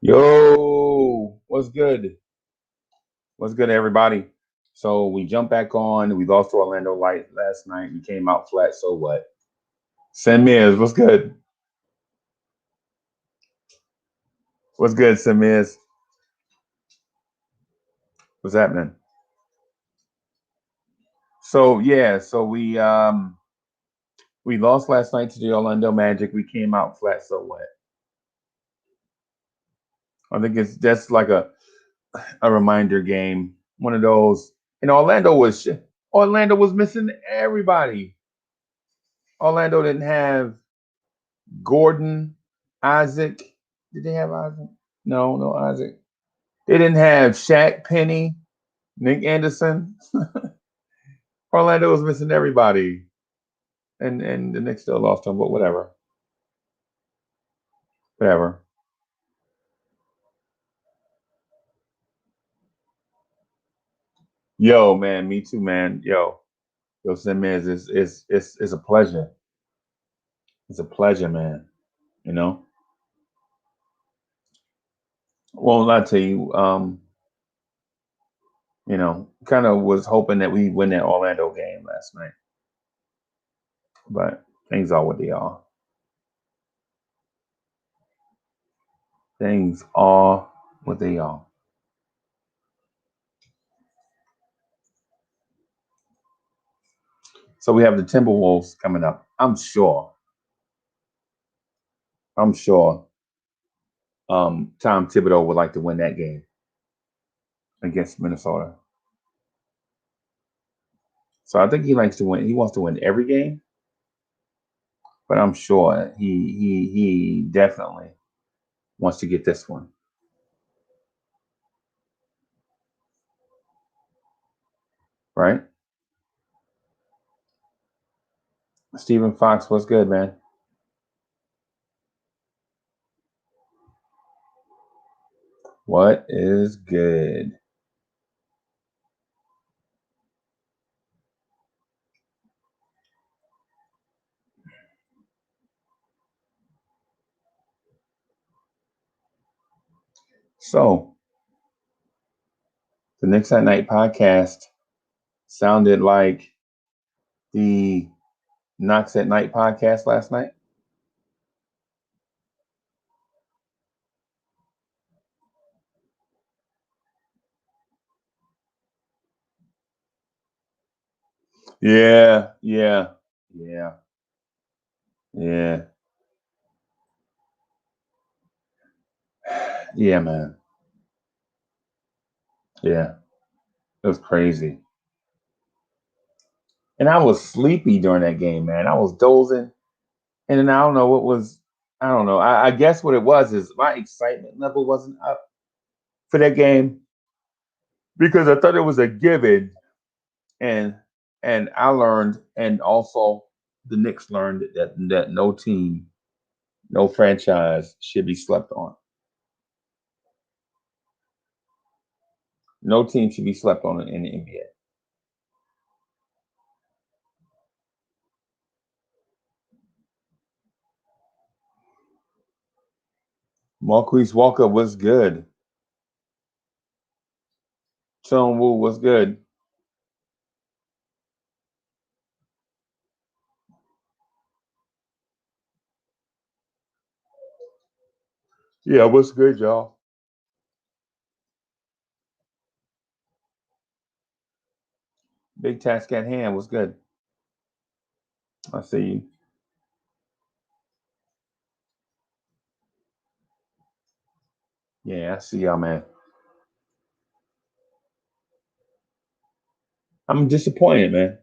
Yo, what's good? What's good, everybody? So we jumped back on. We lost to Orlando Light last night. We came out flat. So what? Sam Miz, what's good? What's good, Sam Miz? What's happening? So we lost last night to the Orlando Magic. We came out flat. So what? I think it's just like a reminder game. One of those. And Orlando was missing everybody. Orlando didn't have Gordon, Isaac. Did they have Isaac? No, no Isaac. They didn't have Shaq Penny, Nick Anderson. Orlando was missing everybody, and the Knicks still lost them. But whatever, whatever. Yo, man, me too, man. Yo, Simmons is a pleasure. It's a pleasure, man. You know. Well, I tell you, kind of was hoping that we win that Orlando game last night, but things are what they are. Things are what they are. So we have the Timberwolves coming up. I'm sure Tom Thibodeau would like to win that game against Minnesota. So I think he likes to win. He wants to win every game, but I'm sure he definitely wants to get this one, right? Stephen Fox, what's good, man? What is good? So the Knicks at Night podcast sounded like the Knox at Night podcast last night. Yeah, yeah, yeah, yeah, yeah, man. Yeah, it was crazy. And I was sleepy during that game, man. I was dozing, and then I don't know what was. I don't know. I guess what it was is my excitement level wasn't up for that game because I thought it was a given, and I learned, and also the Knicks learned that no team, no franchise should be slept on. No team should be slept on in the NBA. Marquise Walker was good. Sean Wu was good. Yeah, what's good, y'all? Big task at hand was good. I see you. Yeah, I see y'all, man. I'm disappointed, man.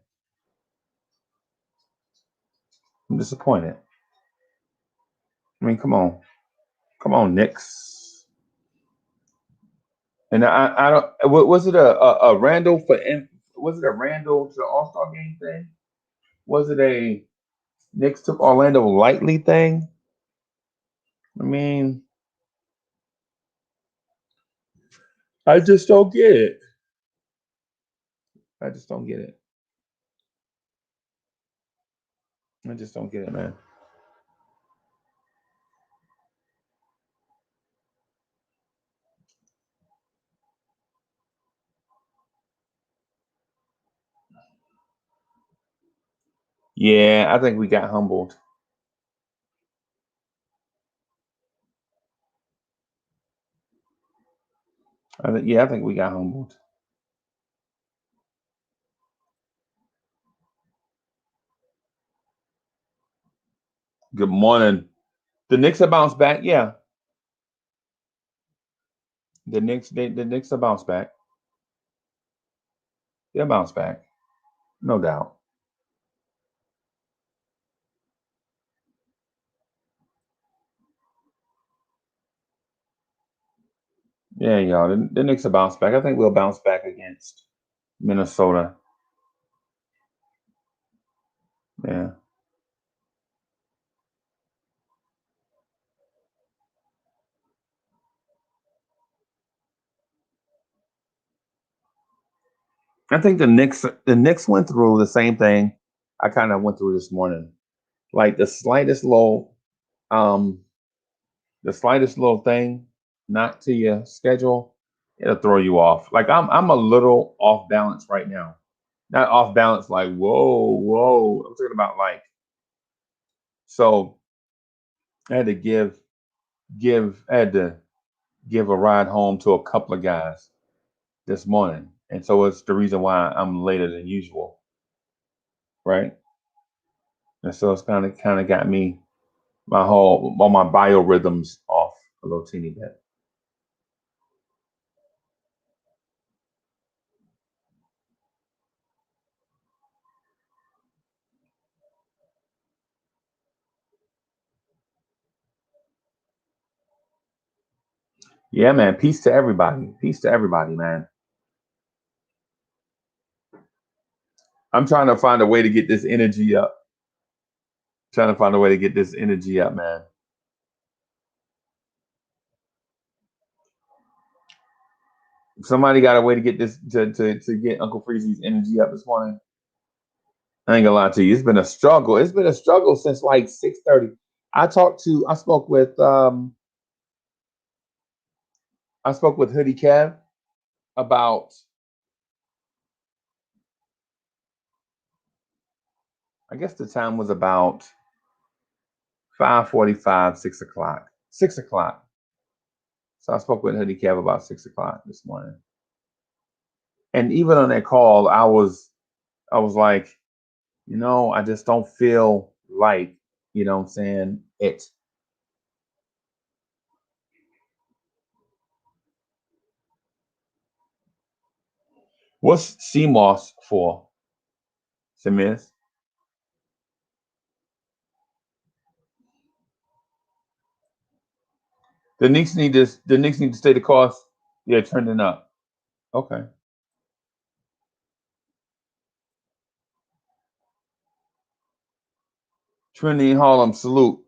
I'm disappointed. I mean, come on, Knicks. And I don't. Was it a Randall Was it a Randall to the All Star game thing? Was it a Knicks took Orlando lightly thing? I mean, I just don't get it. I just don't get it. I just don't get it, man. Yeah, I think we got humbled. I think we got humbled. Good morning. The Knicks have bounced back. Yeah, the Knicks have bounced back. They'll bounce back, no doubt. Yeah, y'all. The Knicks will bounce back. I think we'll bounce back against Minnesota. Yeah. I think the Knicks went through the same thing I kind of went through this morning. Like um the slightest little thing not to your schedule, it'll throw you off. Like I'm a little off balance right now. Not off balance like whoa, whoa. I'm talking about like so I had to I had to give a ride home to a couple of guys this morning. And so it's the reason why I'm later than usual, right? And so it's kind of got me all my biorhythms off a little teeny bit. Yeah, man. Peace to everybody. Peace to everybody, man. I'm trying to find a way to get this energy up. Trying to find a way to get this energy up, man. Somebody got a way to get this to get Uncle Freezy's energy up this morning. I ain't gonna lie to you. It's been a struggle. It's been a struggle since like 6:30. I spoke with Hoodie Kev about I guess the time was about 5:45, 6 o'clock. 6 o'clock. So I spoke with Hoodie Kev about 6 o'clock this morning. And even on that call, I was like, I just don't feel like, what I'm saying, it. What's CMOS for, Samiz? The Knicks need to stay the course. Yeah, trending up. Okay. Trinity and Harlem, salute.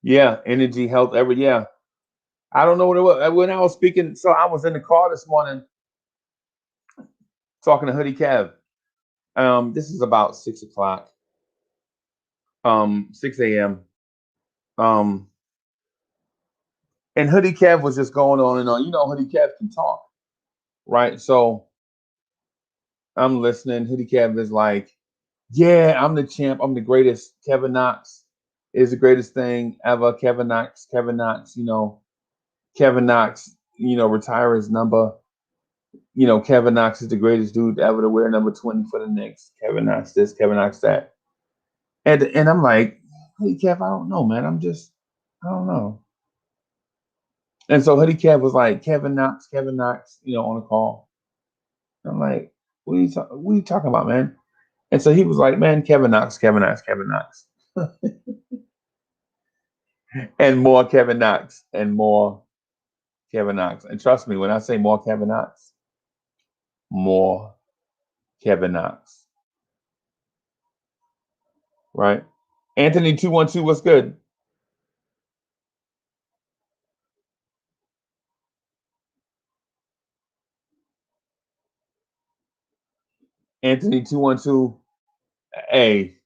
Yeah, energy, health, yeah. I don't know what it was. When I was speaking, so I was in the car this morning talking to Hoodie Kev. This is about 6 o'clock, 6 a.m. Um, and Hoodie Kev was just going on and on. Hoodie Kev can talk, right? So I'm listening. Hoodie Kev is like, yeah, I'm the champ. I'm the greatest. Kevin Knox is the greatest thing ever. Kevin Knox, Kevin Knox, retire his number. Kevin Knox is the greatest dude ever to wear number 20 for the Knicks. Kevin Knox this, Kevin Knox that. And I'm like, hey Kev, I don't know, man. I don't know. And so Hoodie Kev was like, Kevin Knox, on the call. I'm like, what are you talking about, man? And so he was like, man, Kevin Knox, Kevin Knox, Kevin Knox. And more Kevin Knox and more Kevin Knox. And trust me, when I say more Kevin Knox, more Kevin Knox. Right? Anthony 212, what's good? Anthony 212. Hey,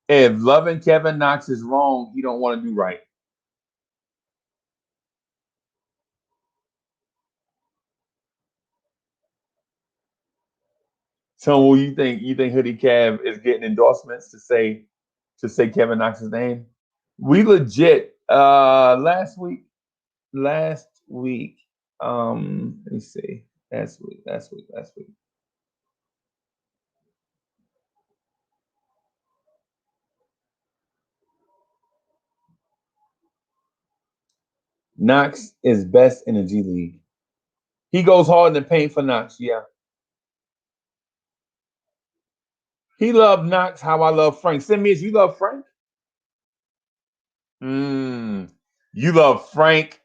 if loving Kevin Knox is wrong, he don't want to do right. So, what you think? You think Hoodie Cav is getting endorsements to say Kevin Knox's name? We legit last week. Let me see. Last week. Knox is best in the G League. He goes hard in the paint for Knox. Yeah. He loved Knox how I love Frank. Simeons, you love Frank? Mm. You love Frank?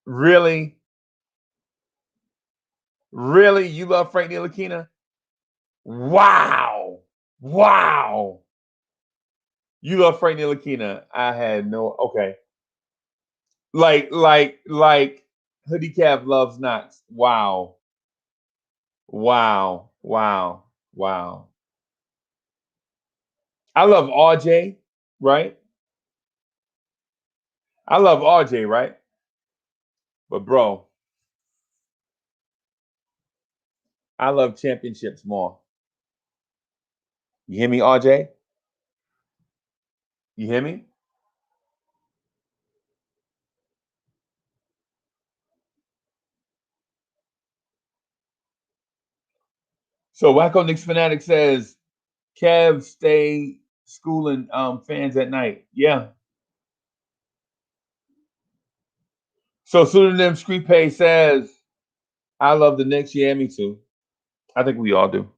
Really? Really? You love Frank Ntilikina? Wow. Wow. You love Frank Ntilikina. I had no okay. Like Hoodie Cap loves Knox. Wow. Wow. Wow. Wow. I love RJ, right? I love RJ, right? But bro, I love championships more. You hear me, RJ? You hear me? So Wacko Knicks Fanatic says Kev stay schooling fans at night. Yeah. So Pseudonym Street Pay says I love the Knicks. Yeah, me too. I think we all do.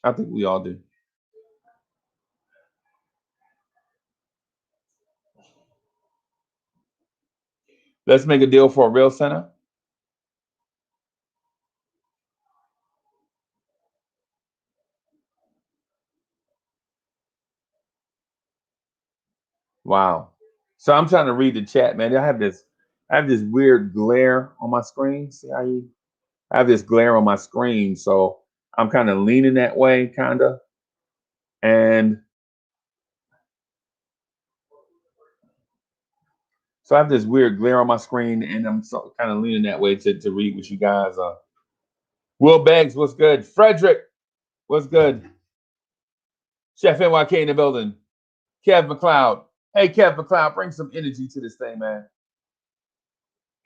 I think we all do. Let's make a deal for a real center. Wow. So I'm trying to read the chat, man. I have this weird glare on my screen. See how you I have this glare on my screen, so I'm kind of leaning that way, kinda. And so I have this weird glare on my screen, and I'm so, kind of leaning that way to read what you guys are. Will Beggs, what's good? Frederick, what's good? Chef NYK in the building. Kev McLeod. Hey, Kev McLeod, bring some energy to this thing, man.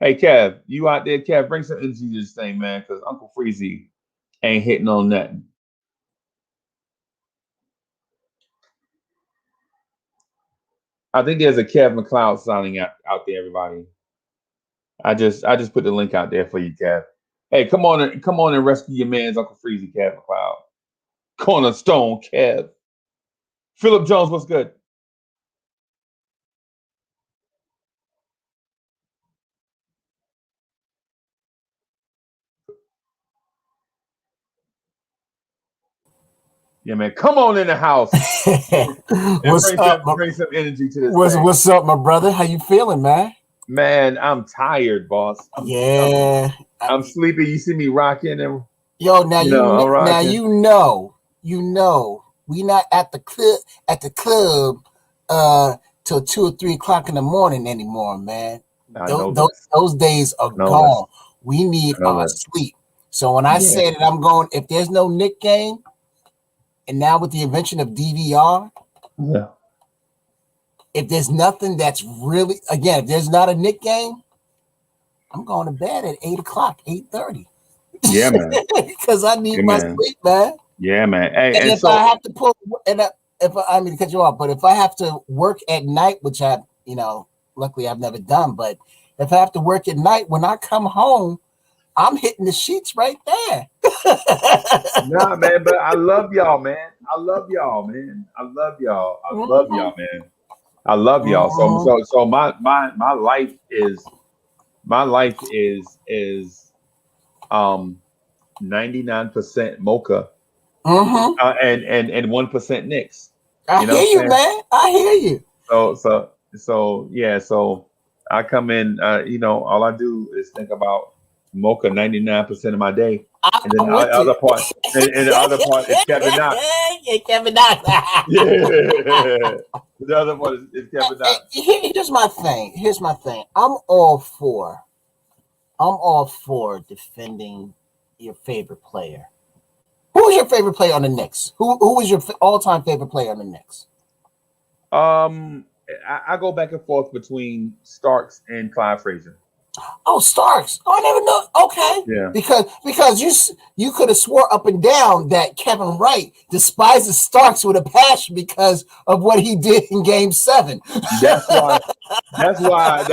Hey, Kev, you out there, Kev, bring some energy to this thing, man, because Uncle Freezy ain't hitting on nothing. I think there's a Kev McLeod signing out there, everybody. I just put the link out there for you, Kev. Hey, come on and rescue your man's Uncle Freezy, Kev McLeod. Cornerstone, Kev. Philip Jones, what's good? Yeah, man. Come on in the house and What's up? bring some energy to this What's thing. what's up, my brother? How you feeling, man? Man, I'm tired, boss. Yeah. I'm sleepy. You see me rocking and Yo, now I'm now rocking. we not at the club uh till 2 or 3 o'clock in the morning anymore, man. I Those know those, this. those days are I know this. gone. We need I know our this. sleep. So when I Yeah. say that I'm going, if there's no Nick game, and now with the invention of DVR, Yeah. if there's nothing that's really again, if there's not a Nick game, I'm going to bed at 8 o'clock, 8:30. Yeah, man. Because I need Yeah, my man. sleep, man. Yeah, man. Hey, And and if I so have to pull, and if I mean to cut you off, but if I have to work at night, which luckily I've never done, but if I have to work at night, when I come home, I'm hitting the sheets right there. nah, man, but I love y'all, man. I love y'all, man. I love y'all. I love Mhm, y'all, man. I love y'all. So mhm, so so my life is 99% mocha mhm. and 1% Knicks. I You know hear what I'm you, saying? man. I hear you. So yeah, so I come in all I do is think about Mocha 99% of my day. And then I'm the with other you. part, and the other part is Kevin Knox. Yeah, Kevin Knox. Yeah. The other part is Kevin Knox. Here's my thing. Here's my thing. I'm all for defending your favorite player. Who's your favorite player on the Knicks? Who is your all-time favorite player on the Knicks? I go back and forth between Starks and Clyde Frazier. Oh, Starks. Oh, I never know. Okay, Yeah. because you could have swore up and down that Kevin Wright despises Starks with a passion because of what he did in Game 7. That's why. That's why.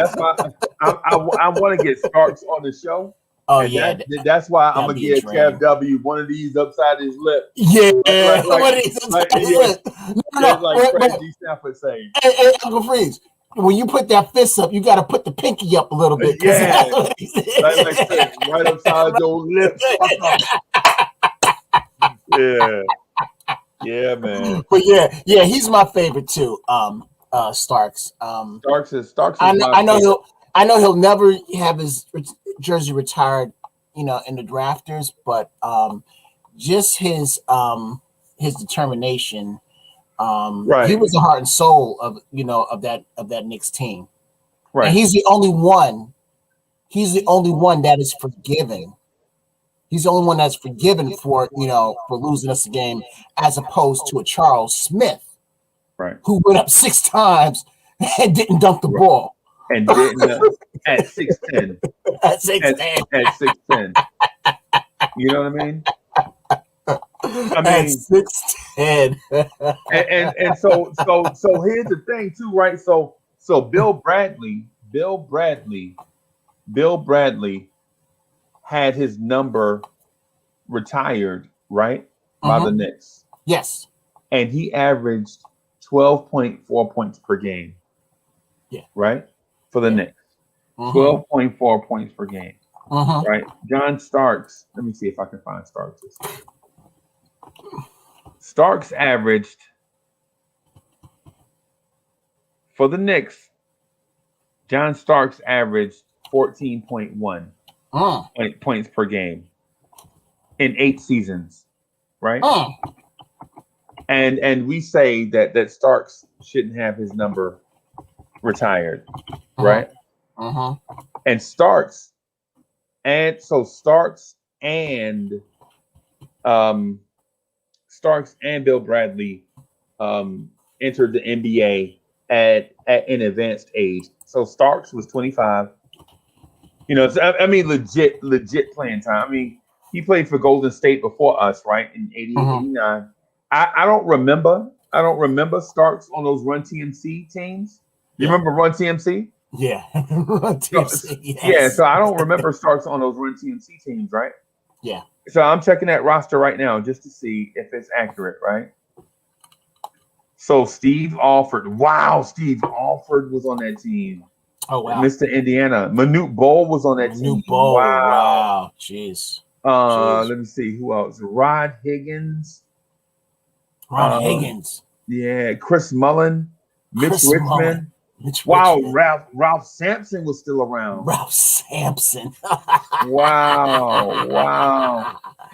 I want to get Starks on the show. Oh And yeah, that's why I'm that'd gonna be a give dream. Kev W one of these upside his lip. Yeah, Like, yeah, no, like Fred G. Stafford saying. Hey, Uncle Freeze, when you put that fist up, you got to put the pinky up a little bit. Yeah, like Fred, right upside your lip. Yeah, man. But yeah, he's my favorite too. Starks. Starks is I know favorite. I know he'll never have his jersey retired, in the drafters, but just his determination. Right. He was the heart and soul of that Knicks team. Right. And he's the only one. He's the only one that is forgiven. He's the only one that's forgiven for losing us a game, as opposed to a Charles Smith, right, who went up 6 times and didn't dunk the ball. And didn't at 6'10". At 6'10". At 6'10". You know what I mean? At 6'10". and so here's the thing too, right? So Bill Bradley had his number retired, right? By the Knicks. Yes. And he averaged 12.4 points per game. Yeah. Right? For the Knicks. 12.4 points per game. Right? John Starks. Let me see if I can find Starks. Starks averaged for the Knicks. John Starks averaged 14.1 points per game in 8 seasons, right? And we say that Starks shouldn't have his number retired, right? And Starks and Bill Bradley entered the NBA at an advanced age. So Starks was 25. Legit playing time. I mean, he played for Golden State before us, right? In 88, 89. I don't remember Starks on those Run TMC teams. You remember Run TMC? Yeah. Run TMC, yes. Yeah, so I don't remember Starks on those Run TMC teams, right? Yeah. So I'm checking that roster right now just to see if it's accurate, right? So Steve Alford. Wow, Steve Alford was on that team. Oh, wow. Mr. Indiana. Manute Bol was on that team. Manute Bol. Wow. Jeez. Let me see. Who else? Rod Higgins. Higgins. Yeah. Chris Mullen. Mitch Richmond. Ralph Sampson was still around. Ralph Sampson. Wow.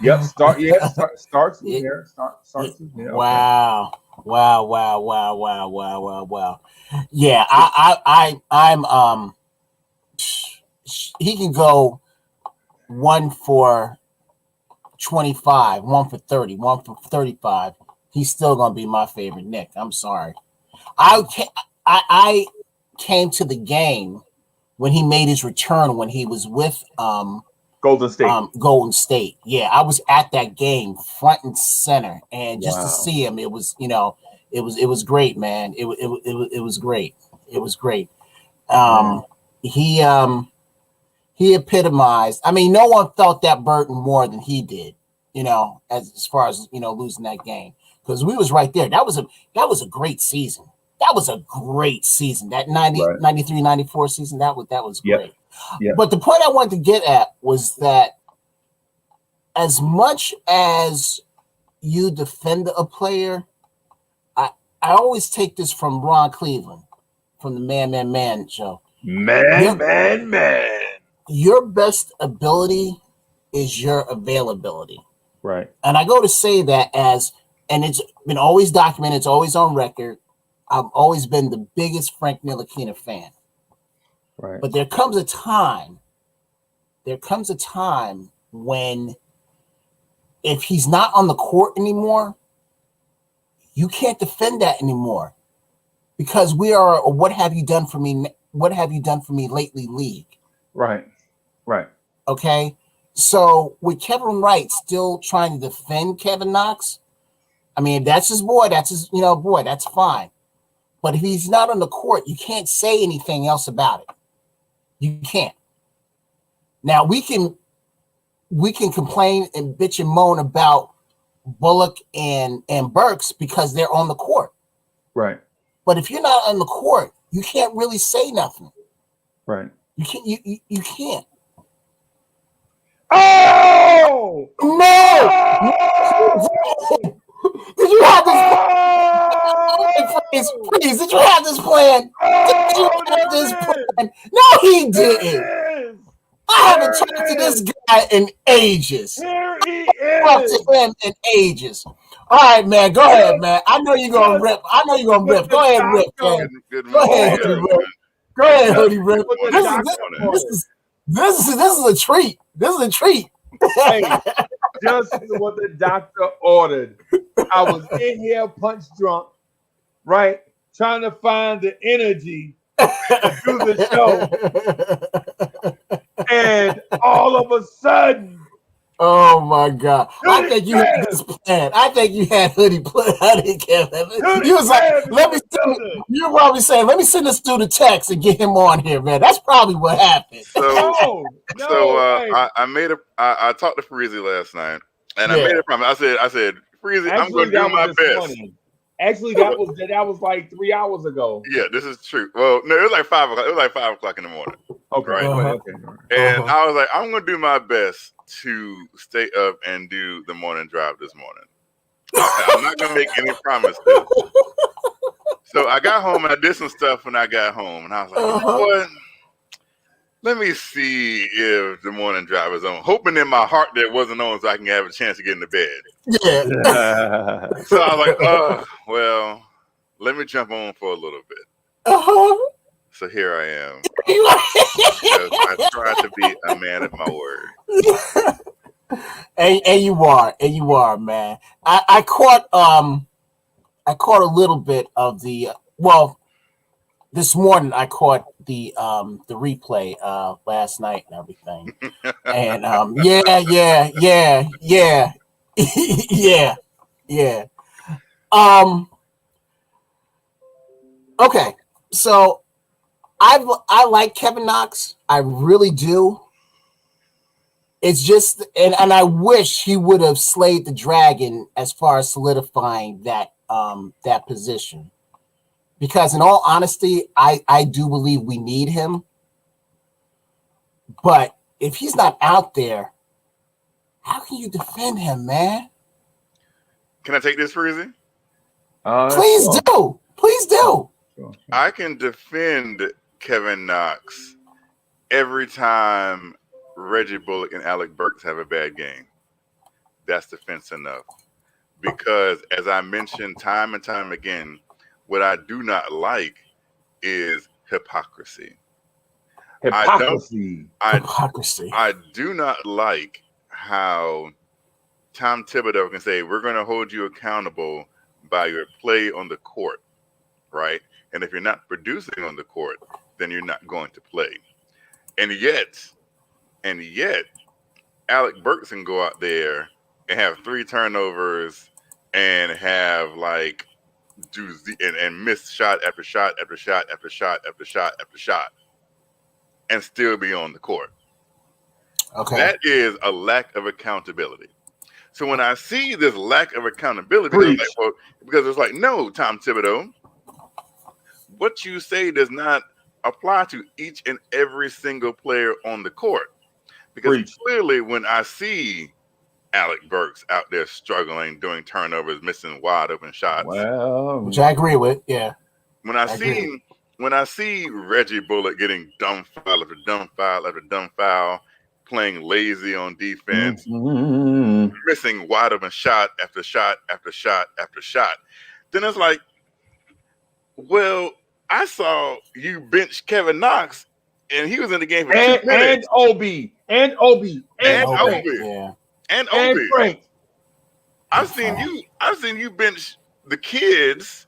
Yep. Starks was there. Starks was there. Okay. Wow. Yeah, I'm he can go 1 for 25, 1 for 30, 1 for 35. He's still gonna be my favorite Knick. I'm sorry. I came to the game when he made his return when he was with Golden State. Yeah, I was at that game front and center, and just to see him, it was great, man. It was great. It was great. He epitomized. I mean, no one felt that burden more than he did. As far as losing that game, because we was right there. That was a great season. That was a great season. That 93, 94 season. That was great. Yep. But the point I wanted to get at was that as much as you defend a player, I always take this from Ron Cleveland, from the Man show. Man. your best ability is your availability. Right. And I go to say that and it's been always documented, it's always on record. I've always been the biggest Frank Ntilikina fan. Right. But there comes a time when if he's not on the court anymore, you can't defend that anymore. Because we are a what have you done for me lately league. Right. Right. Okay. So with Kevin Wright still trying to defend Kevin Knox, I mean, that's his boy. That's his, boy. That's fine. But if he's not on the court, you can't say anything else about it. You can't. Now we can complain and bitch and moan about Bullock and Burks because they're on the court. Right. But if you're not on the court, you can't really say nothing. Right. You can't. You can't. Oh no! Oh! Did you have this? Freeze! Did you have this plan? Did you have this plan? No, he didn't. I haven't talked to this guy in ages. Here he is. Talked to him in ages. All right, man. Go ahead, man. I know you're gonna rip. Go ahead, rip. Good Go ahead, Hoodie Rip. Go ahead, Hoodie Rip. This is a treat. This is a treat. Hey, just what the doctor ordered. I was in here punch drunk, right? Trying to find the energy to do the show. And all of a sudden, oh my God! I think you had this plan. I think you had Hoodie Kevin. You was like, let me send. You were probably saying, let me send this dude a text and get him on here, man. That's probably what happened. I talked to Freezy last night, and I made a promise. I said, Freezy, I'm going to do my best. Actually, that was like 3 hours ago. Yeah, this is true. Well, no, it was like 5 o'clock. It was like 5 o'clock in the morning. Okay. Right? Okay. And I was like, I'm going to do my best to stay up and do the morning drive this morning. I'm not going to make any promises. So I got home and I did some stuff when I got home. And I was like, you know what? Let me see if the morning drive is on. Hoping in my heart that it wasn't on so I can have a chance to get into bed. Yeah. So I was like, well, let me jump on for a little bit. So here I am. I try to be a man of my word. And you are, man. I caught a little bit of the this morning I caught the replay last night and everything. And yeah. Okay. So I like Kevin Knox. I really do. It's just and I wish he would have slayed the dragon as far as solidifying that position. Because in all honesty, I do believe we need him. But if he's not out there, how can you defend him, man? Can I take this, Freezy? Please do. Please do. I can defend Kevin Knox every time Reggie Bullock and Alec Burks have a bad game. That's defense enough. Because as I mentioned time and time again, what I do not like is hypocrisy. Hypocrisy. I do not like how Tom Thibodeau can say, we're going to hold you accountable by your play on the court, right? And if you're not producing on the court, then you're not going to play. And yet, Alec Burks can go out there and have 3 turnovers and have like and miss shot after shot after shot after shot after shot after shot and still be on the court. Okay. That is a lack of accountability. So when I see this lack of accountability, because it's like, no, Tom Thibodeau, what you say does not apply to each and every single player on the court. Because clearly when I see Alec Burks out there struggling, doing turnovers, missing wide open shots. Which I agree with, yeah. When I see when I see Reggie Bullock getting dumb foul after dumb foul after dumb foul, playing lazy on defense, missing wide open shot after shot after shot after shot, then it's like, well, I saw you bench Kevin Knox, and he was in the game for 2 minutes. And Obi. And Frank. I've seen you bench the kids,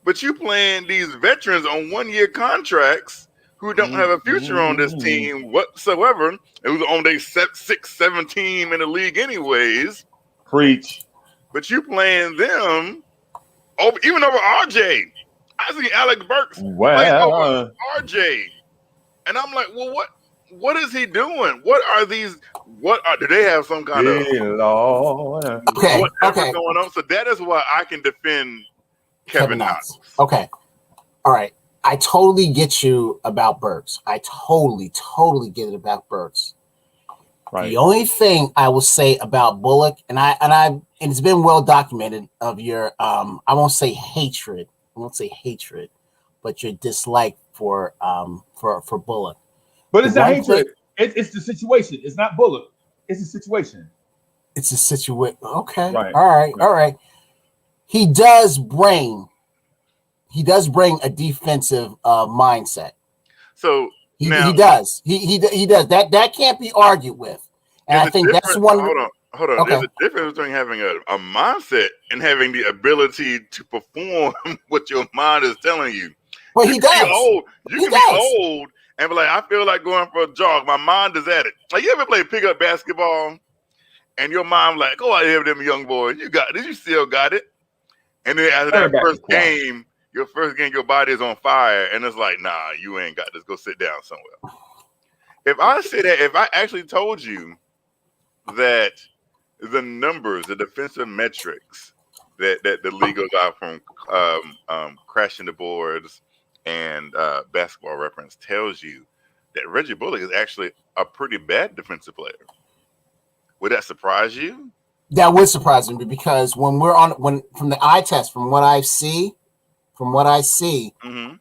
but you playing these veterans on 1-year contracts who don't have a future on this team whatsoever, and who's on their 6-7 team in the league anyways. Preach. But you playing them even over RJ. I see Alex Burks playing over RJ. And I'm like, well, what is he doing? Do they have some kind of whatever going on? So that is why I can defend Kevin Knox. Okay. All right. I totally get you about Burks. I totally get it about Burks. Right. The only thing I will say about Bullock, and it's been well documented of your I won't say hatred, but your dislike for Bullock. But it's not hatred. It's the situation. It's not Bullock. It's a situation. It's a situation. Okay. Right. All right. He does bring a defensive mindset. So he does. He does. That can't be argued with. And I think that's one. Hold on. Okay. There's a difference between having a mindset and having the ability to perform what your mind is telling you. Well, he does. You can be old and be like, I feel like going for a jog. My mind is at it. Like, you ever play pickup basketball and your mind like, go out here with them young boys. You got this. You still got it. And then after that first game, your body is on fire, and it's like, nah, you ain't got this. Go sit down somewhere. If I actually told you that the numbers, the defensive metrics that the league goes out from crashing the boards and Basketball Reference tells you that Reggie Bullock is actually a pretty bad defensive player, would that surprise you? That would surprise me, because from the eye test, from what I see,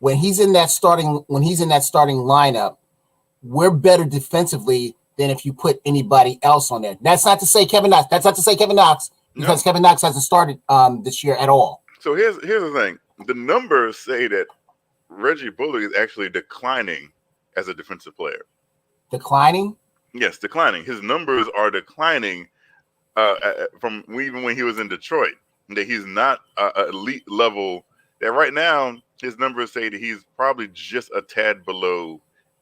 when he's in that starting lineup, we're better defensively than if you put anybody else on there. That's not to say Kevin Knox. Because Kevin Knox hasn't started this year at all. So here's the thing: the numbers say that Reggie Bullock is actually declining as a defensive player. Declining? Yes, declining. His numbers are declining from even when he was in Detroit. That he's not elite level. That right now his numbers say that he's probably just a tad below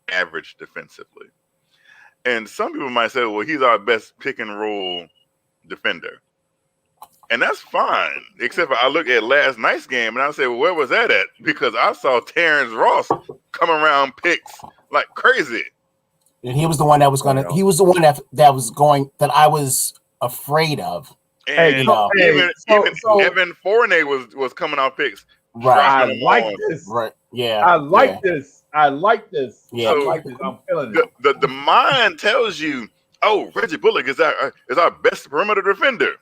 average defensively. And some people might say, well, he's our best pick and roll defender. And that's fine, except for I look at last night's game and I say, well, where was that at? Because I saw Terrence Ross come around picks like crazy. And he was the one that was that I was afraid of. And even Evan Fournier was coming off picks. Right. I like this. Right. Yeah. I like this. Yeah. I like this. I'm feeling it. The mind tells you, oh, Reggie Bullock is our best perimeter defender.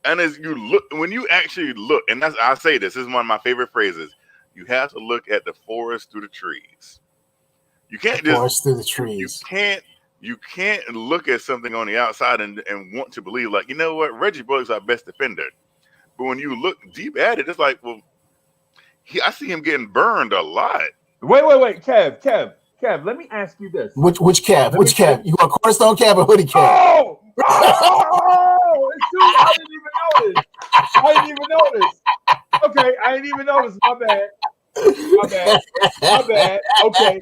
And as you look, when you actually look, and I say this is one of my favorite phrases, you have to look at the forest through the trees. You can't forest through the trees. You can't look at something on the outside and want to believe, like, you know what, Reggie Bullock's our best defender. But when you look deep at it, it's like, well, I see him getting burned a lot. Wait, Kev, let me ask you this. Which Kev? Which Kev? You want Cornerstone Kev or Hoodie Kev? It's too, I didn't even notice. Okay, I didn't even notice. My bad. Okay.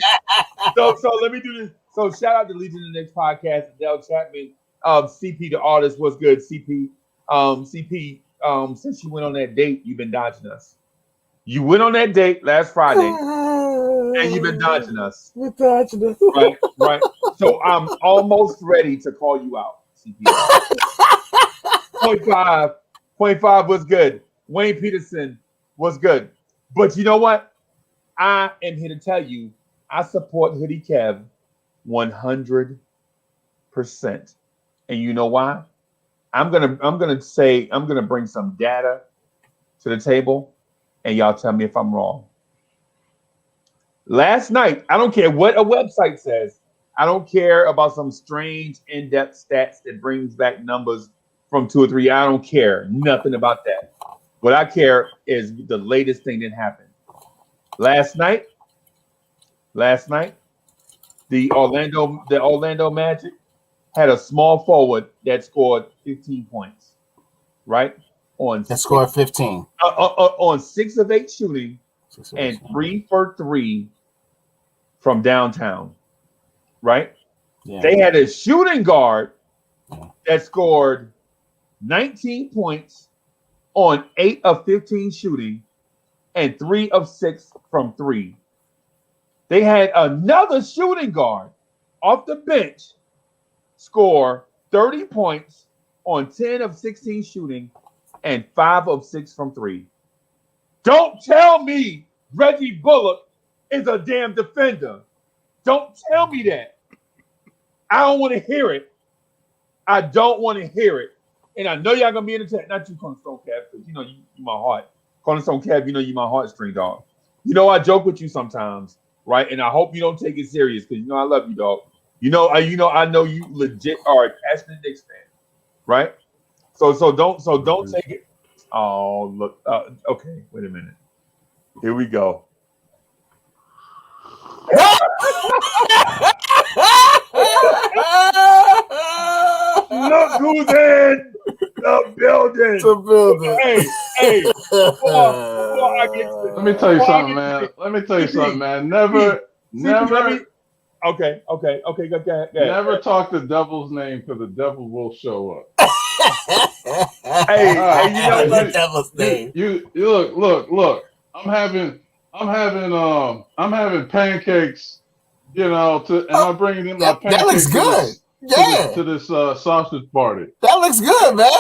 So let me do this. So shout out to Legion of the Knicks podcast, Dale Chapman, CP the artist. What's good, CP? CP, since you went on that date, you've been dodging us. You went on that date last Friday, and you've been dodging us. We're dodging us. Right. So I'm almost ready to call you out, CP. 0.5 was good. Wayne Peterson was good. But you know what? I am here to tell you, I support Hoodie Kev 100%. And you know why? I'm gonna bring some data to the table, and y'all tell me if I'm wrong. Last night, I don't care what a website says. I don't care about some strange in-depth stats that brings back numbers from 2 or 3. I don't care nothing about that. What I care is the latest thing that happened. Last night, the Orlando Magic had a small forward that scored 15 points, right? That scored 15. On 6 of 8 shooting and 3 for 3 from downtown, right? Yeah. They had a shooting guard that scored 19 points on 8 of 15 shooting and 3 of 6 from 3. They had another shooting guard off the bench score 30 points on 10 of 16 shooting and 5 of 6 from 3. Don't tell me Reggie Bullock is a damn defender. Don't tell me that. I don't want to hear it. I don't want to hear it. And I know y'all gonna be in the chat. Not you, Cornerstone Cab, because you know you my heart. Cornerstone Cab, you know you my heartstring dog. You know I joke with you sometimes, right? And I hope you don't take it serious because you know I love you, dog. I know you legit are a passionate Knicks fan, right? So don't take it. Oh look, okay, wait a minute. Here we go. Look who's in the building. Hey, before I get to Let me tell you something, man. Never. Okay, go ahead. Never talk the devil's name because the devil will show up. Hey, you know what? The devil's name. You look. I'm having pancakes, and I'm bringing in my pancakes. That looks good. To this sausage party. That looks good, man.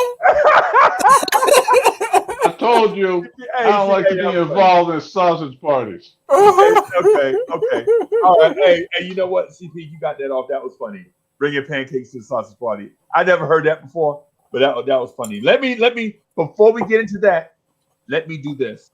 I told you I don't like to be involved in sausage parties. Okay. All right. Hey, you know what, CP, you got that off. That was funny. Bringing pancakes to the sausage party. I never heard that before, but that was funny. Let me before we get into that, let me do this.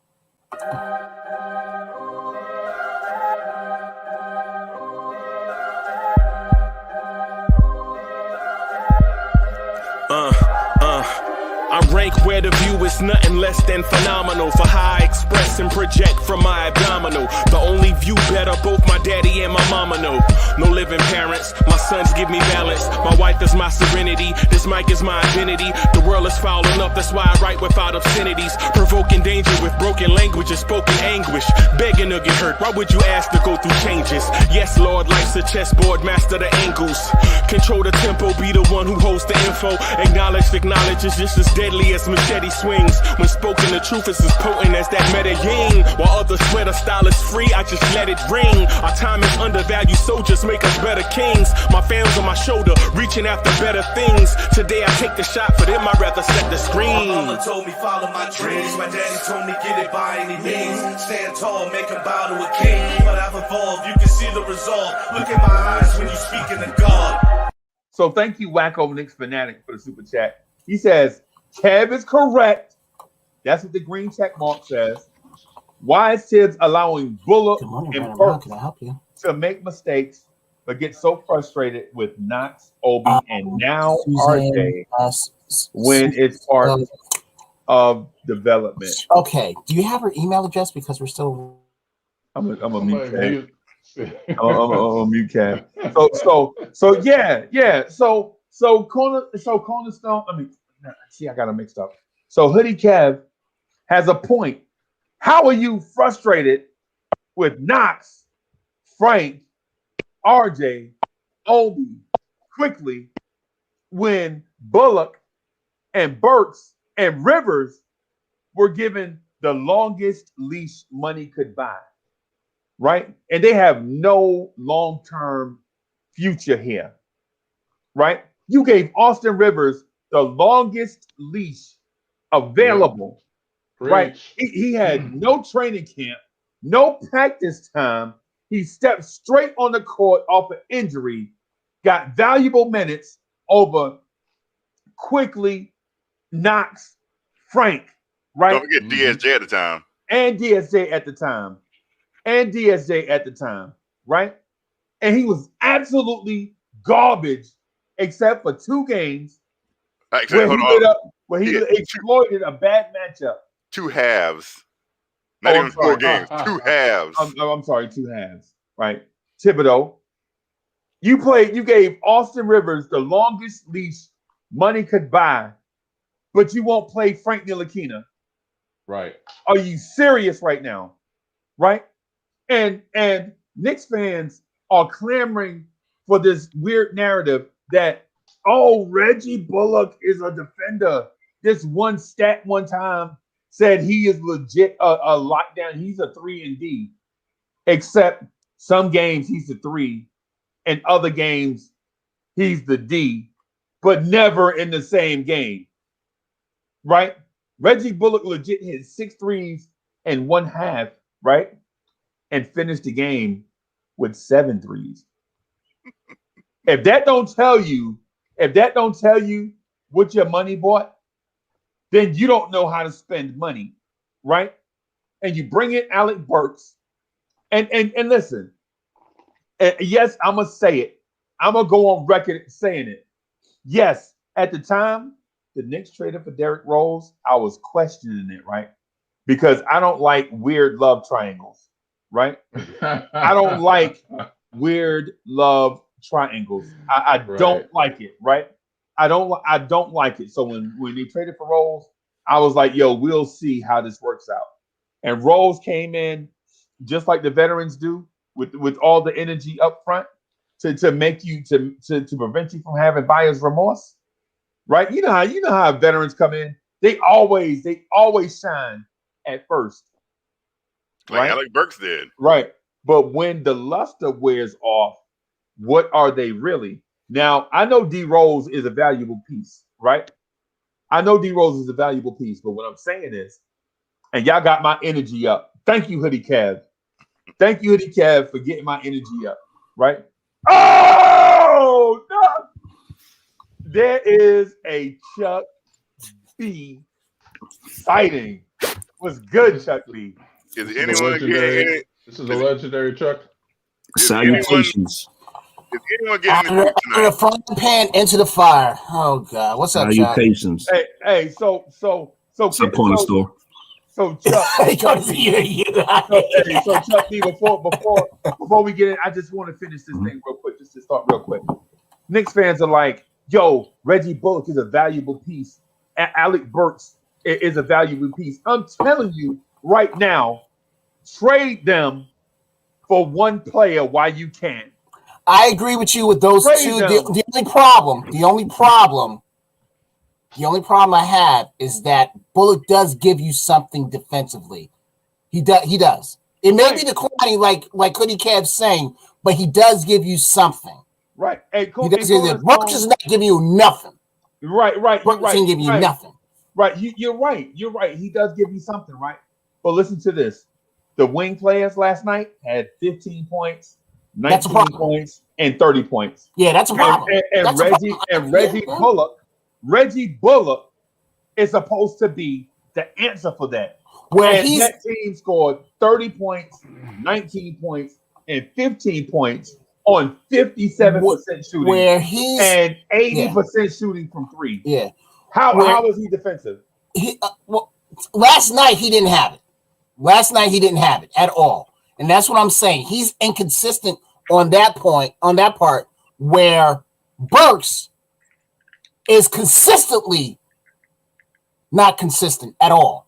I rank where the view is nothing less than phenomenal for how I express and project from my abdominal. The only view better, both my daddy and my mama know. No living parents, my sons give me balance. My wife is my serenity, this mic is my identity. The world is foul enough, that's why I write without obscenities. Provoking danger with broken language and spoken anguish. Begging to get hurt, why would you ask to go through changes? Yes, Lord, life's a chessboard, master the angles. Control the tempo, be the one who holds the info. Acknowledge is just as deadly as machete swings. When spoken, the truth is as potent as that Medellin. While others swear the style is free, I just let it ring. Our time is undervalued, soldiers make us better kings. My fans on my shoulder, reaching after better things. Today I take the shot, for them I'd rather set the screen. My mama told me follow my dreams. My daddy told me get it by any means. Stand tall, make him bow to a king. But I've evolved, you can see the result. Look in my eyes when you speaking to God. So thank you, Wacko Knicks Fanatic, for the super chat. He says, Kev is correct. That's what the green check mark says. Why is Tibbs allowing Bullock and Burks to make mistakes but get so frustrated with Knox, Obi, and now RJ when it's part of development? Okay. Do you have her email address? Because we're still... I'm a mute Kev. I'm a mute Kev. So Cornerstone, I got them mixed up. So Hoodie Kev has a point. How are you frustrated with Knox, Frank, RJ, Obi, quickly when Bullock and Burks and Rivers were given the longest leash money could buy, right? And they have no long-term future here, right? You gave Austin Rivers the longest leash available, right? He had no training camp, no practice time. He stepped straight on the court off an injury, got valuable minutes over quickly Knox, Frank, right? Don't forget DSJ at the time. And DSJ at the time. and DSJ at the time, right? And he was absolutely garbage, except for 2 games Actually, where he Yeah, exploited a bad matchup. 2 halves. Not even 4 games. 2 halves. I'm sorry, 2 halves, right? Thibodeau, you gave Austin Rivers the longest leash money could buy, but you won't play Frank Ntilikina. Right. Are you serious right now? Right? And Knicks fans are clamoring for this weird narrative that, oh, Reggie Bullock is a defender. This one stat one time said he is legit a lockdown. He's a 3-and-D, except some games he's the 3, and other games he's the D, but never in the same game. Right? Reggie Bullock legit hit 6 threes in 1/2, right? And finished the game with 7 threes. If that don't tell you what your money bought, then you don't know how to spend money, right? And you bring in Alec Burks, and listen. Yes, I'm gonna say it. I'm gonna go on record saying it. Yes, at the time the Knicks traded for Derrick Rose, I was questioning it, right? Because I don't like weird love triangles, right? I don't like weird love triangles. I don't like it, right? I don't like it. So when they traded for Rose, I was like, yo, we'll see how this works out. And Rose came in just like the veterans do, with all the energy up front to make you to prevent you from having buyer's remorse. Right? You know how veterans come in. They always shine at first. Like Right? Alec Burks did. Right. But when the luster wears off, what are they really? Now, I know D Rose is a valuable piece, right? I know D Rose is a valuable piece, but what I'm saying is, and y'all got my energy up. Thank you, Hoodie Kev. Thank you, Hoodie Kev, for getting my energy up, right? Oh, no! There is a Chuck B sighting. What's good, Chuck B? Is This anyone is a legendary Chuck. Salutations. Is anyone getting Out the of the frying pan into the fire. Oh God, what's up, Chuck? Salutations. Hey, so What's up, corner store? So Chuck, Hey, Chuck Chuck, B, so Chuck B, before we get in, I just want to finish this thing real quick, just to start real quick. Knicks fans are like, yo, Reggie Bullock is a valuable piece. Alec Burks is a valuable piece. I'm telling you right now, trade them for one player while you can. I agree with you with those Trade two. them. The only problem I have is that Bullock does give you something defensively. He does. It may be declining, like Hoodie Cav's saying, but he does give you something. Right. Hey, cool. He does give you, Burks is not giving you nothing. Right. Burks ain't giving you nothing. Right. You're right. You're right. He does give you something, right? But listen to this. The wing players last night had 15 points, 19 points, and 30 points. Yeah, that's a problem. And Reggie Bullock is supposed to be the answer for that. That team scored 30 points, 19 points, and 15 points on 57% shooting, and 80% shooting from 3. Yeah. How was he defensive? Last night he didn't have it. Last night he didn't have it at all, and that's what I'm saying. He's inconsistent on that part where Burks is consistently not consistent at all.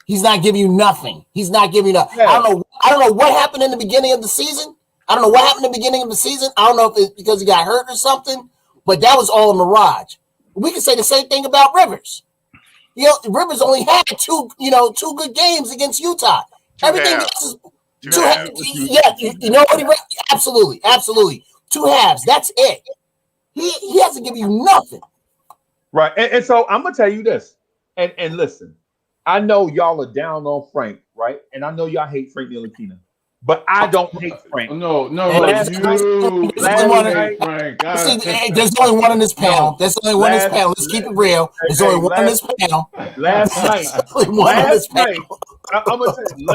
He's not giving you nothing. He's not giving you nothing. Yeah. I don't know what happened in the beginning of the season. I don't know if it's because he got hurt or something, but that was all a mirage. We can say the same thing about Rivers. You know, Rivers only had two good games against Utah. Everything else is two halves. Yeah, you know what? Absolutely. 2 halves. That's it. He hasn't given you nothing. Right. And so I'm gonna tell you this. And listen, I know y'all are down on Frank, right? And I know y'all hate Frank Ntilikina. But I don't hate Frank. No, Last you night, Frank. There's only one in this panel. There's only one in this panel. Let's keep it real. There's only one in this panel. Last night. I'm gonna tell you,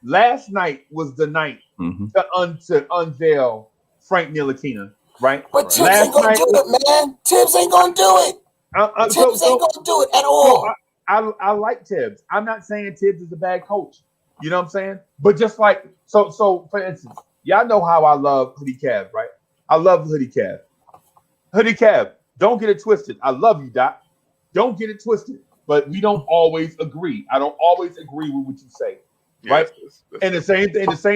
last night was the night to unveil Frank Ntilikina, right? But Tibbs ain't gonna do it, man. Tibbs ain't gonna do it. Tibbs ain't gonna do it at all. I like Tibbs. I'm not saying Tibbs is a bad coach. You know what I'm saying? But just like so for instance, y'all know how I love Hoodie Cav, right? I love Hoodie Cav. Hoodie Cav, don't get it twisted. I love you, Doc. Don't get it twisted. But we don't always agree. I don't always agree with what you say. Right? Yes. And the same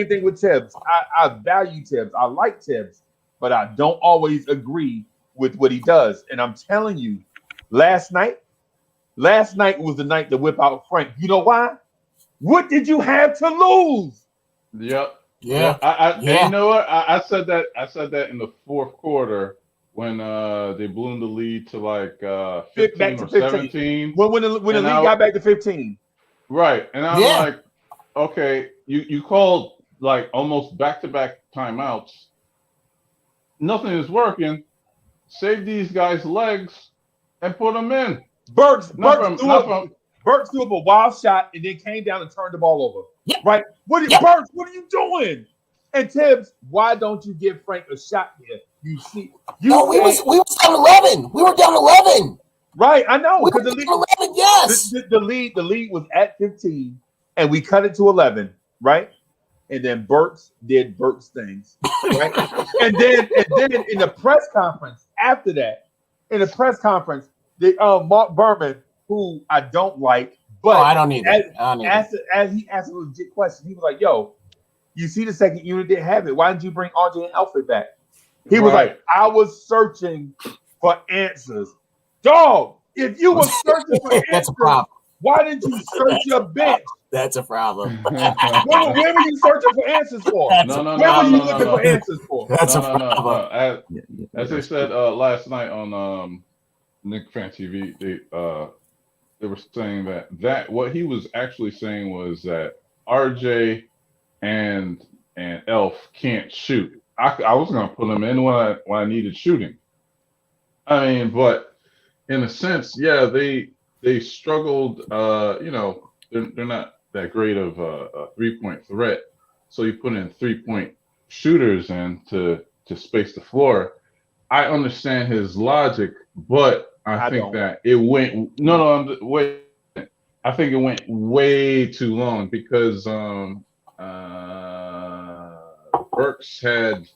thing with Tibbs. I value Tibbs. I like Tibbs, but I don't always agree with what he does. And I'm telling you, last night was the night to whip out Frank. You know why? What did you have to lose? Yep. Yeah. And you know what? I said that in the fourth quarter when they blew the lead to like 15 or 17. When the league got back to 15. Right. And I'm like, okay, you called like almost back-to-back timeouts. Nothing is working. Save these guys' legs and put them in. Burks threw up a wild shot and then came down and turned the ball over. Yep. Right? Burks, what are you doing? And Tibbs, why don't you give Frank a shot here? We was down 11. We were down 11. Right, I know. We were down 11, yes. The lead was at 15, and we cut it to 11, right? And then Burks did Burks things, right? and then in the press conference after that, Mark Berman, who I don't like, but I don't either. As he asked a legit question, he was like, "Yo, you see the second unit didn't have it. Why didn't you bring RJ and Alfred back?" He was like, "I was searching for answers, dog. If you were searching for that's answers, a problem. Why didn't you search your bench? That's a problem. Where were you searching for answers for? Where were you looking for answers for? That's a problem. As they said last night on Knicks Fan TV, they were saying that what he was actually saying was that RJ and Elf can't shoot. I was gonna put them in when I needed shooting. I mean, but in a sense, yeah, they struggled. They're not that great of a 3-point threat. So you put in 3-point shooters in to space the floor. I understand his logic, but I think that it went wait. I think it went way too long because Burks had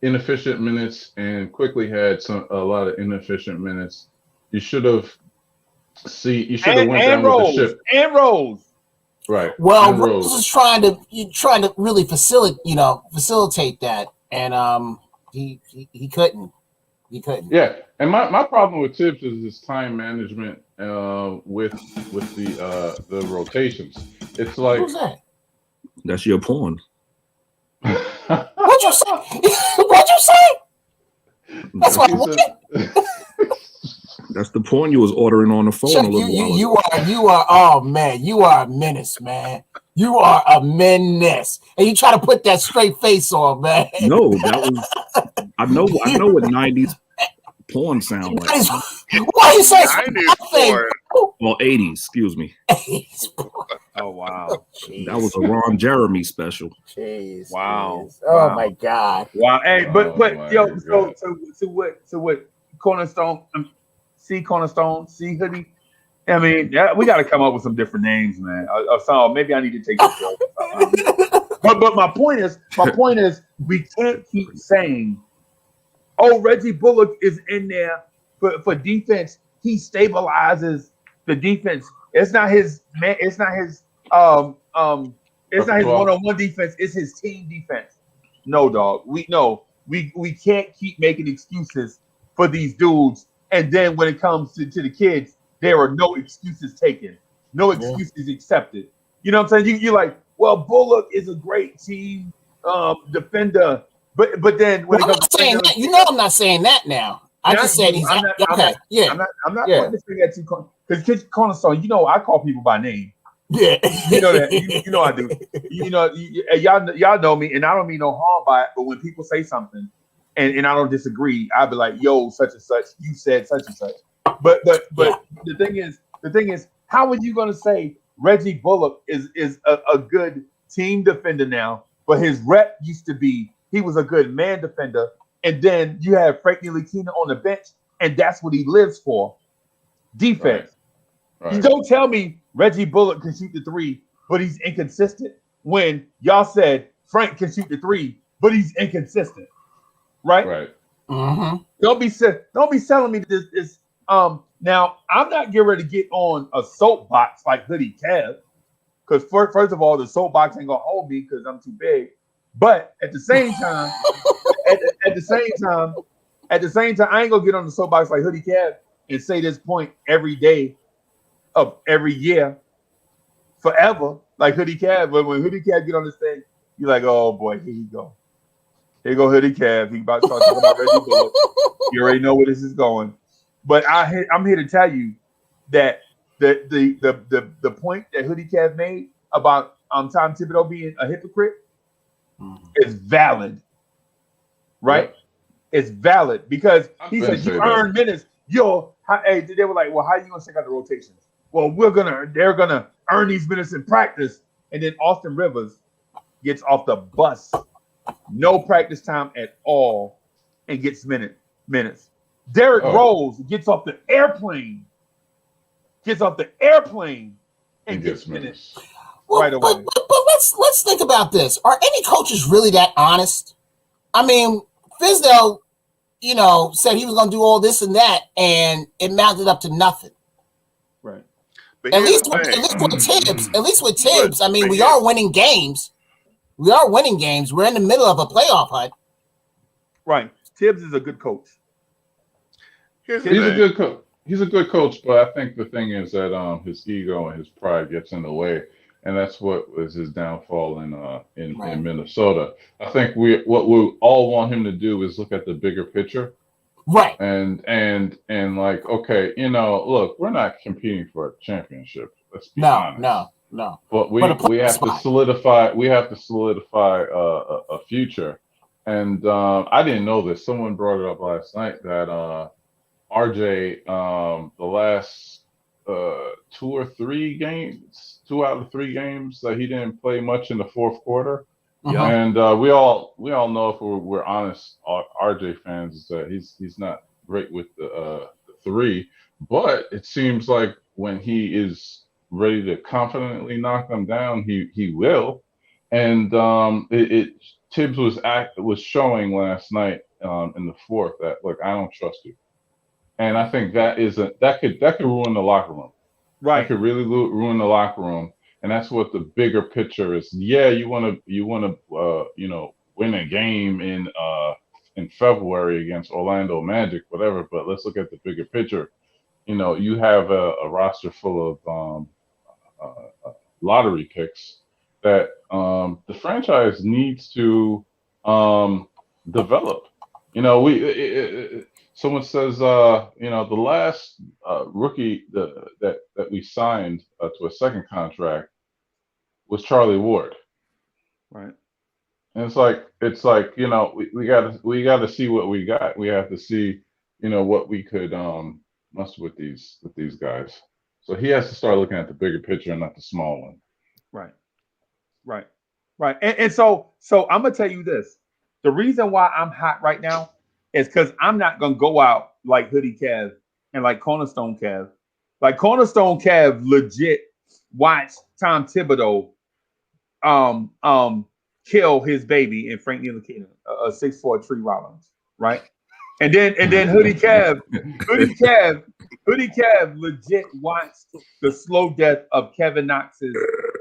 inefficient minutes and quickly had a lot of inefficient minutes. You should have went down with the ship. And Rose. Right. Well, Rose was trying to really facilitate that, and he couldn't. He couldn't. Yeah, and my problem with Tibbs is his time management with the rotations. It's like, who's that? That's your pawn. What'd you say? What'd you say? That's what. That's the pawn you was ordering on the phone. You are. Oh man, you are a menace, man. You are a menace, and you try to put that straight face on, man. No, that was. I know what 90s porn sound like. Why you say 90s porn? Well, 80s, excuse me. 80s porn. Oh wow, that was a Ron Jeremy special. Jeez. Wow. Jeez. Oh my God. Wow. Hey, but yo, God. so what? Cornerstone, Cornerstone, Hoodie. I mean, we got to come up with some different names, man. So maybe I need to take this off. But my point is, we can't keep saying, "Oh, Reggie Bullock is in there for defense. He stabilizes the defense." It's not his man. It's not his one-on-one defense. It's his team defense. No, dog. We can't keep making excuses for these dudes. And then when it comes to the kids, there are no excuses taken, no excuses accepted. You know what I'm saying? You're like, well, Bullock is a great team defender, but then when it comes to saying that, I'm not saying that now. I just said he's okay. I'm not pointing the finger at you because Cornerstone. I call people by name. Yeah, you know that. You know I do. Y'all know me, and I don't mean no harm by it. But when people say something, and I don't disagree, I'll be like, "Yo, such and such, you said such and such." But the thing is, how are you going to say Reggie Bullock is a good team defender now, but his rep used to be he was a good man defender. And then you have Frank Ntilikina on the bench, and that's what he lives for. Defense. Right. You don't tell me Reggie Bullock can shoot the three, but he's inconsistent. When y'all said Frank can shoot the three, but he's inconsistent, right? Right. Mm-hmm. Don't be selling me this. Now I'm not getting ready to get on a soapbox like Hoodie Kev, because first of all, the soapbox ain't gonna hold me because I'm too big. But at the same time, at the same time, I ain't gonna get on the soapbox like Hoodie Kev and say this point every day of every year forever, like Hoodie Kev. But when Hoodie Kev get on this thing, you're like, oh boy, here you go. Here go Hoodie Kev. He about to start talking about Reggie Bullock. You already know where this is going. But I'm here to tell you that the point that Hoodie Kev made about Tom Thibodeau being a hypocrite is valid, right? Yep. It's valid because he gonna said you say earn minutes. They were like, well, how are you gonna check out the rotations? Well, they're gonna earn these minutes in practice, and then Austin Rivers gets off the bus, no practice time at all, and gets minutes. Derrick Rose gets off the airplane, and gets minutes right away. But let's think about this. Are any coaches really that honest? I mean, Fizdale, said he was going to do all this and that, and it mounted up to nothing. Right. But At here's least the with Tibbs, I mean, we are winning games. We're in the middle of a playoff hunt. Right. Tibbs is a good coach. He's a good coach. He's a good coach, but I think the thing is that his ego and his pride gets in the way, and that's what was his downfall in Minnesota. I think what we all want him to do is look at the bigger picture, right? And like, okay, look, we're not competing for a championship. Let's be honest. No. But we have to solidify. We have to solidify a future. And I didn't know this. Someone brought it up last night that RJ, the last 2 out of 3 games that he didn't play much in the fourth quarter. Yeah. And we all know, if we're honest, RJ fans, is that he's not great with the three. But it seems like when he is ready to confidently knock them down, he will. And Tibbs was showing last night in the fourth that, look, I don't trust you. And I think that could ruin the locker room. Right. That could really ruin the locker room. And that's what the bigger picture is. Yeah, you want to win a game in February against Orlando Magic, whatever. But let's look at the bigger picture. You have a roster full of lottery picks that the franchise needs to develop. Someone says, the last rookie that we signed to a second contract was Charlie Ward. Right. And it's like we got to see what we got. We have to see what we could muster with these guys. So he has to start looking at the bigger picture and not the small one. Right. And so I'm gonna tell you this: the reason why I'm hot right now is because I'm not gonna go out like Hoodie Kev and like Cornerstone Kev. Like Cornerstone Kev legit watched Tom Thibodeau kill his baby in Frank Ntilikina, a 6'4" Tree Rollins, right? And then Hoodie Kev legit watched the slow death of Kevin Knox's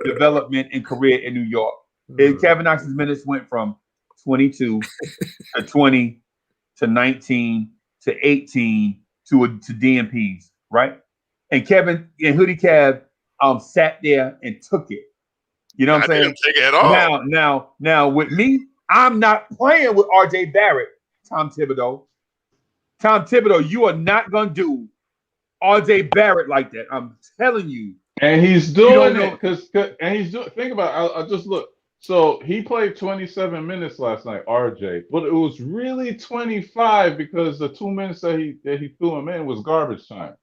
development and career in New York. Kevin Knox's minutes went from 22 to 20 to 19 to 18 to DMPs, right? And Hoodie Kev sat there and took it. You know what I'm saying? I didn't take it at all. Now with me, I'm not playing with RJ Barrett, Tom Thibodeau. Tom Thibodeau, you are not gonna do RJ Barrett like that. I'm telling you. And he's doing it think about it. I just look. So he played 27 minutes last night, RJ, but it was really 25 because the 2 minutes that he threw him in was garbage time.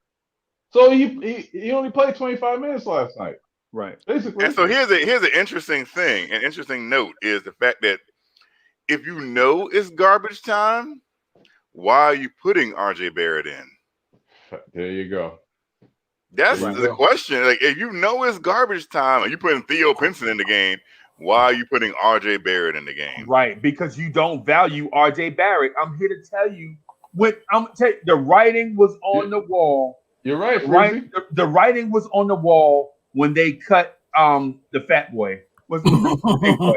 So he only played 25 minutes last night. Right. Basically. And so here's an interesting thing. An interesting note is the fact that if you know it's garbage time, why are you putting RJ Barrett in? There you go. That's There you the go. question. Like, if you know it's garbage time, and you putting Theo Pinson in the game, why are you putting RJ Barrett in the game? Right, because you don't value RJ Barrett. I'm here to tell you the writing was on the wall. You're right, Right, Freezy. the writing was on the wall when they cut the fat boy. What's the big boy?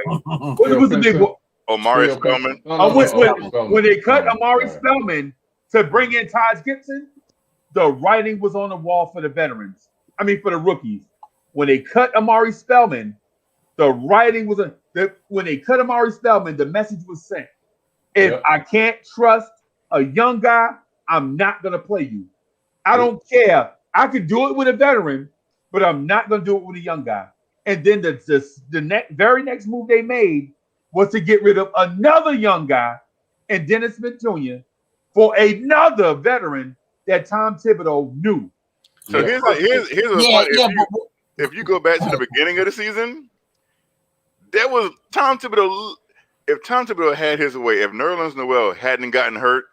What was the big boy? Omari Spellman. When they cut Amari Sorry. Spellman to bring in Taj Gibson, the writing was on the wall for the veterans. I mean, for the rookies. When they cut Amari Spellman, the writing was when they cut Amari Spellman, the message was sent. If I can't trust a young guy, I'm not gonna play you. I don't care. I could do it with a veteran, but I'm not gonna do it with a young guy. And then the very next move they made was to get rid of another young guy and Dennis Smith Jr. for another veteran that Tom Thibodeau knew. So here's a if you go back to the beginning of the season, there was Tom Thibodeau. If Tom Thibodeau had his way, if Nerlens Noel hadn't gotten hurt,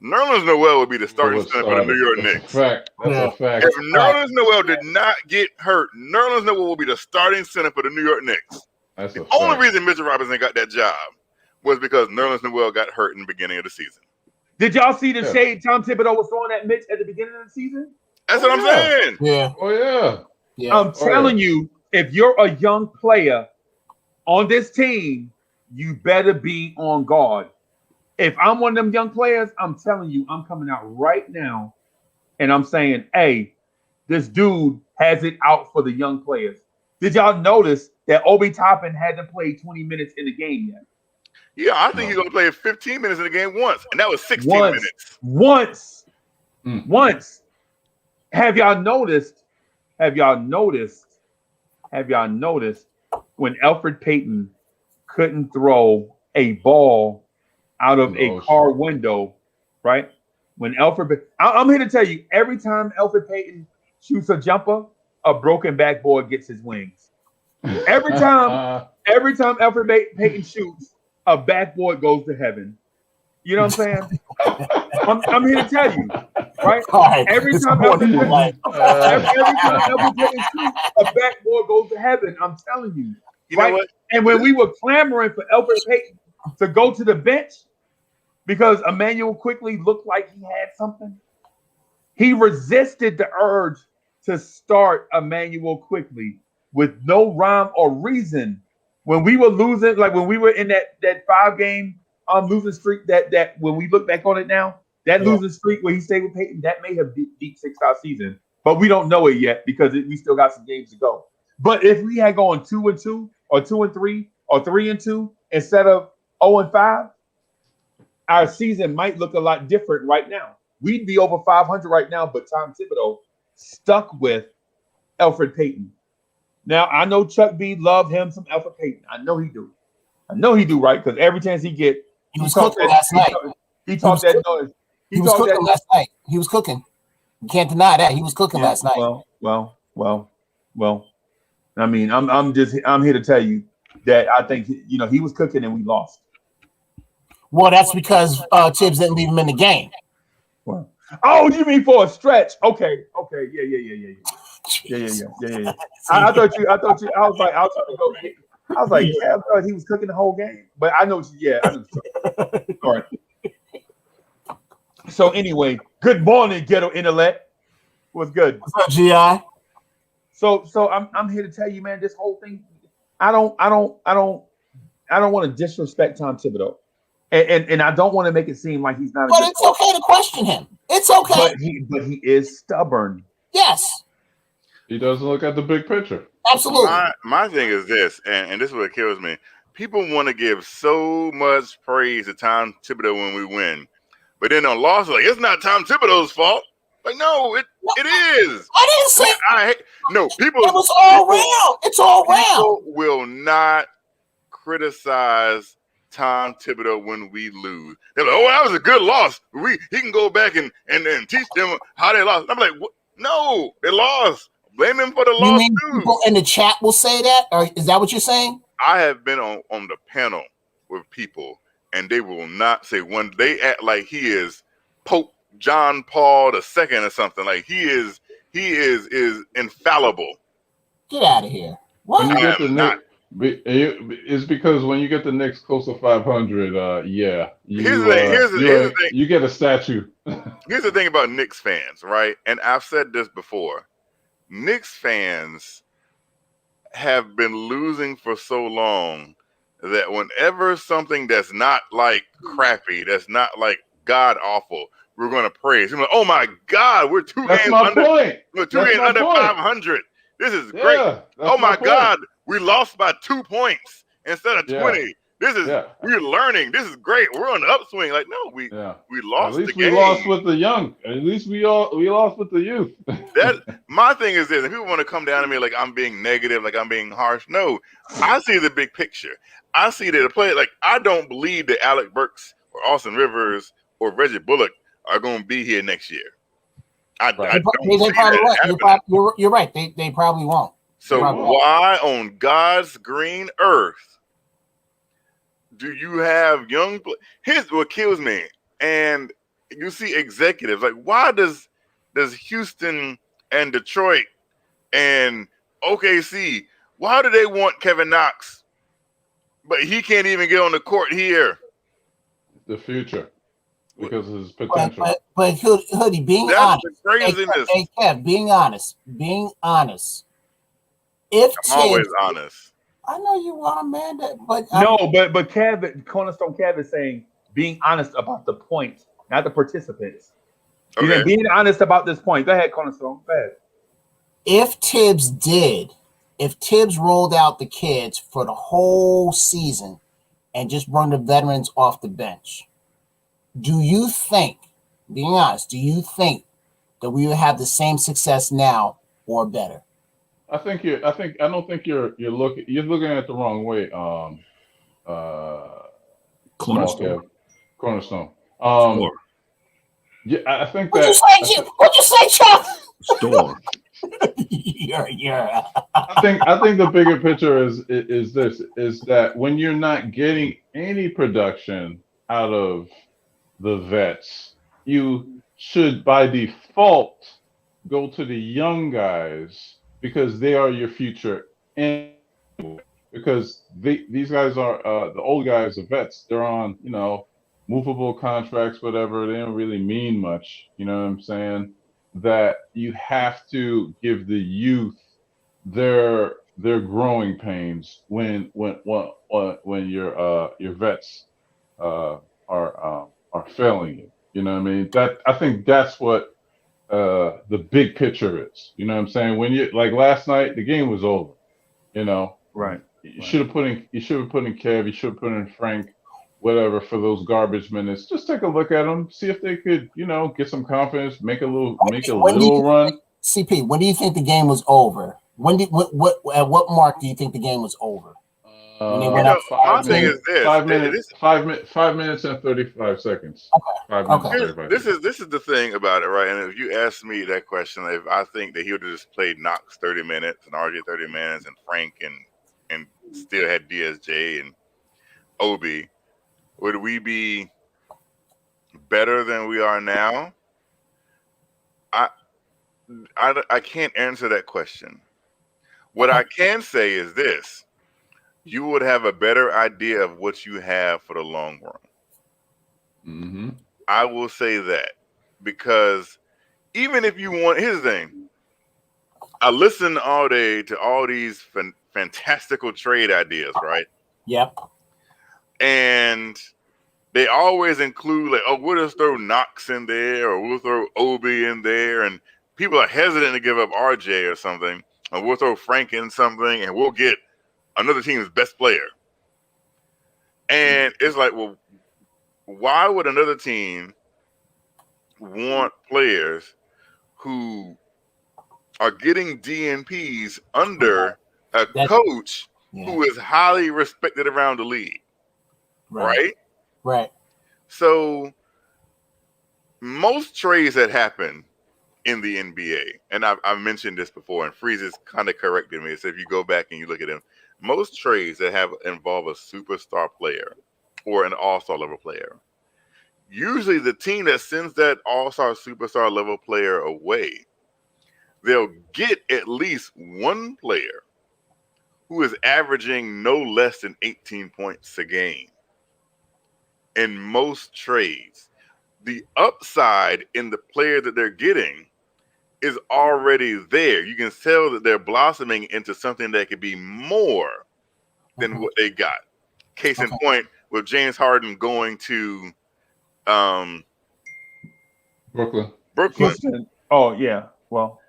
Nerlens Noel would be the starting center for the New York Knicks. That's a fact. If Nerlens Noel did not get hurt, Nerlens Noel will be the starting center for the New York Knicks. That's the only reason Mitchell Robinson got that job was because Nerlens Noel got hurt in the beginning of the season. Did y'all see the shade Tom Thibodeau was throwing at Mitch at the beginning of the season? That's what I'm saying. Yeah. Oh yeah. I'm telling you, if you're a young player on this team, you better be on guard. If I'm one of them young players, I'm telling you, I'm coming out right now and I'm saying, hey, this dude has it out for the young players. Did y'all notice that Obi Toppin hadn't played 20 minutes in the game yet? Yeah, I think he's going to play 15 minutes in the game once, and that was 16 minutes. Once. Have y'all noticed when Elfrid Payton couldn't throw a ball out of a car window, right? When I'm here to tell you, every time Elfrid Payton shoots a jumper, a broken backboard gets his wings. Every time Elfrid Payton shoots, a backboard goes to heaven. You know what I'm saying? I'm here to tell you, right? Every time Elfrid Payton shoots, a backboard goes to heaven. I'm telling you. You know what? And when we were clamoring for Elfrid Payton to go to the bench because Emmanuel Quickly looked like he had something, he resisted the urge to start Emmanuel Quickly with no rhyme or reason. When we were losing, like when we were in that 5-game losing streak, that when we look back on it now, that losing streak where he stayed with Peyton, that may have beat 6-out season, but we don't know it yet because we still got some games to go. But if we had gone 2-2 or 2-3 or 3-2 instead of 0-5, our season might look a lot different right now. We'd be over 500 right now, but Tom Thibodeau stuck with Elfrid Payton. Now, I know Chuck B love him some Elfrid Payton. I know he do, right? Because every chance he get, he was cooking last night. He talked that noise. He was cooking last night. He was cooking. You can't deny that. He was cooking last night. Well. I mean, I'm here to tell you that I think he was cooking and we lost. Well, that's because Tibbs didn't leave him in the game. Well, oh, you mean for a stretch? Okay, yeah. I thought you. I was like, I thought he was cooking the whole game. But I know. I know. All right. So anyway, good morning, ghetto intellect. What's good? What's up, GI? So I'm here to tell you, man. This whole thing, I don't want to disrespect Tom Thibodeau, and I don't want to make it seem like he's not. But it's okay to question him. It's okay. But he is stubborn. Yes. He doesn't look at the big picture. Absolutely. My thing is this, and this is what kills me. People want to give so much praise to Tom Thibodeau when we win, but then on loss, like it's not Tom Thibodeau's fault. Like no, it is. I didn't say. People. It was all round. It's all round. People will not criticize Tom Thibodeau when we lose. They're like, "Oh, that was a good loss. He can go back and teach them how they lost." I'm like, what? No, they lost. Blame him for the You loss mean too. people in the chat will say that, or is that what you're saying? I have been on the panel with people, and they will not say when they act like he is Pope John Paul II or something. Like he is infallible. Get out of here. When you What? get the am not. Knicks, it's because when you get the Knicks close to 500, yeah, Here's the thing. Here's the thing. you get a statue. Here's the thing about Knicks fans, right? And I've said this before. Knicks fans have been losing for so long that whenever something that's not like crappy, that's not like god awful, we're going to praise. We're like, oh my God, we're two That's games my under. point. We're two That's games my under point. 500. This is great. Yeah, Oh my point. God, we lost by 2 points instead of 20. Yeah. This is we're learning. This is great. We're on the upswing. Like no, we lost. At least the we game. lost with the young. At least we lost with the youth. That my thing is this: if people want to come down to me like I'm being negative, like I'm being harsh, no, I see the big picture. I see that a player like I don't believe that Alec Burks or Austin Rivers or Reggie Bullock are going to be here next year. I don't They see probably that won't. You're right. They probably won't. So why on God's green earth do you have young? Here's what kills me, and you see executives like, why does Houston and Detroit and OKC, why do they want Kevin Knox, but he can't even get on the court here? The future, because of his potential. But Hoodie, being That's honest, the craziness. hey Kev, being honest. If I'm always honest. I know you are, man. But Kev, Cornerstone Kev is saying being honest about the point, not the participants. He's saying being honest about this point. Go ahead, Cornerstone. Go ahead. If Tibbs rolled out the kids for the whole season and just brought the veterans off the bench, do you think, being honest, that we would have the same success now or better? I don't think you're looking at the wrong way. Cornerstone. Yeah, I think that. What'd you say, Chuck? Store. I think the bigger picture is that when you're not getting any production out of the vets, you should by default go to the young guys because they are your future. And because these guys are the old guys, the vets, they're on, movable contracts, whatever. They don't really mean much. You know what I'm saying? That you have to give the youth their growing pains when your vets are failing you. You know what I mean? That I think that's what the big picture is. You know what I'm saying? When you like last night, the game was over. Right. You should have put in Kev. You should have put in Frank, whatever, for those garbage minutes. Just take a look at them, see if they could, get some confidence, make a little run. CP, when do you think the game was over? At what mark do you think the game was over? My thing is this: 5 minutes and 35 seconds. Okay. 5 minutes. 35 this is the thing about it, right? And if you ask me that question, if I think that he would have just played Knox 30 minutes and RJ 30 minutes and Frank and still had DSJ and Obi, would we be better than we are now? I can't answer that question. What I can say is this: you would have a better idea of what you have for the long run. Mm-hmm. I will say that because even if you want, here's the thing: I listen all day to all these fantastical trade ideas, right? Yep. And they always include like, oh, we'll just throw Knox in there, or we'll throw Obi in there, and people are hesitant to give up RJ or something, or we'll throw Frank in something, and we'll get another team's best player. And it's like, well, why would another team want players who are getting DNPs under a coach who is highly respected around the league? Right? Right. So most trades that happen in the NBA. And I've mentioned this before, and Freeze has kind of corrected me. So if you go back and you look at them, most trades that involve a superstar player or an all-star level player, usually the team that sends that all-star superstar level player away, they'll get at least one player who is averaging no less than 18 points a game. In most trades, the upside in the player that they're getting is already there. You can tell that they're blossoming into something that could be more than what they got. Case in point, with James Harden going to Brooklyn. Houston. Oh yeah. Well,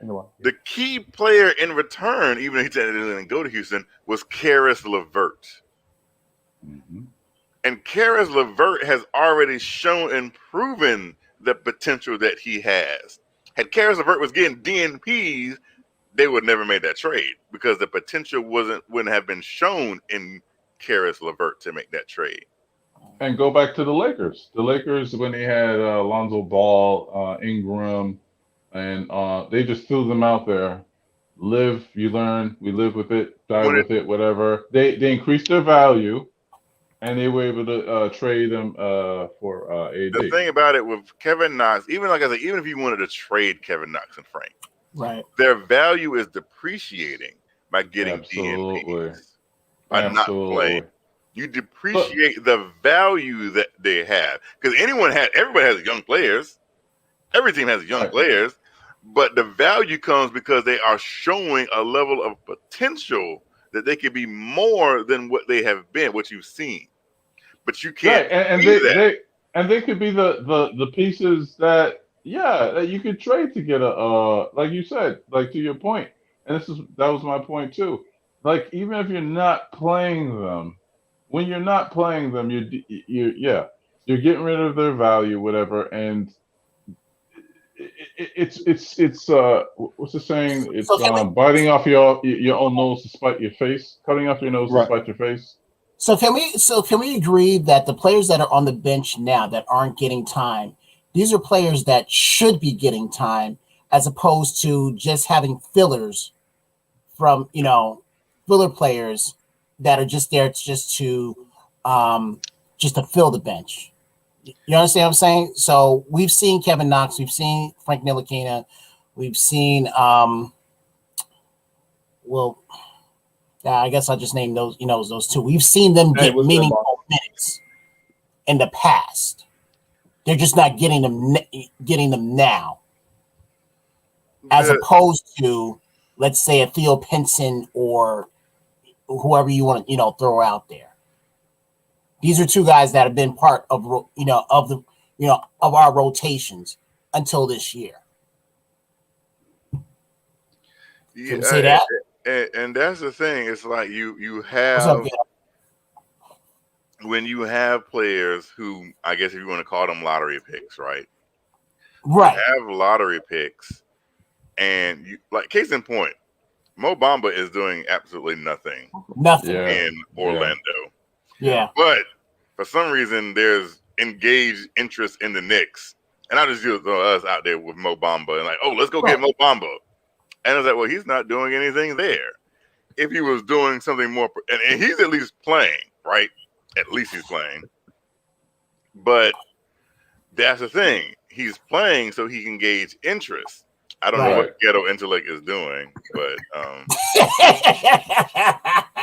the key player in return, even if he didn't go to Houston, was Karis LeVert. Mm-hmm. And Karis LeVert has already shown and proven the potential that he has. Had Karis LeVert was getting DNPs, they would never made that trade because the potential wouldn't have been shown in Karis LeVert to make that trade. And go back to the Lakers. The Lakers, when they had Lonzo Ball, Ingram, and they just threw them out there. Live, you learn. We live with it, die with it, whatever. They increased their value, and they were able to trade them for AD. The thing about it with Kevin Knox, even like I said, even if you wanted to trade Kevin Knox and Frank, right, their value is depreciating by getting DNPs, by not playing. You depreciate the value that they have because everybody has young players. Every team has young players, but the value comes because they are showing a level of potential that they could be more than what they have been, what you've seen. But you can't. Right. And they could be the pieces that you could trade to get like you said, like to your point. And that was my point too. Like even if you're not playing them, when you're not playing them, you're getting rid of their value, whatever, and it's what's the saying? It's biting off your own nose to spite your face, cutting off your nose to spite your face. So can we agree that the players that are on the bench now that aren't getting time, these are players that should be getting time as opposed to just having fillers from filler players that are just there just to fill the bench. You understand what I'm saying? So we've seen Kevin Knox, we've seen Frank Ntilikina, we've seen I guess I'll just name those, those two. We've seen them get meaningful minutes in the past. They're just not getting them now. As opposed to, let's say, a Theo Pinson or whoever you want to, throw out there. These are two guys that have been part of our rotations until this year. Can you say that? And that's the thing. It's like you have when you have players who, I guess if you want to call them lottery picks, right? Right. You have lottery picks, and you like case in point, Mo Bamba is doing absolutely nothing in Orlando. Yeah. But for some reason, there's engaged interest in the Knicks. And I just throw us out there with Mo Bamba and like, oh, let's go get Mo Bamba. And I was like, well, he's not doing anything there. If he was doing something more, and he's at least playing, right? At least he's playing. But that's the thing. He's playing so he can gauge interest. I don't know what Ghetto Intellect is doing, but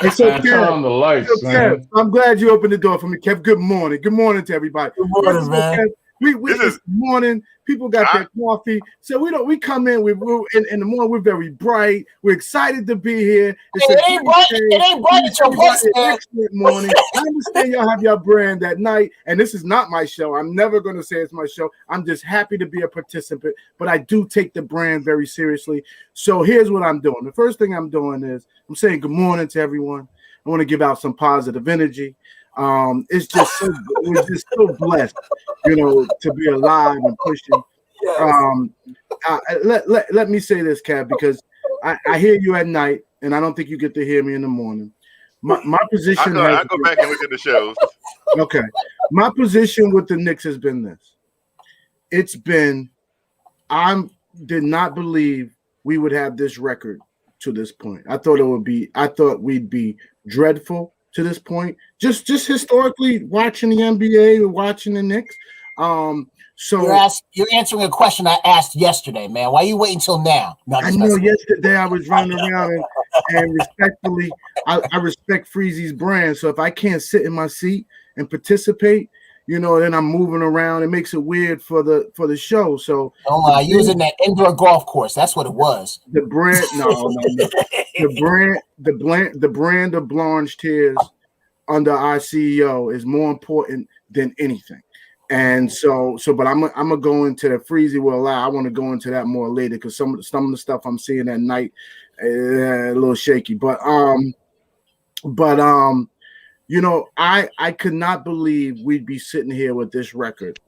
it's okay. Turn on the lights, man. I'm glad you opened the door for me, Kev. Good morning. Good morning to everybody. Good morning, man. It's morning. People got their coffee, so we come in. We're in the morning. We're very bright. We're excited to be here. It ain't bright. It ain't bright at your voice, man. Excellent morning. I understand y'all have your brand at night, and this is not my show. I'm never going to say it's my show. I'm just happy to be a participant, but I do take the brand very seriously. So here's what I'm doing. The first thing I'm doing is I'm saying good morning to everyone. I want to give out some positive energy. It's just we're just so blessed, to be alive and pushing. Let me say this, Kev, because I hear you at night, and I don't think you get to hear me in the morning. My position. I go back and look at the shows. Okay, my position with the Knicks has been this. It's been did not believe we would have this record to this point. I thought we'd be dreadful to this point. Just historically watching the NBA or watching the Knicks. So you're answering a question I asked yesterday, man. Why are you waiting till now? No, I know yesterday I was running around and respectfully, I respect Freezy's brand. So if I can't sit in my seat and participate, then I'm moving around. It makes it weird for the show. So don't lie, you was in that indoor golf course. That's what it was. The brand, no. The brand of Blanche Tears under our CEO is more important than anything. And but I'm gonna go into the Freezy will allow. I want to go into that more later because some of the stuff I'm seeing at night a little shaky. But I could not believe we'd be sitting here with this record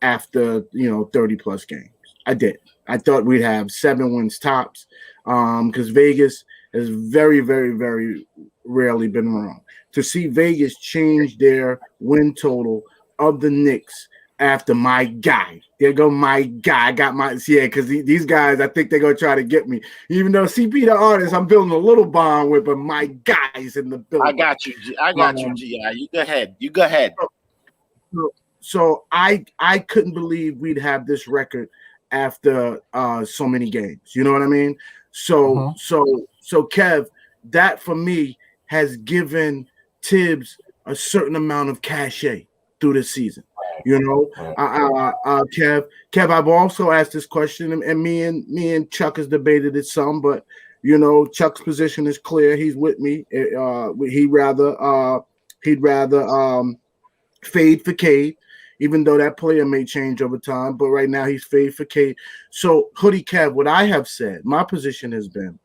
after 30 plus games. I did. I thought we'd have 7 wins tops because Vegas has very, very, very rarely been wrong. To see Vegas change their win total of the Knicks after my guy. There go my guy. I got because these guys, I think they're going to try to get me. Even though CP the artist, I'm building a little bond with, but my guy's in the building. I got you, G.I. You go ahead. So I couldn't believe we'd have this record after so many games. You know what I mean? So Kev, that for me has given Tibbs a certain amount of cachet through the season. Kev, I've also asked this question, and me and Chuck has debated it some, but Chuck's position is clear. He's with me. He'd rather fade for Cade, even though that player may change over time. But right now he's fade for Cade. So Hoodie Kev, what I have said, my position has been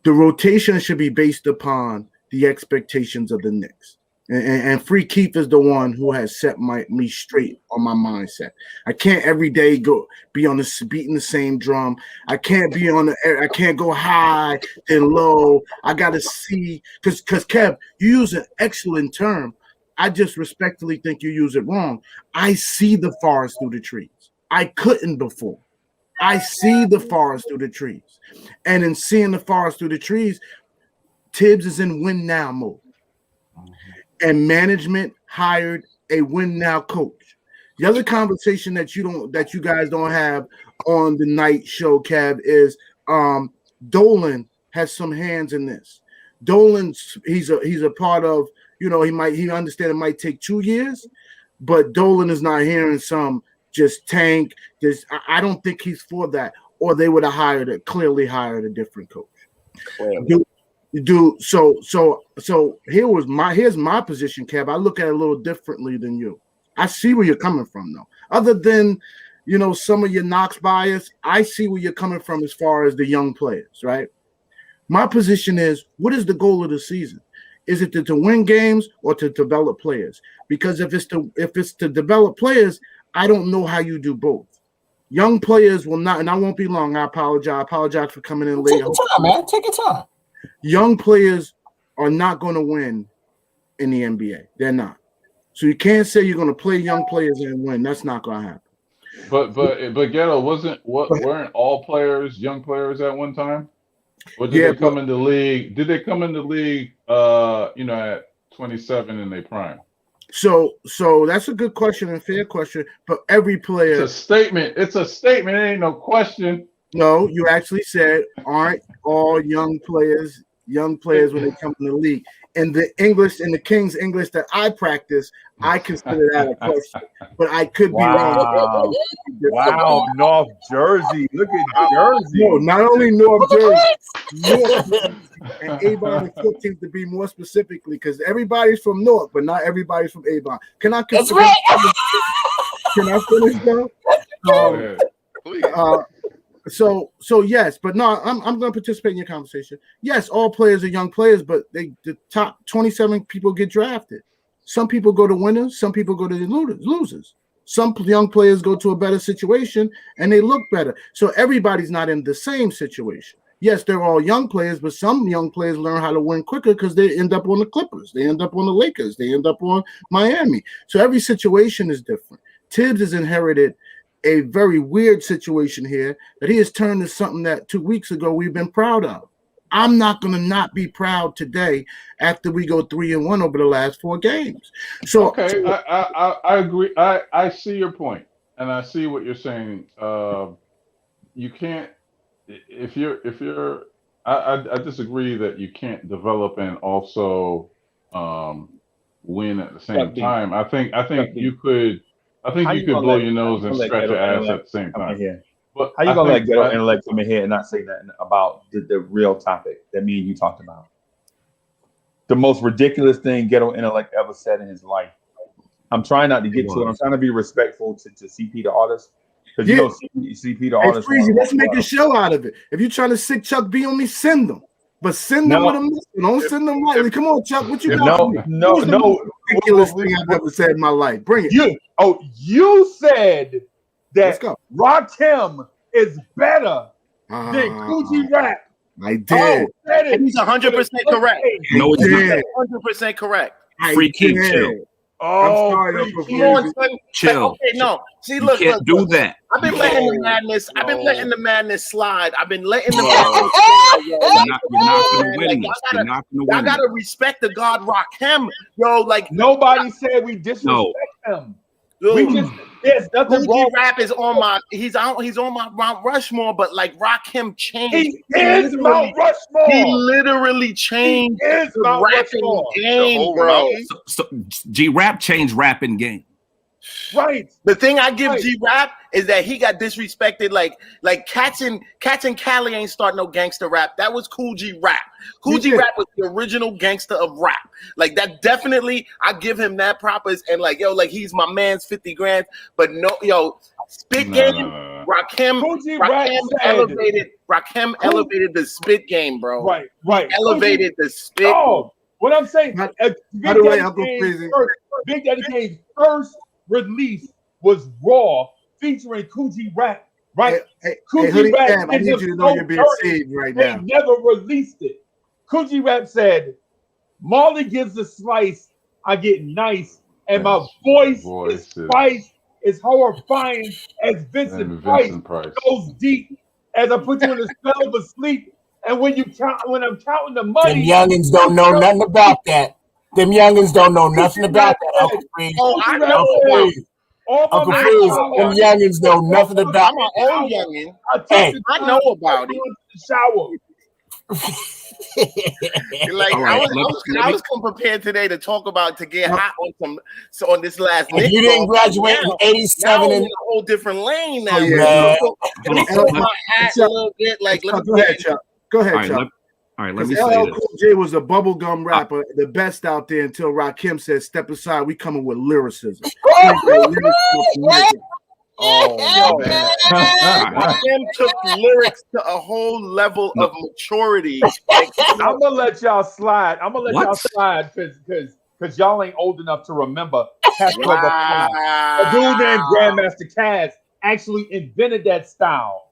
the rotation should be based upon the expectations of the Knicks. And Free Keith is the one who has set me straight on my mindset. I can't every day be on beating the same drum. I can't I can't go high and low. I gotta see because Kev, you use an excellent term. I just respectfully think you use it wrong. I see the forest through the trees. I couldn't before. I see the forest through the trees. And in seeing the forest through the trees, Tibbs is in win now mode. And management hired a win now coach. The other conversation that you guys don't have on the night show, Kev, is Dolan has some hands in this. Dolan's he's a part of, he understand it might take 2 years, but Dolan is not hearing some just tank. I don't think he's for that, or they would have clearly hired a different coach. So here's my position, Kev. I look at it a little differently than you. I see where you're coming from, though. Other than some of your Knox bias, I see where you're coming from as far as the young players, right? My position is, what is the goal of the season? Is it to win games or to develop players? Because if it's to develop players, I don't know how you do both. Young players will not, and I won't be long. I apologize for coming in late. Take your time, man. Take your time. Young players are not going to win in the NBA. They're not. So you can't say you're going to play young players and win. That's not going to happen. But Ghetto weren't all players young players at one time? Or did they come in the league? Did they come in the league at 27 in their prime? So that's a good question and fair question. But every player, it's a statement. It's a statement. It ain't no question. No, you actually said aren't all young players when they come in the league. In the English, in the King's English that I practice, I consider that a question. But I could be wrong. Wow, North Jersey. Look at Jersey. No, not only North Jersey, and Avon and 14th to be more specifically, because everybody's from North, but not everybody's from Avon. Can I That's right. Can I finish though? Please. So yes, but no, I'm going to participate in your conversation. Yes, all players are young players, but the top 27 people get drafted. Some people go to winners, some people go to losers. Some young players go to a better situation and they look better. So everybody's not in the same situation. Yes, they're all young players, but some young players learn how to win quicker because they end up on the Clippers, they end up on the Lakers, they end up on Miami. So every situation is different. Tibbs has inherited a very weird situation here that he has turned to something that 2 weeks ago we've been proud of. I'm not going to not be proud today after we go 3-1 over the last 4 games. So okay, I agree. I see your point, and I see what you're saying. You can't if you're. I disagree that you can't develop and also win at the same time. I think you could. I think you could blow your nose and scratch your ass at the same time. But how you gonna let Ghetto Intellect come in here and not say nothing about the real topic that me and you talked about? The most ridiculous thing Ghetto Intellect ever said in his life. I'm trying not to get to it. I'm trying to be respectful to CP the artist. Because you know CP the artist. Freezy, let's make a show out of it. If you're trying to sick Chuck B on me, send them. But send them with a mission. Don't send them lightly. Come on, Chuck. What you got? No. Ridiculous thing I've ever said in my life. Bring it. You said that Rakim is better than Coogee Rap. I did. He's 100% correct. No, it's not. 100% correct. Free King, chill. I'm sorry, chill. Okay, no. See, you look, can't do that. I've been letting the madness. I've been letting the madness slide. I've been letting the madness slide. You're not gonna win this. You're not gonna win. Y'all gotta respect the God Rakim, yo. Like nobody said we disrespect him. Dude, there's nothing wrong. Rap is on my. He's on my Mount Rushmore, but like Rakim changed. He is Mount Rushmore. He literally changed the rapping game, bro. So G-Rap changed rapping game. Right. The thing I give G-Rap is that he got disrespected. Like Cats and Cali ain't start no gangster rap. That was Cool G Rap. Cool G Rap was the original gangster of rap. Like that definitely, I give him that props. And like he's my man's 50 grand. But no, spit game. Rakim elevated the spit game, bro. Right. Elevated the spit. Oh, what I'm saying. By the way, Uncle Freezy. Big Daddy Kane's first release was Raw featuring Coogee Rap, right? Coogee Rap, I need you to know you're being saved right now. They never released it. Coogee Rap said, Marley gives a slice, I get nice, and my voice is spice, is horrifying as Vincent Price goes deep as I put you in a spell of a sleep. And when I'm counting the money, them youngins don't know nothing about that. Them youngins don't know nothing about that, Uncle Freeze. Oh, I know. Uncle Freeze, them youngins know nothing about it. I'm an old youngin. Hey, I know about it. Shower. Like I was come prepared today to talk about to get hot on this last. If you didn't graduate in '87 in a whole different lane now. Let me put my hat a little bit. Like go ahead, Chuck. Go ahead, Chuck. All right, let me say LL Cool J was a bubblegum rapper, the best out there until Rakim said, "Step aside, we coming with lyricism." Rakim took lyrics to a whole level of maturity. I'm gonna let y'all slide. Because y'all ain't old enough to remember. A dude named Grandmaster Caz actually invented that style.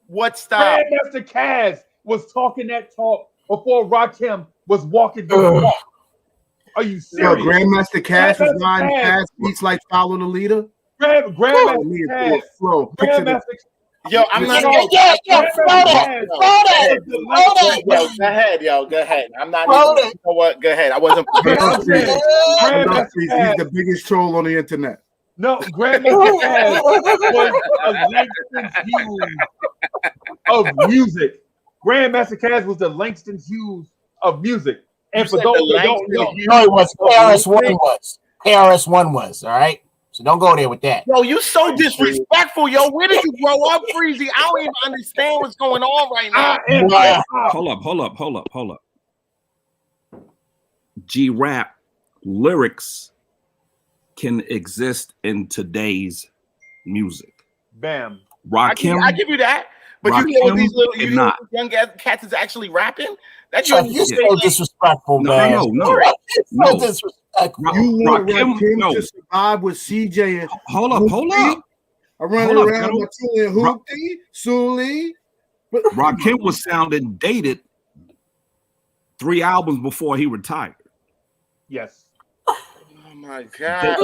What style? Grandmaster Caz was talking that talk before Rakim was walking the walk. Are you serious? Grandmaster Caz is lying past beats like Follow the Leader. Grandmaster Caz. Yo, I'm not. Go ahead, yo. Go ahead. I'm not. You know what? Go ahead. I wasn't. He's the biggest troll on the internet. No, Grandmaster Caz was a Langston Hughes of music. Grandmaster Caz was the Langston Hughes of music. And for those who don't know, no, it was KRS-One was. KRS-One was, all right? So don't go there with that. Yo, you so disrespectful, yo. Where did you grow up, Freezy? I don't even understand what's going on right now. Hold up. G-Rap lyrics can exist in today's music. Bam. Rakim, I give you that. But Rakim, you know these young cats is actually rapping? That's you're so disrespectful, man. No. So disrespectful. You want Rakim to survive with CJ and hold up. I run around with Tuli and Hoopty, Sully. Rakim was sounding dated 3 albums before he retired. Yes. Oh my God.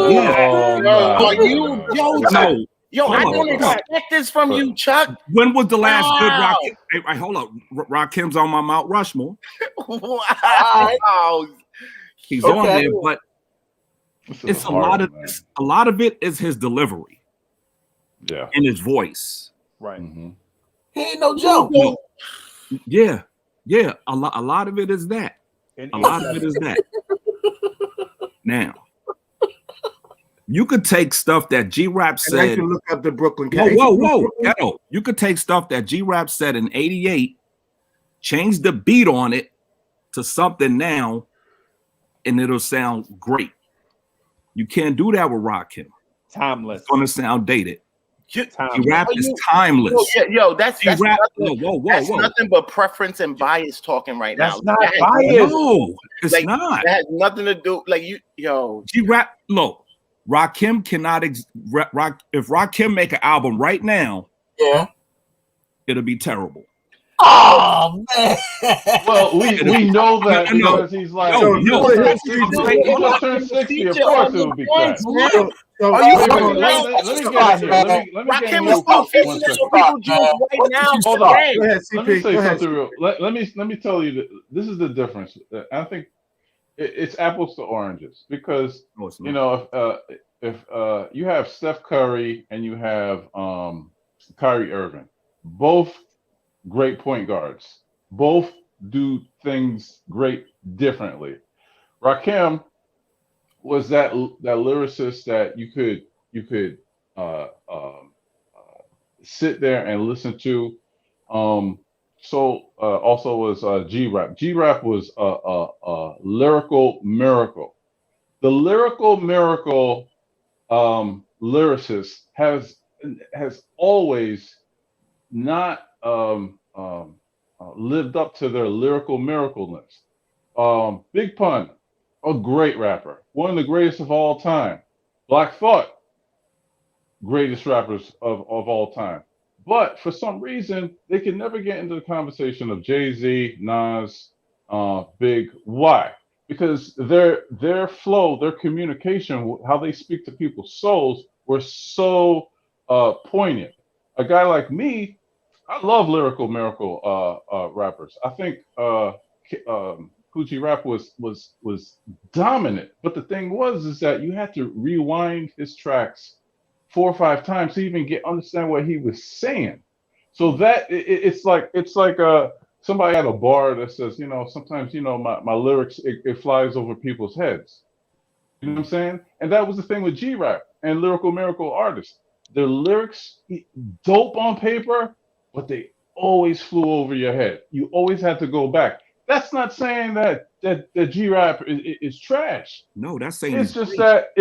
Yo, I don't expect this from you, Chuck. When was the last good Rakim? Hey, hold up. Rakim's on my Mount Rushmore. Wow. He's on there, but it's a lot of it is his delivery. Yeah. And his voice. Right. He ain't no joke. No. Yeah. A lot of it is that. A lot of it is that. Now, you could take stuff that G-Rap said. And I can look up the Brooklyn case. Whoa. Ghetto. You could take stuff that G-Rap said in 88, change the beat on it to something now, and it'll sound great. You can't do that with Rakim. Timeless. It's gonna sound dated. Timeless. G-Rap is timeless. That's nothing but preference and bias talking right now. That's not bias. No, it's not. That has nothing to do. G-Rap. No, Rakim cannot. If Rakim make an album right now, it'll be terrible. Oh man! Well, we know that because he's like, he just turned 60. Of course, it would be bad. Are you let me get in here. Let me Rakim is still featuring people juice right now. Hold on. Let me say something real. Let me tell you that this is the difference. I think it's apples to oranges because you know if you have Steph Curry and you have Kyrie Irving, both great point guards, both do things great differently. Rakim was that lyricist that you could sit there and listen to. Also was G-Rap. G-Rap was a lyrical miracle. The lyrical miracle lyricist has always not lived up to their lyrical miracleness. Big Pun, a great rapper, one of the greatest of all time. Black Thought, greatest rappers of all time. But for some reason, they can never get into the conversation of Jay-Z, Nas, Big. Why? Because their flow, their communication, how they speak to people's souls were so poignant. A guy like me, I love lyrical miracle rappers. I think Coogee Rap was dominant, but the thing is that you had to rewind his tracks 4 or 5 times to even understand what he was saying. So that it's like somebody had a bar that says, sometimes my lyrics it flies over people's heads. You know what I'm saying? And that was the thing with G-Rap and lyrical miracle artists. Their lyrics dope on paper, but they always flew over your head. You always had to go back. That's not saying that G-Rap is trash. No, that's saying it's just that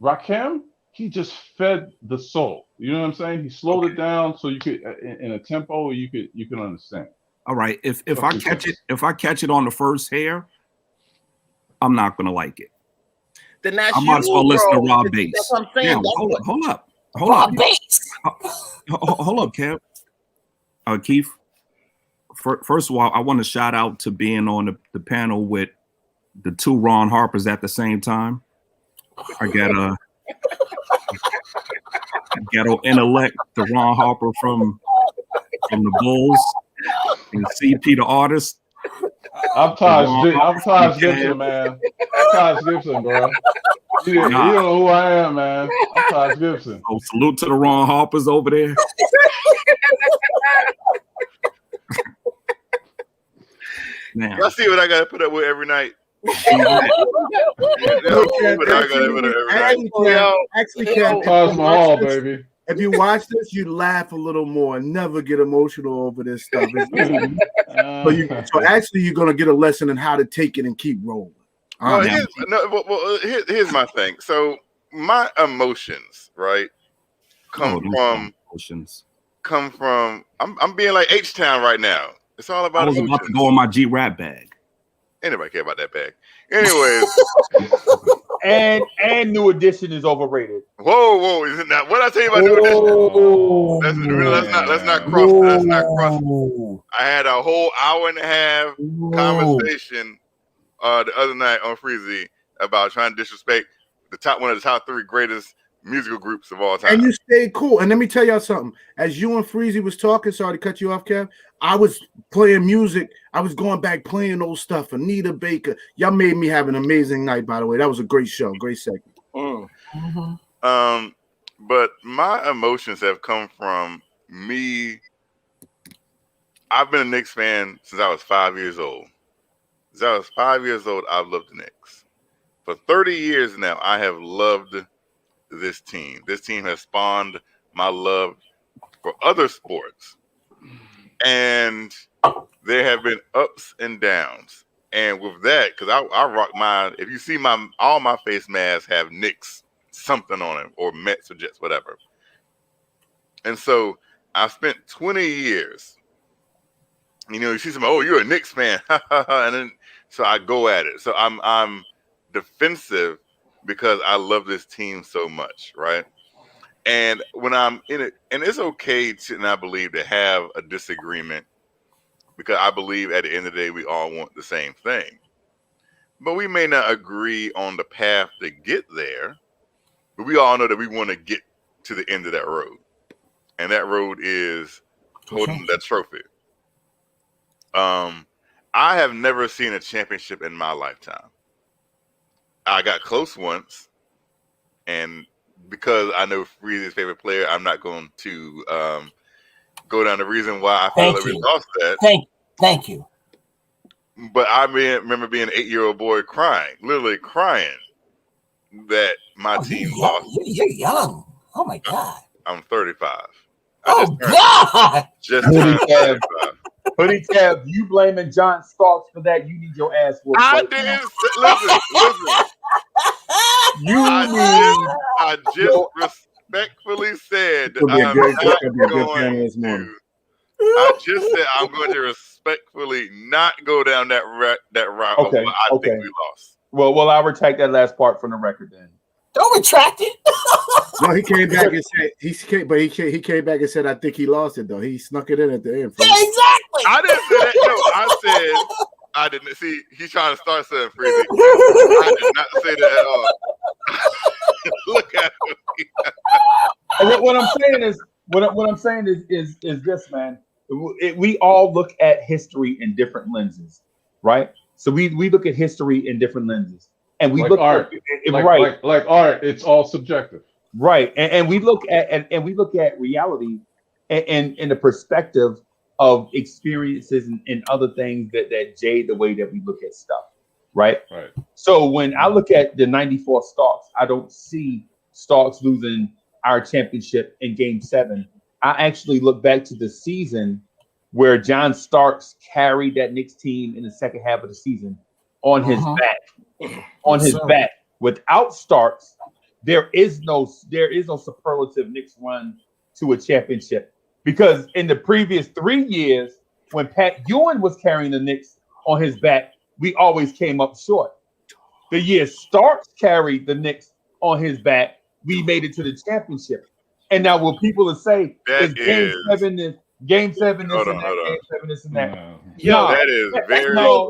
Rakim, he just fed the soul. You know what I'm saying? He slowed it down so you could in a tempo you can understand. All right. If I catch it on the first hair, I'm not gonna like it. Then that's I might as well listen to Rob Bass. That's what I'm saying. Hold up. Rob Bass. Hold up, Kev. Keith. First of all, I want to shout out to being on the panel with the 2 Ron Harpers at the same time. I got a ghetto intellect, the Ron Harper from the Bulls, and CP the artist. I'm Taj Gibson, man. I'm Taj Gibson, bro. You don't know who I am, man. I'm Taj Gibson. Oh, salute to the Ron Harpers over there. Now, y'all see what I gotta put up with every night. Actually, Taj Mahal, baby. If you watch this, you laugh a little more. Never get emotional over this stuff. So actually, you're gonna get a lesson in how to take it and keep rolling. Here's my thing. So my emotions, right, come from. I'm being like H-Town right now. It's all about. I was about to go in my G-Rap bag. Anybody care about that bag? Anyways. and New Edition is overrated. Whoa! Isn't that what I tell you about New Edition? Let's not cross. I had a whole hour and a half conversation the other night on Freezy about trying to disrespect one of the top 3 greatest musical groups of all time. And you stayed cool. And let me tell y'all something. As you and Freezy was talking, sorry to cut you off, Kev, I was playing music. I was going back playing old stuff. Anita Baker. Y'all made me have an amazing night, by the way. That was a great show. Great segment. But my emotions have come from me. I've been a Knicks fan since I was 5 years old. Since I was 5 years old, I've loved the Knicks. For 30 years now, I have loved this team. This team has spawned my love for other sports. And there have been ups and downs. And with that, because I rock mine, if you see all my face masks have Knicks something on it, or Mets or Jets, whatever. And so I spent 20 years. You know, you see somebody, oh, you're a Knicks fan. And then so I go at it. So I'm defensive because I love this team so much, right? And when I'm in it, and it's okay to, and I believe, to have a disagreement, because I believe at the end of the day, we all want the same thing. But we may not agree on the path to get there, but we all know that we want to get to the end of that road. And that road is holding that trophy. I have never seen a championship in my lifetime. I got close once, and because I know Freezy's favorite player, I'm not going to go down the reason why I feel that we lost that. Thank you. But I remember being an 8-year-old boy crying, literally crying, that my team lost. You're young. Oh my God. I'm 35. God. Just turned 35. Hoodie Tab, you blaming John Starks for that? You need your ass whooped. I didn't listen. I just respectfully said I just said I'm going to respectfully not go down that route. Okay. I think we lost. Well, I'll retract that last part from the record then. Don't retract it. No, he came back and said he came back and said I think he lost it though. He snuck it in at the end. Yeah, exactly. I didn't say that. No, I said I didn't. See, he's trying to start something, Freezy. I did not say that at all. Look at me. What I'm saying is this, man. We all look at history in different lenses, right? So we look at history in different lenses, and we like look art, at like art. It's all subjective, right? And we look at reality and in the perspective of experiences and other things that jade the way that we look at stuff, right? Right. So when I look at the '94 Starks, I don't see Starks losing our championship in Game 7. I actually look back to the season where John Starks carried that Knicks team in the second half of the season on his back. On his back. Without Starks, there is no superlative Knicks run to a championship. Because in the previous 3 years, when Pat Ewing was carrying the Knicks on his back, we always came up short. The year Starks carried the Knicks on his back, we made it to the championship. And now will people say Game 7 this and that. Yo, that is very no.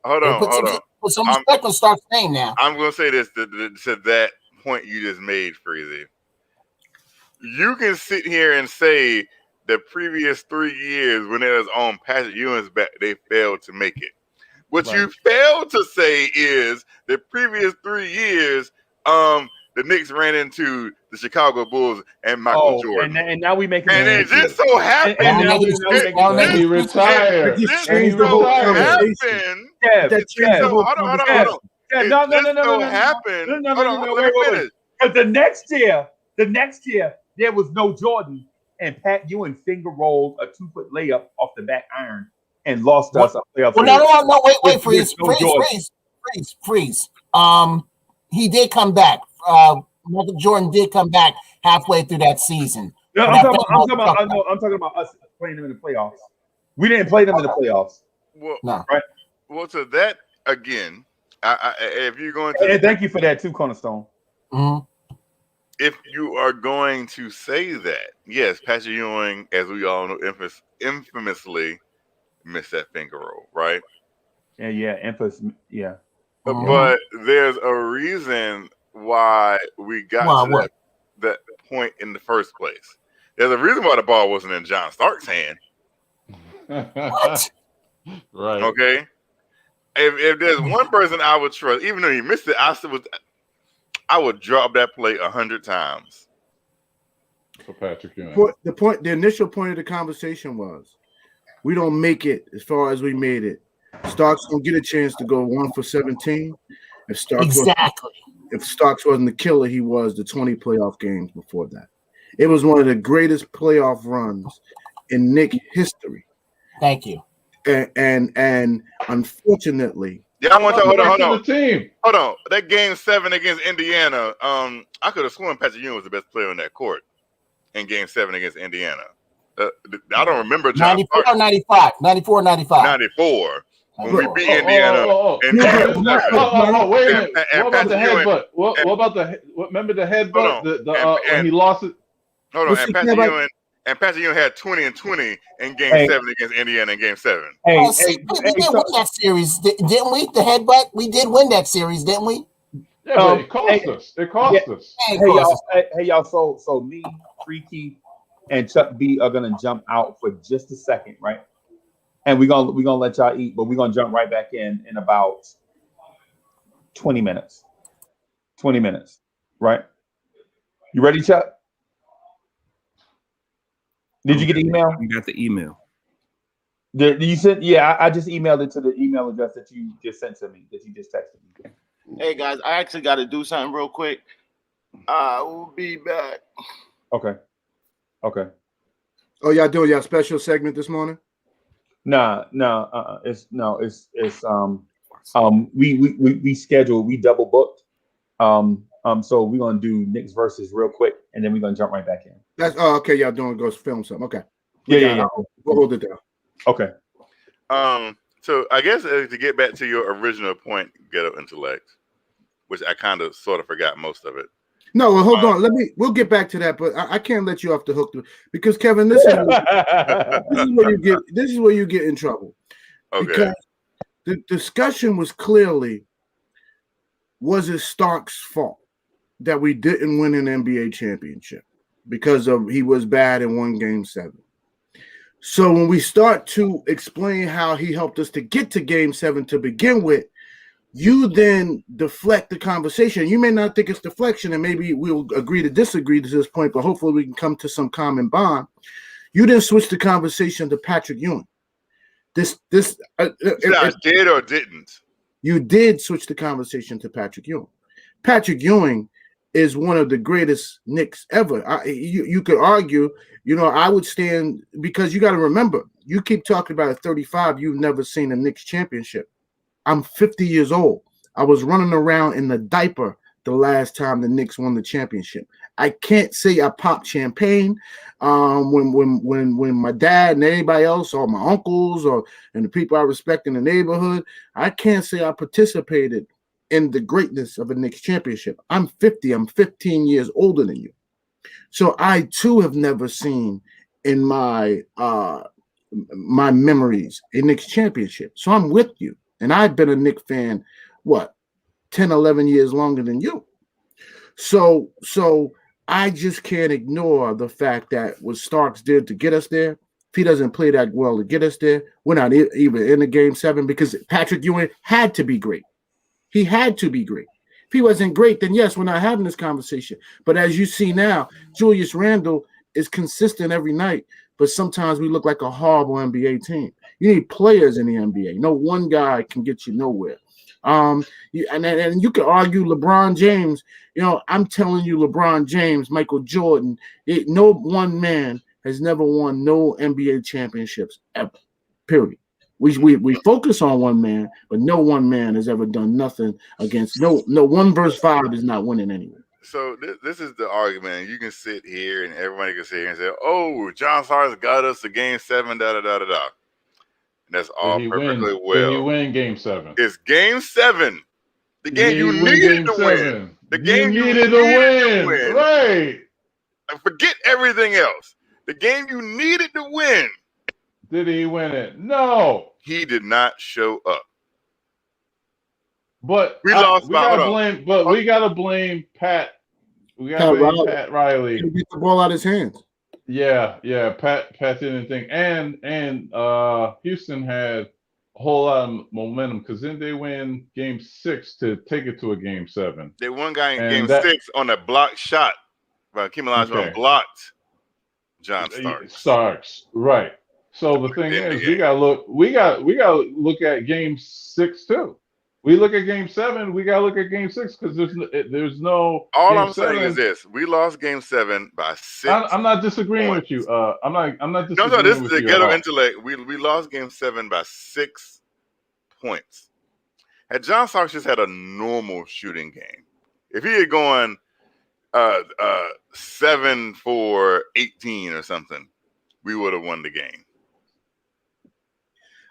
Hold on. Put some respect on Stark's name now. I'm going to say this to that point you just made, Freezy. You can sit here and say the previous 3 years when it was on Patrick Ewing's back, they failed to make it. What you failed to say is the previous 3 years, the Knicks ran into the Chicago Bulls and Michael Jordan. And now we make it. And it just so happened. He retired. This so happened. Because the next year, there was no Jordan, and Pat Ewing finger rolled a 2-foot layup off the back iron and lost us a playoff. Well, no, wait, freeze. He did come back. Michael Jordan did come back halfway through that season. No, I'm talking about us playing them in the playoffs. We didn't play them in the playoffs. Well, no. Right. Well, so that again, if you're going to, and thank you for that too, Cornerstone. Mm-hmm. If you are going to say that, yes, Patrick Ewing, as we all know, infamously missed that finger roll, right? Yeah, emphasis. Yeah. But there's a reason why we got to that point in the first place. There's a reason why the ball wasn't in John Stark's hand. What? Right. Okay. If there's one person I would trust, even though he missed it, I would drop that play 100 times. For Patrick Ewing. The initial point of the conversation was, we don't make it as far as we made it. Starks don't get a chance to go 1 for 17. If Starks wasn't the killer he was the 20 playoff games before that. It was one of the greatest playoff runs in Knicks history. Thank you. And unfortunately, yeah, I want to hold on. Hold on. That game 7 against Indiana, I could have sworn Patrick Ewing was the best player on that court in game 7 against Indiana. I don't remember John 94 or 95. 94 or 95. 94. When we beat Indiana. Wait a minute. What about the headbutt? Remember the headbutt? When he lost it? Hold on. And Patrick Ewing had 20 and 20 in game 7 against Indiana in game 7. We did win that series, didn't we? The headbutt? We did win that series, didn't we? Yeah, but it cost us. It cost us. Hey, y'all. So me, Freaky, and Chuck B are gonna jump out for just a second, right? And we're gonna let y'all eat, but we're gonna jump right back in about 20 minutes. 20 minutes, right? You ready, Chuck? Did you get the email? You got the email. Did you send? Yeah, I just emailed it to the email address that you just sent to me, that you just texted me. Hey guys, I actually got to do something real quick. I will be back. Okay. Oh, y'all doing y'all special segment this morning? No. We scheduled. We double booked. So we're gonna do Knicks versus real quick, and then we're gonna jump right back in. Okay. Y'all doing go film something? Okay. Yeah. We'll hold it down. Okay. So I guess to get back to your original point, ghetto intellect, which I kind of sort of forgot most of it. No, well, hold on. We'll get back to that, but I can't let you off the hook because Kevin, this is where you get in trouble. Okay. Because the discussion was clearly, was it Stark's fault that we didn't win an NBA championship because he was bad in one game 7? So when we start to explain how he helped us to get to game 7 to begin with, you then deflect the conversation. You may not think it's deflection, and maybe we'll agree to disagree to this point, but hopefully we can come to some common bond. You then switch the conversation to Patrick Ewing. I did or didn't? You did switch the conversation to Patrick Ewing. Patrick Ewing is one of the greatest Knicks ever. You could argue, I would stand, because you got to remember, you keep talking about at 35, you've never seen a Knicks championship. I'm 50 years old. I was running around in the diaper the last time the Knicks won the championship. I can't say I popped champagne when my dad and anybody else, or my uncles, and the people I respect in the neighborhood, I can't say I participated in the greatness of a Knicks championship. I'm 50. I'm 15 years older than you. So I too have never seen in my memories a Knicks championship. So I'm with you. And I've been a Knicks fan, 10, 11 years longer than you. So I just can't ignore the fact that what Starks did to get us there, if he doesn't play that well to get us there, we're not even in the game 7, because Patrick Ewing had to be great. He had to be great. If he wasn't great, then yes, we're not having this conversation. But as you see now, Julius Randle is consistent every night, but sometimes we look like a horrible NBA team. You need players in the NBA. No one guy can get you nowhere. And you could argue LeBron James. I'm telling you, LeBron James, Michael Jordan, no one man has never won no NBA championships ever. Period. We focus on one man, but no one man has ever done nothing against no 1 versus 5 is not winning anywhere. So this is the argument. You can sit here and everybody can sit here and say, "Oh, John Starks got us to game 7, da da da da da." That's all perfectly well. Did he win game 7? It's game 7. The game you needed to win. The game you needed to win. Right. And forget everything else. The game you needed to win. Did he win it? No. He did not show up. But We lost. we gotta hold on. blame. But we gotta blame Pat. We gotta Pat blame Riley. Pat Riley. He beat the ball out of his hands. Yeah. Pat didn't think, and Houston had a whole lot of momentum because then they win Game 6 to take it to a Game 7. They won guy in And Game 6 on a blocked shot by Kim Olajuwon Okay. blocked John Starks, right? So the thing is, we gotta look at Game 6 too. We look at Game 7. We gotta look at Game 6 because there's no. All Game I'm 7. saying is this: we lost Game 7 by 6. I'm not disagreeing points. with you. I'm not disagreeing No, this is with the you. ghetto intellect. We lost Game 7 by 6 points. Had John Starks just had a normal shooting game, if he had gone 7 for 18 or something, we would have won the game.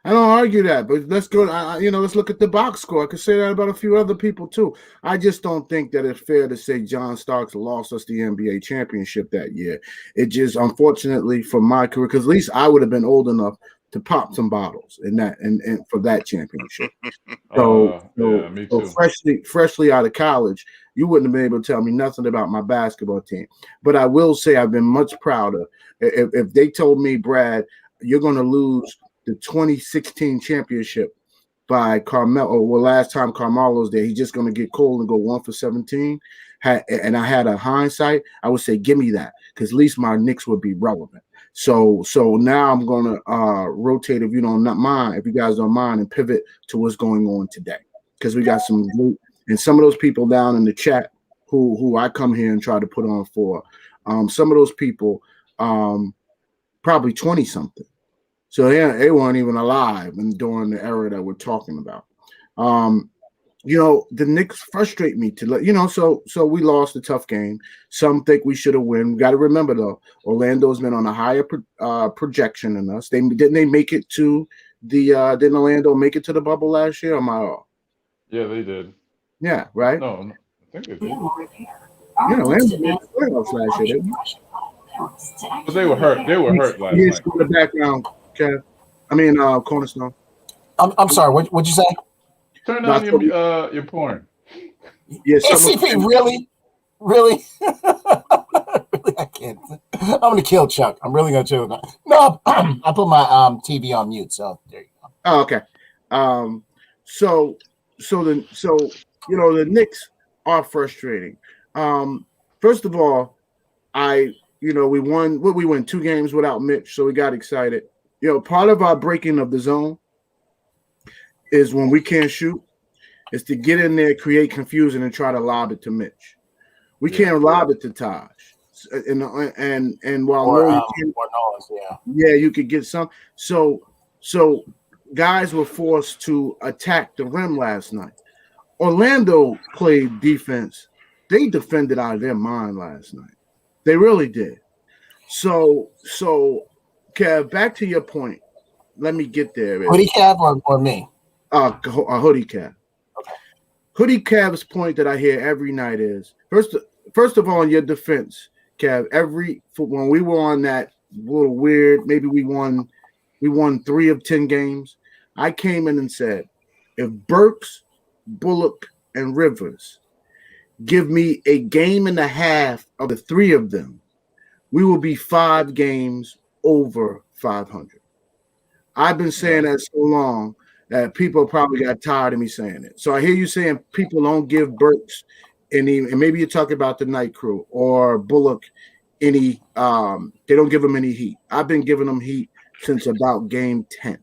I don't argue that, but let's go. Let's look at the box score. I could say that about a few other people too. I just don't think that it's fair to say John Starks lost us the NBA championship that year. It just, unfortunately, for my career, because at least I would have been old enough to pop some bottles in that and for that championship. So freshly out of college, you wouldn't have been able to tell me nothing about my basketball team. But I will say I've been much prouder. If they told me, Brad, you're going to lose the 2016 championship by Carmelo, well, last time Carmelo's there, he's just going to get cold and go 1 for 17. And I had a hindsight, I would say, give me that, because at least my Knicks would be relevant. So now I'm going to rotate, if you guys don't mind, and pivot to what's going on today, because we got some great, and some of those people down in the chat who I come here and try to put on for, some of those people, probably 20 something. So they weren't even alive during the era that we're talking about. The Knicks frustrate me so we lost a tough game. Some think we should have won. We got to remember, though, Orlando's been on a higher projection than us. Didn't make it to didn't Orlando make it to the bubble last year? Or am I off? Yeah, they did. Yeah, right? No, I think they did. Orlando made the playoffs last year, didn't they? But they were hurt. They were hurt last Yes, night. the background, Kev. Cornerstone. I'm sorry. What'd you say? Turn on your porn. Yes, ACP, really? Really, I can't. I'm gonna kill Chuck. I'm really gonna do it. No, I put my TV on mute. So there you go. Oh, okay. So the Knicks are frustrating. First of all, we won 2 games without Mitch, so we got excited. Part of our breaking of the zone is when we can't shoot, is to get in there, create confusion, and try to lob it to Mitch. We can't lob it to Taj. And while you could get some. So guys were forced to attack the rim last night. Orlando played defense. They defended out of their mind last night. They really did. So Kev, back to your point. Let me get there. Hoodie Cav or me? A Hoodie Cav. Okay. Hoodie Cav's point that I hear every night is first of all, in your defense, Kev, when we were on that little weird, maybe we won 3 of 10 games. I came in and said, if Burks, Bullock, and Rivers give me a game and a half of the 3 of them, we will be 5 games over 500. I've been saying that so long that people probably got tired of me saying it. So I hear you saying people don't give Burks any, and maybe you're talking about the night crew or Bullock any, they don't give them any heat. I've been giving them heat since about game 10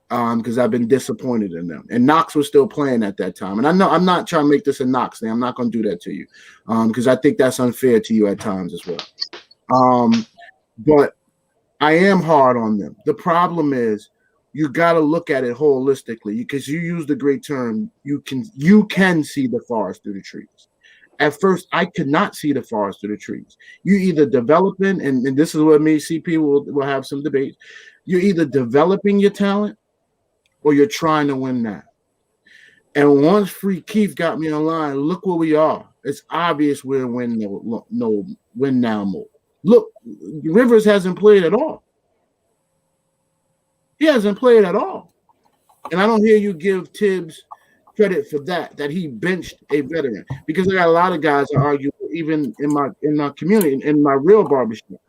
because I've been disappointed in them. And Knox was still playing at that time. And I know I'm not trying to make this a Knox thing. I'm not going to do that to you because I think that's unfair to you at times as well. But I am hard on them. The problem is you got to look at it holistically because you used a great term. You can see the forest through the trees. At first, I could not see the forest through the trees. You either developing, and this is where me, CP will have some debate. You're either developing your talent or you're trying to win now. And once Free Keith got me online, look where we are. It's obvious we're in win now mode. Look, Rivers hasn't played at all. He hasn't played at all. And I don't hear you give Tibbs credit for that he benched a veteran. Because I got a lot of guys that argue, even in my community, in my real barbershop.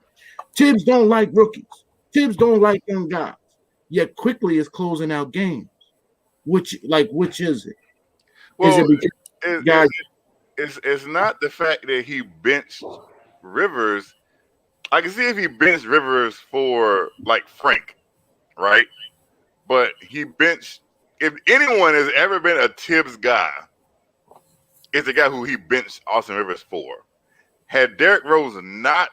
Tibbs don't like rookies. Tibbs don't like young guys. Yet quickly is closing out games. Which is it? Well, Is it because guys? it's not the fact that he benched Rivers. I can see if he benched Rivers for like Frank, right? But he benched. If anyone has ever been a Tibbs guy, it's the guy who he benched Austin Rivers for. Had Derrick Rose not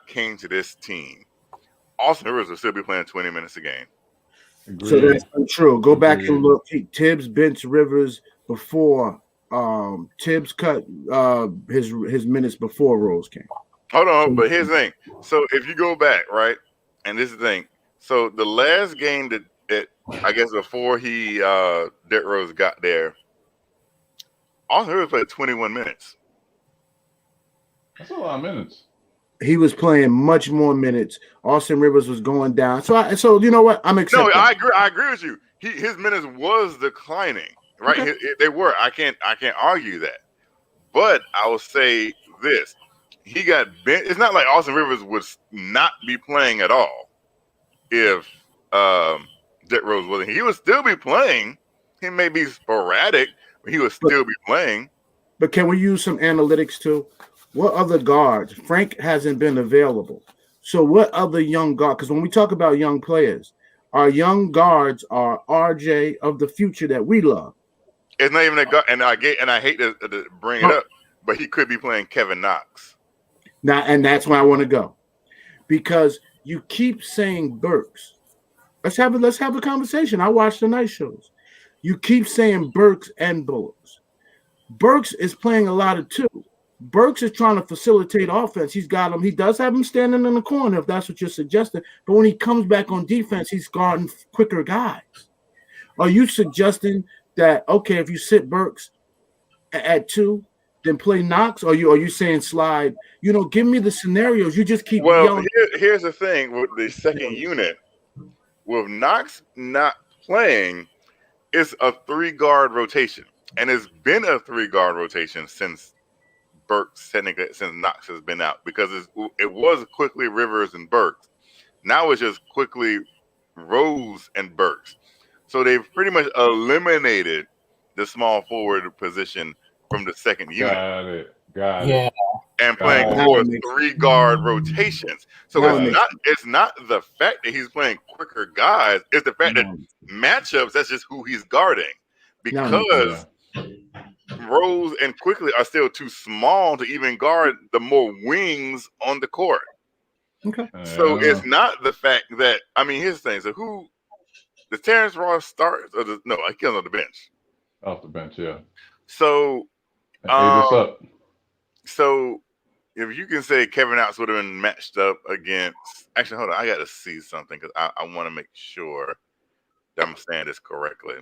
came to this team, Austin Rivers would still be playing 20 minutes a game. Agreed. So that's untrue. Go back Agreed. and look. Tibbs benched Rivers before Tibbs cut his minutes before Rose came. Hold on, but here's the thing. So if you go back, right, and this is the thing. So the last game that I guess before Derrick Rose got there, Austin Rivers played 21 minutes. That's a lot of minutes. He was playing much more minutes. Austin Rivers was going down. So you know what? I'm accepting. No, I agree with you. His minutes was declining, right? Okay. They were. I can't argue that. But I will say this: he got bent. It's not like Austin Rivers would not be playing at all if Derrick Rose wasn't. He would still be playing. He may be sporadic, but he would still be playing. But can we use some analytics too? What other guards? Frank hasn't been available. So what other young guard? Because when we talk about young players, our young guards are RJ of the future that we love. It's not even a guard, and I hate to bring it up, but he could be playing Kevin Knox. Now, and that's where I want to go, because you keep saying Burks. Let's have a conversation. I watch the night shows. You keep saying Burks and Bullets. Burks is playing a lot of two. Burks is trying to facilitate offense. He's got him. He does have him standing in the corner, if that's what you're suggesting. But when he comes back on defense, he's guarding quicker guys. Are you suggesting that, okay, if you sit Burks at 2, then play Knox? Or are you saying slide? Give me the scenarios. You just keep yelling. Here's the thing with the second unit. With Knox not playing, it's a 3-guard rotation. And it's been a 3-guard rotation since Burks, technically, since Knox has been out, because it was quickly Rivers and Burks. Now it's just quickly Rose and Burks. So they've pretty much eliminated the small forward position from the second unit. Got it. And playing 3-guard rotations. So it's not the fact that he's playing quicker guys, it's the fact that matchups, that's just who he's guarding. Because Rose and Quickly are still too small to even guard the more wings on the court. Okay. So it's not the fact that, here's the thing. So who does Terrence Ross start? Or no, I can't on the bench. Off the bench, yeah. So up. So if you can say Kevin Knox would have been matched up against, actually, hold on, I got to see something because I want to make sure that I'm saying this correctly.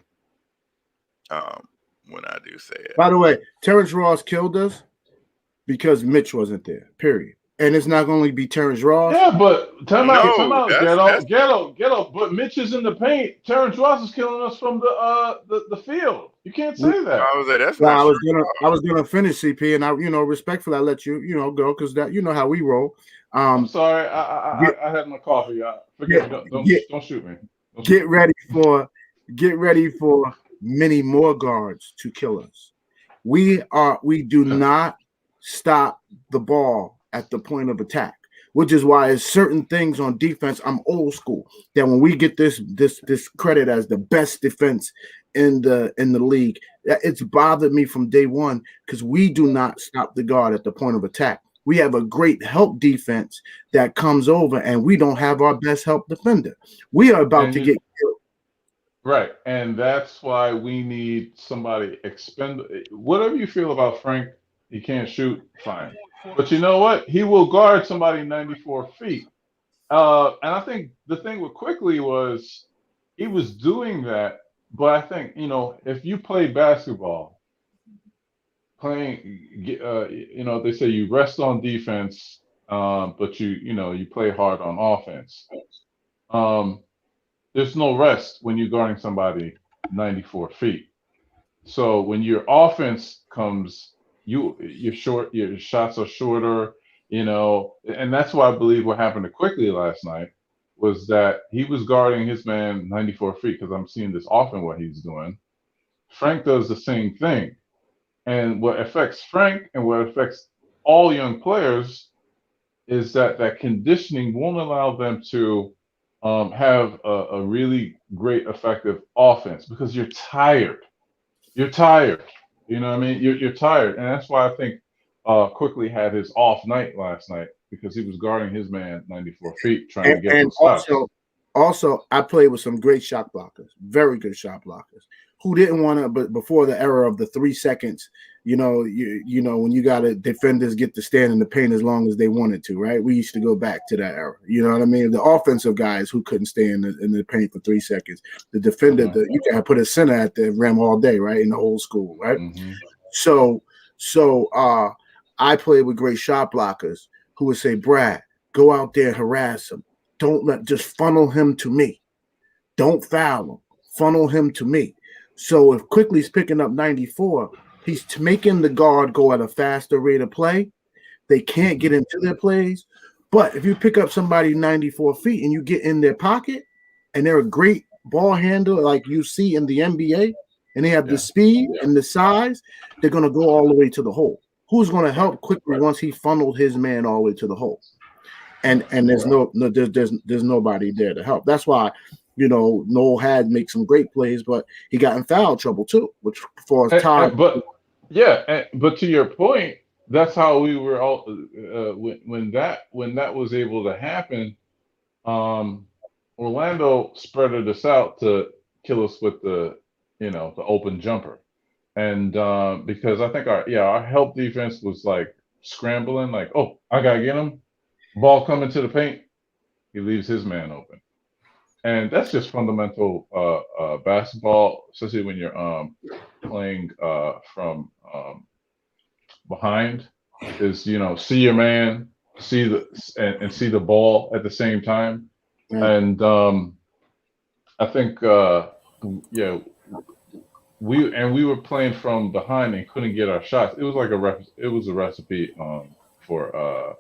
When I do say it. By the way, Terrence Ross killed us because Mitch wasn't there. Period. And it's not going to be Terrence Ross. Yeah, but time out, Ghetto. But Mitch is in the paint. Terrence Ross is killing us from the field. You can't say that. I was like, that's well, not I was gonna finish CP, and I respectfully I let you go because that how we roll. I'm sorry, I had my coffee. Forget me. Don't shoot me. Get ready for many more guards to kill us. We do not stop the ball at the point of attack, which is why it's certain things on defense. I'm old school that when we get this credit as the best defense in the league, it's bothered me from day one because we do not stop the guard at the point of attack. We have a great help defense that comes over, and we don't have our best help defender. We are about to get killed. Right, and that's why we need somebody whatever you feel about Frank, he can't shoot, fine. But you know what? He will guard somebody 94 feet. And I think the thing with Quickly was he was doing that, but I think, if you play basketball, they say you rest on defense, but you play hard on offense. there's no rest when you're guarding somebody 94 feet. So when your offense comes, you're short, your shots are shorter, and that's why I believe what happened to Quickly last night was that he was guarding his man 94 feet, because I'm seeing this often what he's doing. Frank does the same thing. And what affects Frank and what affects all young players is that conditioning won't allow them to have a really great, effective offense, because you're tired. You're tired. You know what I mean? You're tired. And that's why I think Quickly had his off night last night, because he was guarding his man 94 feet trying to get And those shots. also, I played with some great shot blockers, very good shot blockers, who didn't want to. But before the era of the 3 seconds, you know when you got to defenders get to stand in the paint as long as they wanted to, right? We used to go back to that era. You know what I mean? The offensive guys who couldn't stay in the paint for 3 seconds. The defender, you can put a center at the rim all day, right? In the old school, right? Mm-hmm. So I played with great shot blockers who would say, Brad, go out there and harass him. Just funnel him to me. Don't foul him. Funnel him to me. So if Quickly's picking up 94, he's making the guard go at a faster rate of play. They can't get into their plays. But if you pick up somebody 94 feet and you get in their pocket and they're a great ball handler like you see in the NBA, and they have the speed and the size, they're going to go all the way to the hole. Who's going to help Quickly once he funneled his man all the way to the hole? And there's there's nobody there to help. That's why Noel had make some great plays, but he got in foul trouble too, which for his time. But to your point, that's how we were all when that was able to happen. Orlando spreaded us out to kill us with the open jumper, and because I think our help defense was like scrambling, like, oh, I gotta get him. Ball coming to the paint, he leaves his man open, and that's just fundamental basketball, especially when you're playing from behind. Is see your man, see the ball at the same time, and I think we were playing from behind and couldn't get our shots. It was like a recipe for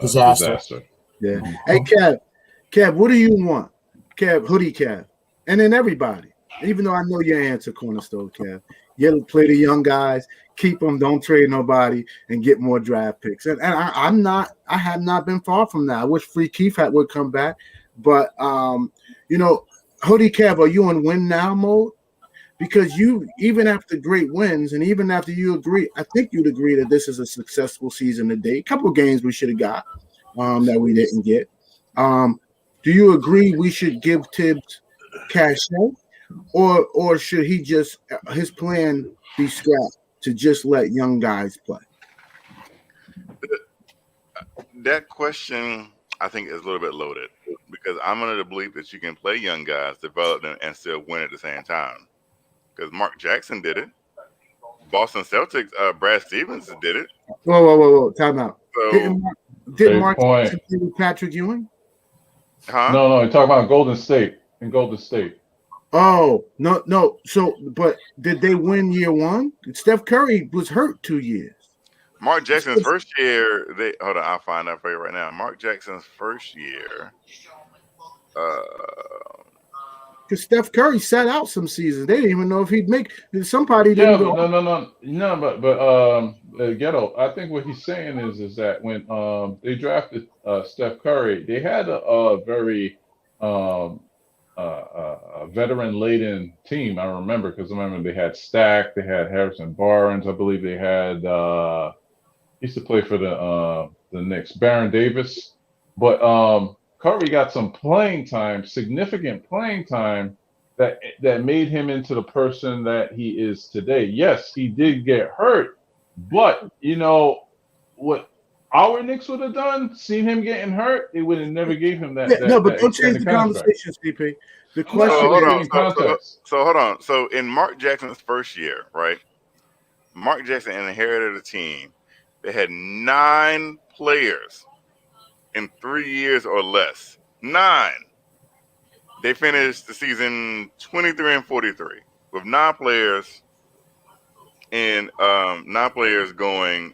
disaster. Yeah. Hey, Kev, what do you want? Hoodie Kev, and then everybody. Even though I know your answer, Cornerstone Kev, you play the young guys, keep them, don't trade nobody, and get more draft picks. And I have not been far from that. I wish Free Keith would come back, but Hoodie Kev, are you in win now mode? Because you, even after great wins, and even after you agree, I think you'd agree that this is a successful season to date. A couple of games we should have got that we didn't get. Do you agree we should give Tibbs cachet, or should he just his plan be scrapped to just let young guys play? That question, I think, is a little bit loaded, because I'm under the belief that you can play young guys, develop them, and still win at the same time. Because Mark Jackson did it. Boston Celtics, Brad Stevens did it. Whoa. Time out. So, did Mark Jackson play with Patrick Ewing? Huh? No, you're talking about Golden State. Oh, no. So, but did they win year one? Steph Curry was hurt 2 years. Mark Jackson's first year, hold on, I'll find out for you right now. Mark Jackson's first year, because Steph Curry sat out some seasons. They didn't even know if he'd make. Somebody didn't go. No. But Ghetto, I think what he's saying is that when they drafted Steph Curry, they had a very veteran-laden team. I remember, because they had Stack, they had Harrison Barnes. I believe they had used to play for the Knicks, Baron Davis, but Curry got some playing time, significant playing time, that made him into the person that he is today. Yes, he did get hurt, but what our Knicks would have done, seen him getting hurt, they would have never gave him that. But don't change the conversation, CP. The question So hold on. So in Mark Jackson's first year, right? Mark Jackson inherited a team that had 9 players in 3 years or less. 9. They finished the season 23-43 with 9 players and 9 players going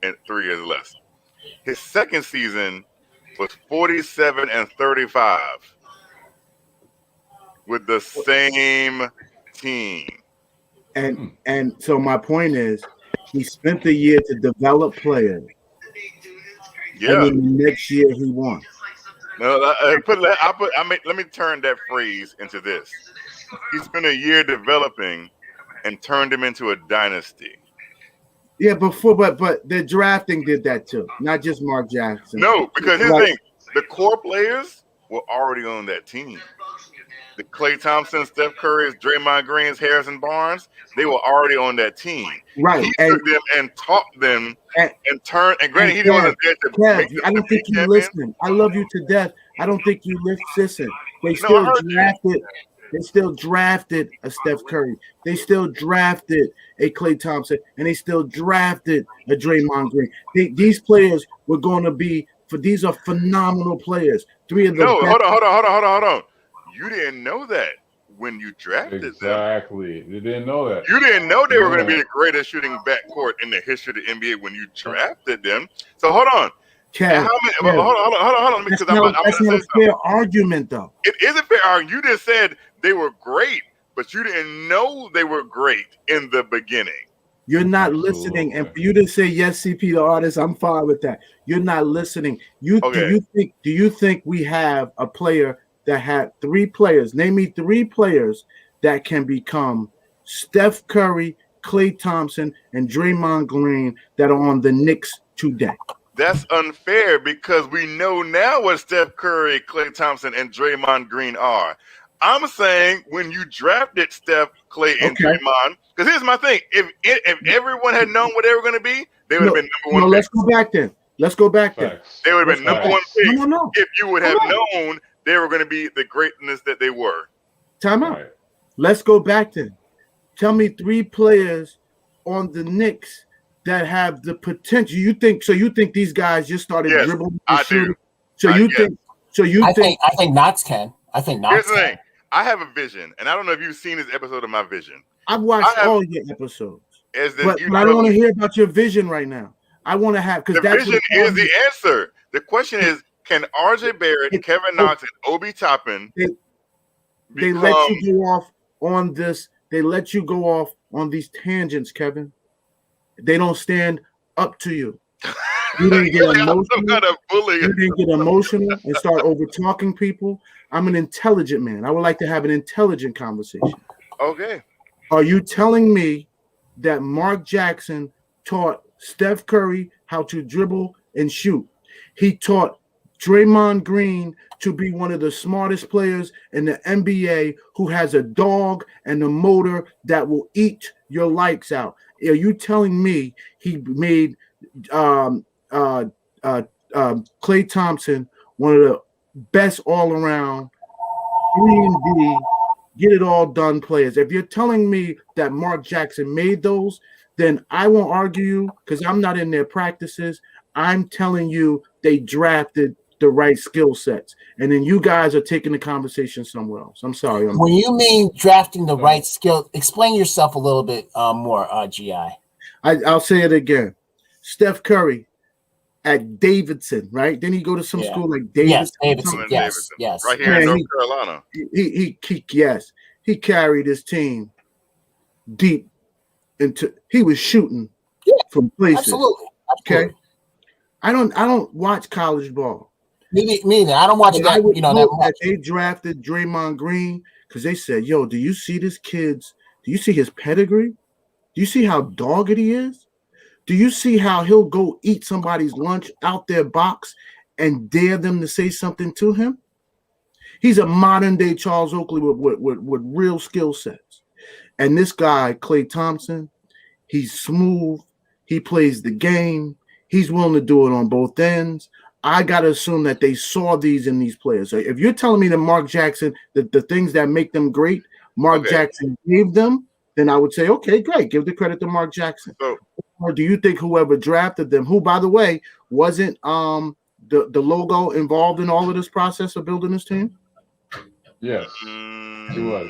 in 3 years less. His second season was 47-35 with the same team. And so my point is, he spent the year to develop players. Yeah. And then the next year he won. No, let me turn that phrase into this. He spent a year developing and turned him into a dynasty. Yeah, but the drafting did that too, not just Mark Jackson. No, because here's the thing: the core players were already on that team. The Klay Thompson, Steph Curry's, Draymond Green's, Harrison Barnes, they were already on that team. Right. He took them and taught them and turned. And granted, he wasn't there to make them. I don't think you listen. I love you to death. I don't think you listen. They still drafted. They still drafted a Steph Curry. They still drafted a Klay Thompson, and they still drafted a Draymond Green. These players were going to be these are phenomenal players. 3 of the No, best. hold on. You didn't know that when you drafted them. Exactly. You didn't know that. You didn't know they were going to be the greatest shooting backcourt in the history of the NBA when you drafted them. So hold on. Kev, hold on. That's not a fair argument, though. It is a fair argument. You just said they were great, but you didn't know they were great in the beginning. You're not listening, and for you to say yes, CP the artist, I'm fine with that. You're not listening. Do you think we have a player that had 3 players? Name me 3 players that can become Steph Curry, Klay Thompson, and Draymond Green that are on the Knicks today. That's unfair because we know now what Steph Curry, Klay Thompson, and Draymond Green are. I'm saying when you drafted Steph, Klay, and Draymond, because here's my thing: if everyone had known what they were going to be, they would have been number 1. Let's go back then. They would have been number 1 pick if you would have known they were going to be the greatness that they were. Time out. Right. Let's go back then. Tell me 3 players on the Knicks that have the potential. You think these guys just started dribbling and shooting? I think Knox can. I think Knox Here's the thing. I have a vision, and I don't know if you've seen this episode of my vision. I've watched all your episodes. But I don't want to hear about your vision right now. I want to have because the vision is the answer. The question is, can RJ Barrett, Kevin Knox, and Obi Toppin they let you go off on this? They let you go off on these tangents, Kevin. They don't stand up to you. You didn't get emotional. You didn't get emotional and start over talking people. I'm an intelligent man. I would like to have an intelligent conversation. Okay. Are you telling me that Mark Jackson taught Steph Curry how to dribble and shoot? He taught Draymond Green to be one of the smartest players in the NBA who has a dog and a motor that will eat your lights out. Are you telling me he made Klay Thompson one of the best all-around 3-and-D, get it all done players? If you're telling me that Mark Jackson made those, then I won't argue you because I'm not in their practices. I'm telling you they drafted the right skill sets, and then you guys are taking the conversation somewhere else. I'm sorry. When you mean drafting the right skill, explain yourself a little bit more, GI. I'll say it again. Steph Curry at Davidson, right? Then he go to some school like Davidson. Yes, Davidson. Right here in North Carolina. He carried his team deep into. He was shooting from places. Absolutely. Okay. I don't watch college ball. Me neither. I don't watch that. That much. They drafted Draymond Green because they said, "Yo, do you see this kid's? Do you see his pedigree? Do you see how dogged he is? Do you see how he'll go eat somebody's lunch out their box and dare them to say something to him? He's a modern day Charles Oakley with real skill sets. And this guy, Klay Thompson, he's smooth. He plays the game. He's willing to do it on both ends. I got to assume that they saw these in these players. So if you're telling me that Mark Jackson, the things that make them great, Mark Jackson gave them, then I would say, okay, great. Give the credit to Mark Jackson. Or do you think whoever drafted them, who, by the way, wasn't the logo involved in all of this process of building this team? Yes, he was.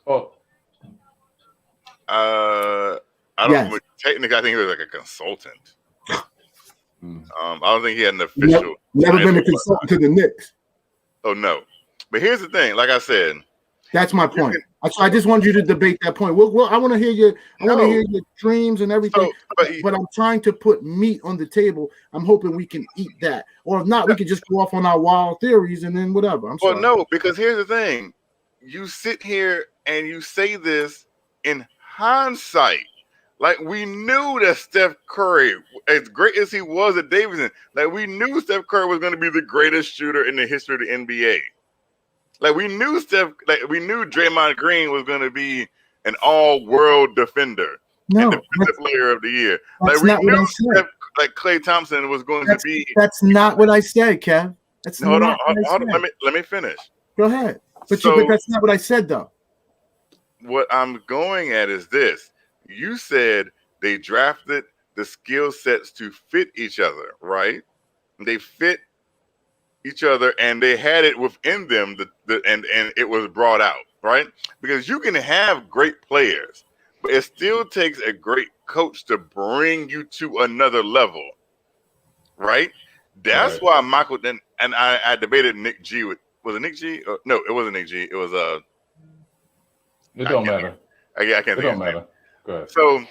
Oh, I don't. Yes. Technically, I think he was like a consultant. I don't think he had an Never, official. never been a title, consultant to the Knicks. Oh no, but here's the thing. Like I said, That's my point. I just want you to debate that point. Well, I want to hear your, want to hear your dreams and everything. But I'm trying to put meat on the table. I'm hoping we can eat that, or if not, we can just go off on our wild theories and then whatever. I'm sorry. no, because here's the thing. You sit here and you say this in hindsight. Like, we knew that Steph Curry, as great as he was at Davidson, like, we knew Steph Curry was going to be the greatest shooter in the history of the NBA. Like, we knew we knew Draymond Green was going to be an all-world defender and defensive player of the year. Like, we knew Steph, like Klay Thompson was going to be. That's not what I said, Kev. That's hold on. Let me finish. Go ahead. But that's not what I said, though. What I'm going at is this. You said they drafted the skill sets to fit each other, right? They fit each other, and they had it within them, and it was brought out, right? Because you can have great players, but it still takes a great coach to bring you to another level, right? That's why Michael and I debated Nick G. Was it Nick G? No, it wasn't Nick G. It was It don't matter. I can't think of his name. Go ahead. So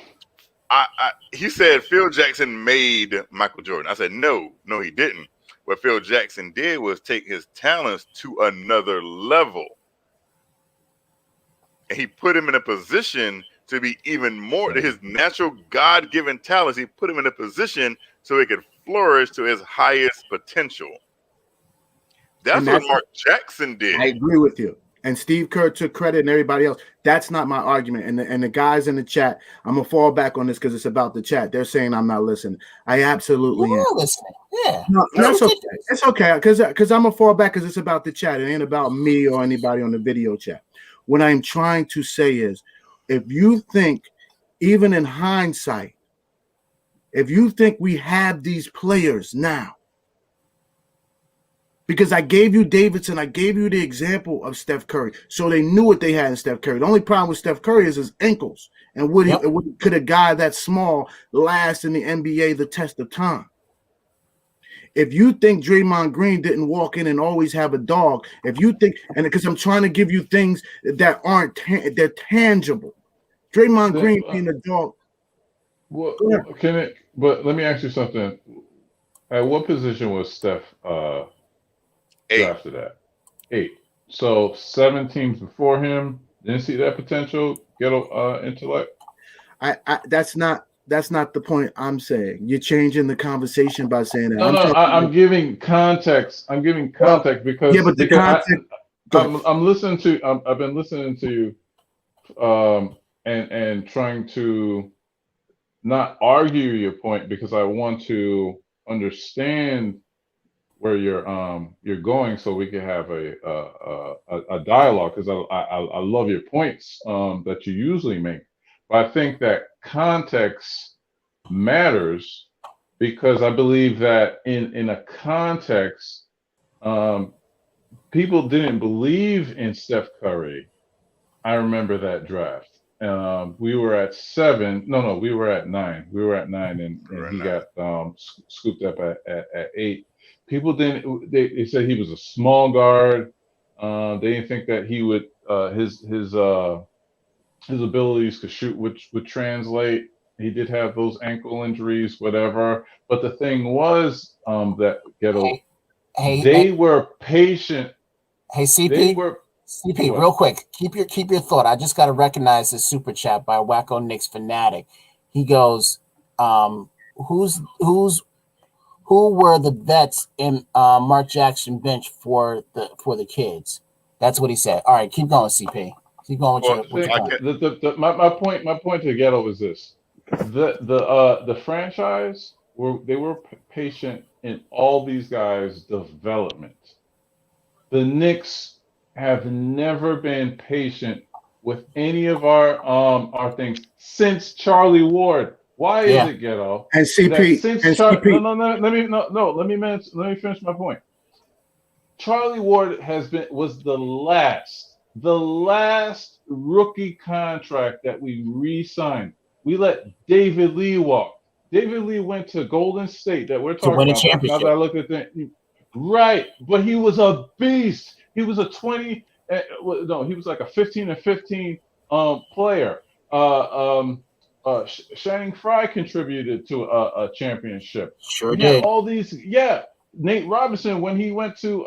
he said Phil Jackson made Michael Jordan. I said, no, he didn't. What Phil Jackson did was take his talents to another level. And he put him in a position to be even more to his natural God-given talents. He put him in a position so he could flourish to his highest potential. That's what Mark Jackson did. I agree with you. And Steve Kerr took credit and everybody else. That's not my argument. And the guys in the chat, I'm going to fall back on this because it's about the chat. They're saying I'm not listening. I absolutely am. Listening. Yeah. No, that's okay. It's okay because I'm going to fall back because it's about the chat. It ain't about me or anybody on the video chat. What I'm trying to say is if you think, even in hindsight, if you think we have these players now, because I gave you Davidson, I gave you the example of Steph Curry, so they knew what they had in Steph Curry. The only problem with Steph Curry is his ankles, and could a guy that small last in the NBA the test of time? If you think Draymond Green didn't walk in and always have a dog, if you think, and because I'm trying to give you things that aren't they're tangible, Draymond Green being a dog. Well, but let me ask you something. At what position was Steph? 8. Drafted at 8. So 7 teams before him didn't see that potential ghetto intellect. That's not the point I'm saying. You're changing the conversation by saying that. I'm giving context. I'm giving context because the context. I'm listening to. I've been listening to you, and trying to not argue your point because I want to understand where you're going, so we can have a dialogue. Because I love your points that you usually make, but I think that context matters because I believe that in a context, people didn't believe in Steph Curry. I remember that draft. We were at 7. No, we were at 9. We were at 9, and he got scooped up at 8. People didn't. They said he was a small guard. They didn't think that he would his abilities to shoot would translate. He did have those ankle injuries, whatever. But the thing was that they were patient. Hey, CP. CP, real quick, keep your thought. I just got to recognize this super chat by Wacko Knicks Fanatic. He goes, who were the vets in Mark Jackson bench for the kids? That's what he said. All right, keep going, CP. Keep going with your my point to Ghetto was this: the franchise they were patient in all these guys' development. The Knicks have never been patient with any of our things since Charlie Ward. Why is it, Ghetto? And CP. Let me finish my point. Charlie Ward was the last rookie contract that we re-signed. We let David Lee walk. David Lee went to Golden State that we're To talking win a about. Now championship. that I look at that, right? But he was a beast. He was a 20. No, he was like a 15 and 15 player. Channing Frye contributed to a championship. Sure We had did. all these, Nate Robinson, when he went to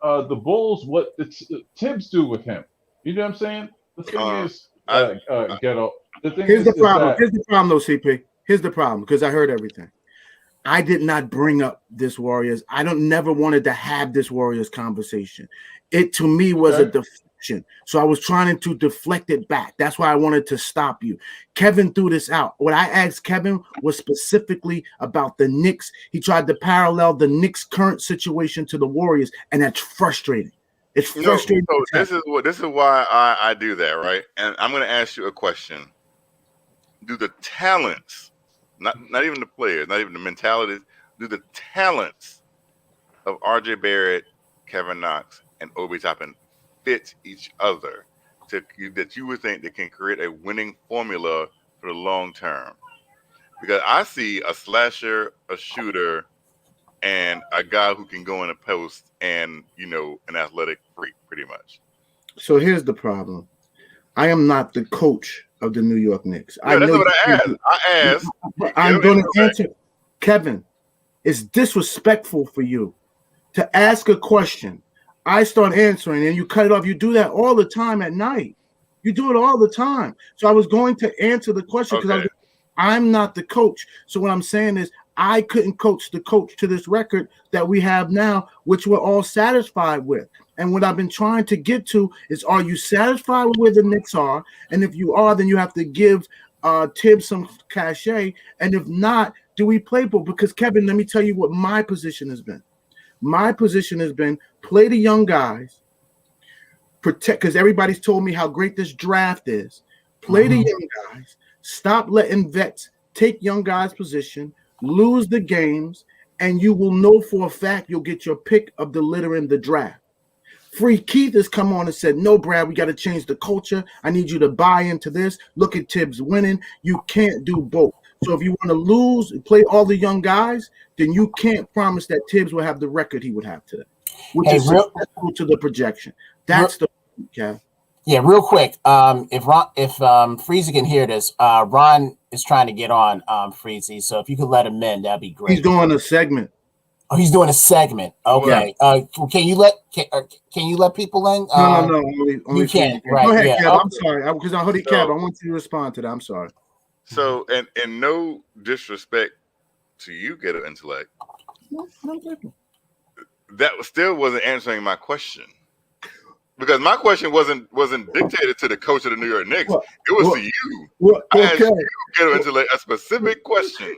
the Bulls, what did Tibbs do with him? You know what I'm saying? The thing is, Ghetto. The thing Here's the problem. that, Here's the problem, though, CP. Here's the problem, because I heard everything. I did not bring up this Warriors. I never wanted to have this Warriors conversation. It to me was a deflection. So I was trying to deflect it back. That's why I wanted to stop you. Kevin threw this out. What I asked Kevin was specifically about the Knicks. He tried to parallel the Knicks' current situation to the Warriors, and that's frustrating. It's frustrating. So this is why I do that, right? And I'm going to ask you a question. Do the talents, not even the players, not even the mentalities, do the talents of RJ Barrett, Kevin Knox, and Obi Toppin fit each other that you would think they can create a winning formula for the long term? Because I see a slasher, a shooter, and a guy who can go in a post and, an athletic freak, pretty much. So here's the problem. I am not the coach of the New York Knicks. Yeah, that's what I asked. I asked. I'm going to answer. Kevin, it's disrespectful for you to ask a question. I start answering and you cut it off. You do that all the time at night. You do it all the time. So I was going to answer the question because I'm not the coach. So what I'm saying is I couldn't coach the coach to this record that we have now, which we're all satisfied with. And what I've been trying to get to is, are you satisfied with where the Knicks are? And if you are, then you have to give Tibbs some cachet. And if not, do we play ball? Because, Kevin, let me tell you what my position has been. My position has been play the young guys, protect, because everybody's told me how great this draft is. Play the young guys. Stop letting vets take young guys' position, lose the games, and you will know for a fact you'll get your pick of the litter in the draft. Free Keith has come on and said, no, Brad, we got to change the culture. I need you to buy into this. Look at Tibbs winning. You can't do both. So if you want to lose and play all the young guys, then you can't promise that Tibbs will have the record he would have today, which is successful to the projection. That's the Kev. Yeah, real quick. If Freezy can hear this, Ron is trying to get on Freezy. So if you could let him in, that'd be great. He's doing a segment. Oh, he's doing a segment. Okay. Yeah. Can you let people in? No. Only you can. Right. Go ahead, Yeah. Kev. I'm sorry because I heard it, Kev. I want you to respond to that. I'm sorry. So, and no disrespect to you, Ghetto Intellect. That still wasn't answering my question. Because my question wasn't dictated to the coach of the New York Knicks. It was to you. I asked you, Ghetto Intellect, a specific question.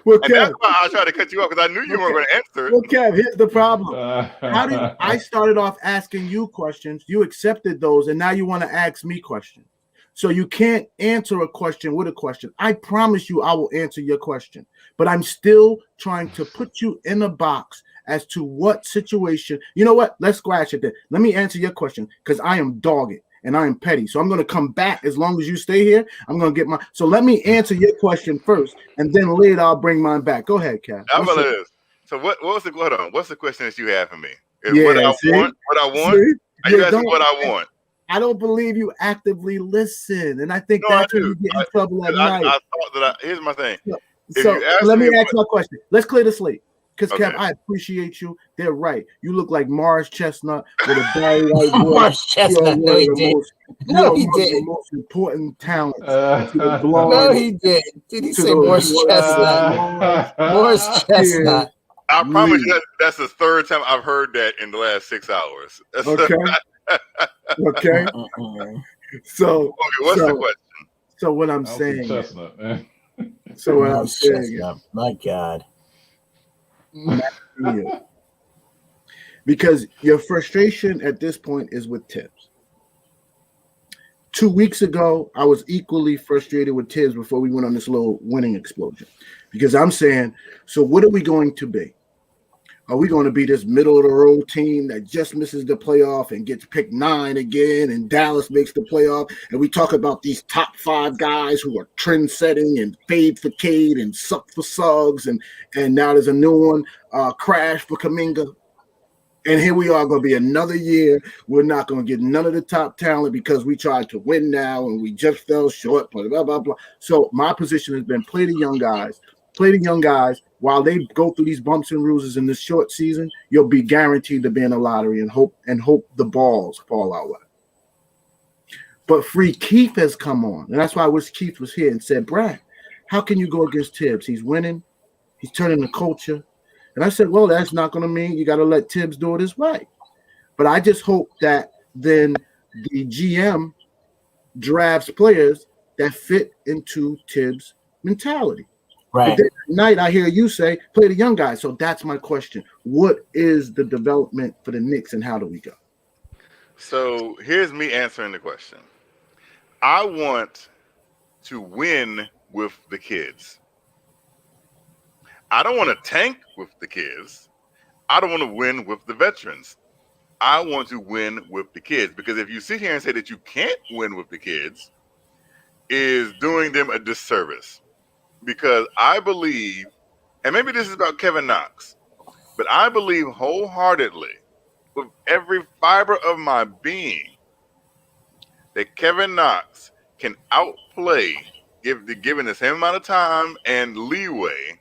And that's why I tried to cut you off, because I knew you weren't going to answer it. Well, Kev, here's the problem. I started off asking you questions. You accepted those, and now you want to ask me questions. So you can't answer a question with a question. I promise you I will answer your question. But I'm still trying to put you in a box as to what situation. You know what? Let's scratch it there. Let me answer your question, because I am dogged and I am petty. So I'm going to come back as long as you stay here. I'm going to get my. So let me answer your question first, and then later I'll bring mine back. Go ahead, Kat. How about this? So what's the question that you have for me? What I want? See? Are you asking what I want? I don't believe you actively listen, and I think that's when you get in trouble at night. I thought that here's my thing. So let me ask my question. Let's clear the slate. Because, Kev, I appreciate you. They're right. You look like Morris Chestnut with a Barry White voice. Morris Chestnut. No, he did. No, he did. The most important talent. No, he did. Did he say Morris Chestnut? Morris Chestnut. I promise you that's the third time I've heard that in the last 6 hours. Okay. Okay. So, what's the question? So what I'm saying. Chestnut, man. So what I'm saying. My God. Because your frustration at this point is with Tibbs. 2 weeks ago, I was equally frustrated with Tibbs before we went on this little winning explosion. Because I'm saying, so what are we going to be? are we going to be this middle of the road team that just misses the playoff and gets picked 9 again, and Dallas makes the playoff? And we talk about these top 5 guys who are trend setting and fade for Cade and suck for Suggs, and now there's a new one, Crash for Kuminga. And here we are going to be another year. We're not going to get none of the top talent because we tried to win now and we just fell short, blah, blah, blah, blah. So my position has been play the young guys. Play the young guys while they go through these bumps and bruises in this short season. You'll be guaranteed to be in a lottery and hope the balls fall our way. But Free Keith has come on, and that's why I wish Keith was here and said, Brad, how can you go against Tibbs? He's winning. He's turning the culture. And I said, well, that's not going to mean you got to let Tibbs do it his way. But I just hope that then the GM drafts players that fit into Tibbs' mentality. Right. But then at night, I hear you say, play the young guys. So that's my question. What is the development for the Knicks and how do we go? So here's me answering the question. I want to win with the kids. I don't want to tank with the kids. I don't want to win with the veterans. I want to win with the kids, because if you sit here and say that you can't win with the kids, is doing them a disservice. Because I believe, and maybe this is about Kevin Knox, but I believe wholeheartedly with every fiber of my being that Kevin Knox can outplay, given the same amount of time and leeway,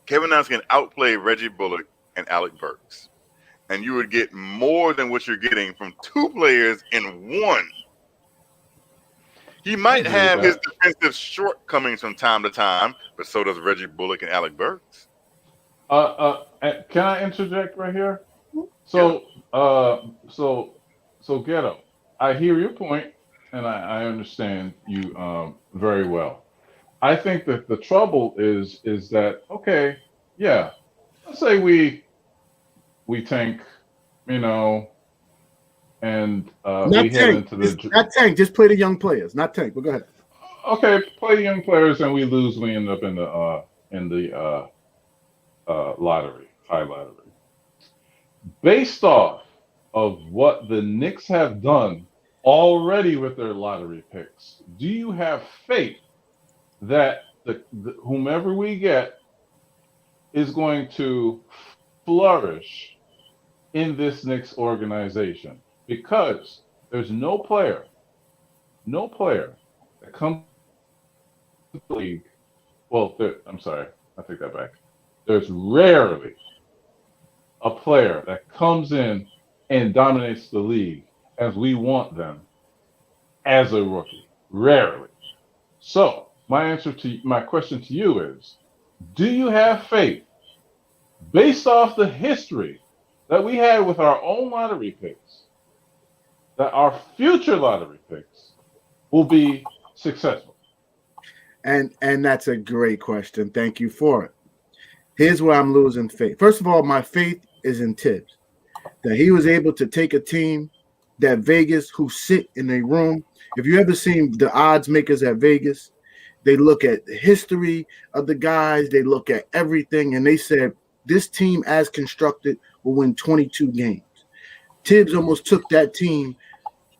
Kevin Knox can outplay Reggie Bullock and Alec Burks. And you would get more than what you're getting from 2 players in one. He might have his defensive shortcomings from time to time, but so does Reggie Bullock and Alec Burks. Can I interject right here? So, so Ghetto, I hear your point, and I understand you very well. I think that the trouble is that, okay, yeah, let's say we tank, and Not we head tank. into the Not tank. Just play the young players. Not tank. But go ahead. Okay, play young players and we lose. We end up in the lottery, high lottery. Based off of what the Knicks have done already with their lottery picks, do you have faith that the whomever we get is going to flourish in this Knicks organization? Because there's no player that comes to the league. Well, I'm sorry, I take that back. There's rarely a player that comes in and dominates the league as we want them as a rookie. Rarely. So my question to you is, do you have faith, based off the history that we had with our own lottery picks, that our future lottery picks will be successful? And that's a great question. Thank you for it. Here's where I'm losing faith. First of all, my faith is in Tibbs, that he was able to take a team that Vegas, who sit in a room. If you ever seen the odds makers at Vegas, they look at the history of the guys, they look at everything, and they said this team as constructed will win 22 games. Tibbs almost took that team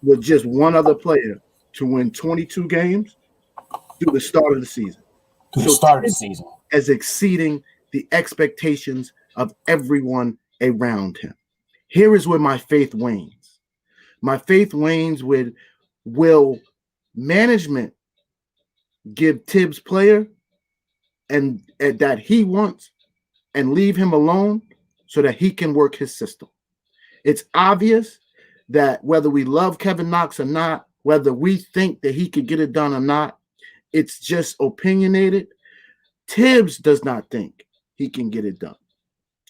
with just one other player to win 22 games through the start of the season. As exceeding the expectations of everyone around him. Here is where my faith wanes. My faith wanes with, will management give Tibbs player and that he wants and leave him alone so that he can work his system? It's obvious that whether we love Kevin Knox or not, whether we think that he could get it done or not, it's just opinionated. Tibbs does not think he can get it done.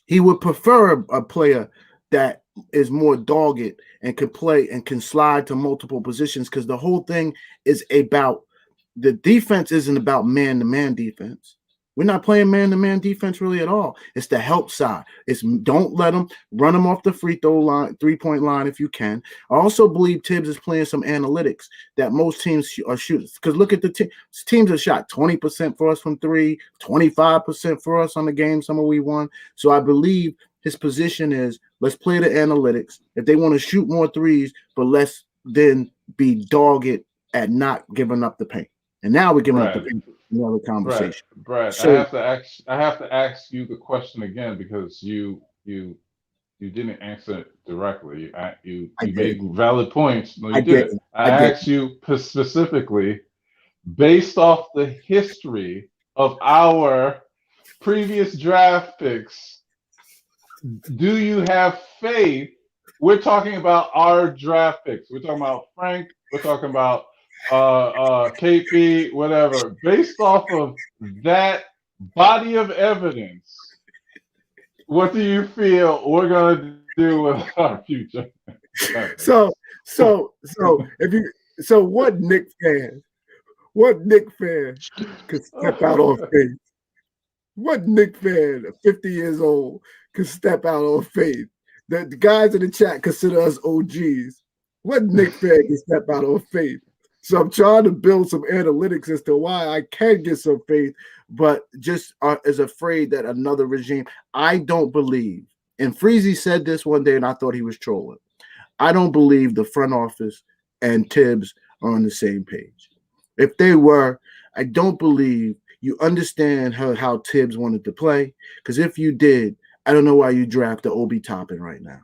He would prefer a player that is more dogged and can play and can slide to multiple positions, because the whole thing is about the defense isn't about man-to-man defense. We're not playing man-to-man defense really at all. It's the help side. It's don't let them run them off the free throw line, 3-point line if you can. I also believe Tibbs is playing some analytics that most teams are shooting. Because look at the teams that shot 20% for us from 3, 25% for us on the game. Some of we won. So I believe his position is let's play the analytics. If they want to shoot more threes, but let's then be dogged at not giving up the paint. And now we're giving up the paint. Another conversation. Brad, So, I have to ask you the question again because you didn't answer it directly. You made valid points. No, you didn't. I asked you specifically, based off the history of our previous draft picks, do you have faith? We're talking about our draft picks. We're talking about Frank. We're talking about KP, whatever. Based off of that body of evidence, what do you feel we're gonna do with our future? So what Knicks fan could step out on faith? What Knicks fan, 50 years old, could step out on faith? The guys in the chat consider us OGs. What Knicks fan can step out on faith? So I'm trying to build some analytics as to why I can get some faith, but just is afraid that another regime. I don't believe, and Freezy said this one day, and I thought he was trolling. I don't believe the front office and Tibbs are on the same page. If they were, I don't believe you understand how Tibbs wanted to play. Because if you did, I don't know why you draft the Obi Toppin right now.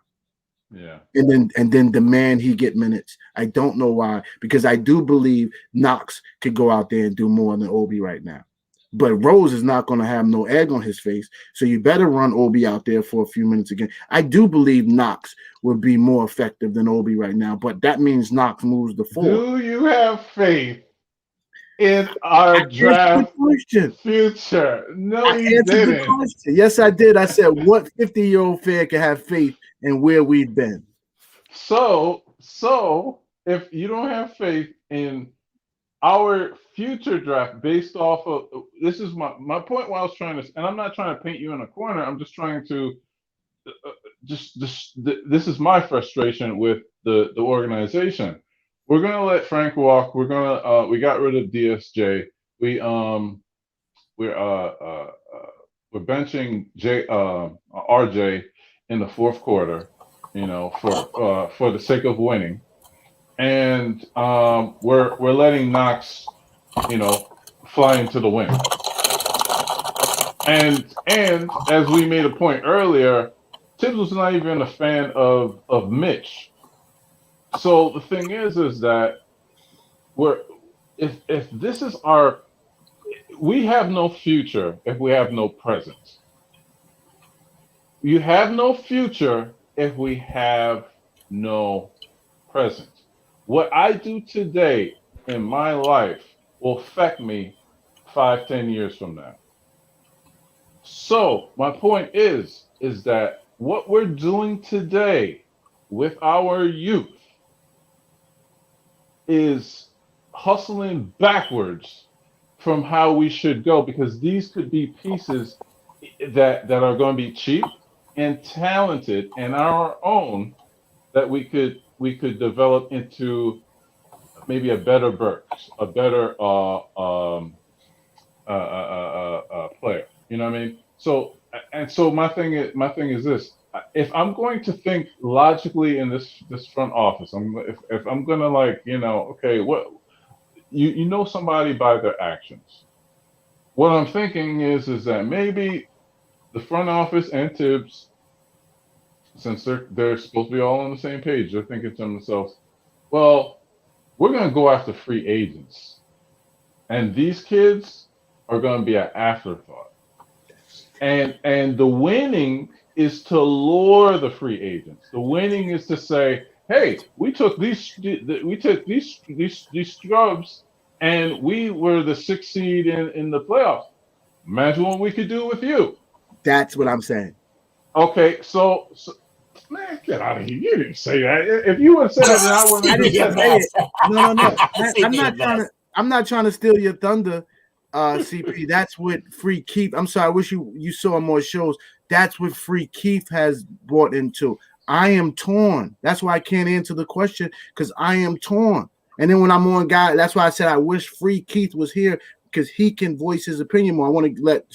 Yeah. And then demand he get minutes. I don't know why, because I do believe Knox could go out there and do more than Obi right now. But Rose is not going to have no egg on his face, so you better run Obi out there for a few minutes again. I do believe Knox would be more effective than Obi right now, but that means Knox moves the 4. Do you have faith in our draft future? No, you didn't. Yes, I did. I said, what 50-year-old fan can have faith in where we've been? So if you don't have faith in our future draft based off of this is my point what I was trying to, and I'm not trying to paint you in a corner. I'm just trying to this is my frustration with the organization. We're gonna let Frank walk. We're gonna we got rid of DSJ. We're benching RJ in the fourth quarter, for the sake of winning, and we're letting Knox, fly into the wind. And as we made a point earlier, Tibbs was not even a fan of Mitch. So the thing is that if this is we have no future if we have no present. You have no future if we have no present. What I do today in my life will affect me 5-10 years from now. So my point is that what we're doing today with our youth is hustling backwards from how we should go, because these could be pieces that are going to be cheap and talented and our own that we could develop into maybe a better Burks, a better player. You know what I mean? So my thing is this: if I'm going to think logically in this front office, if I'm gonna okay, what you know somebody by their actions. What I'm thinking is that maybe the front office and Tibbs, since they're supposed to be all on the same page, they're thinking to themselves, well, we're going to go after free agents. And these kids are going to be an afterthought. And the winning is to lure the free agents. The winning is to say, hey, we took these scrubs and we were the 6th seed in the playoffs. Imagine what we could do with you. That's what I'm saying. Okay, so man, get out of here. You didn't say that. If you would have said that, then I wouldn't have said that. No. I'm not trying to steal your thunder. CP. That's what Free Keith. I'm sorry. I wish you saw more shows. That's what Free Keith has brought into. I am torn. That's why I can't answer the question because I am torn. And then when I'm on guy, that's why I said I wish Free Keith was here because he can voice his opinion more. I want to let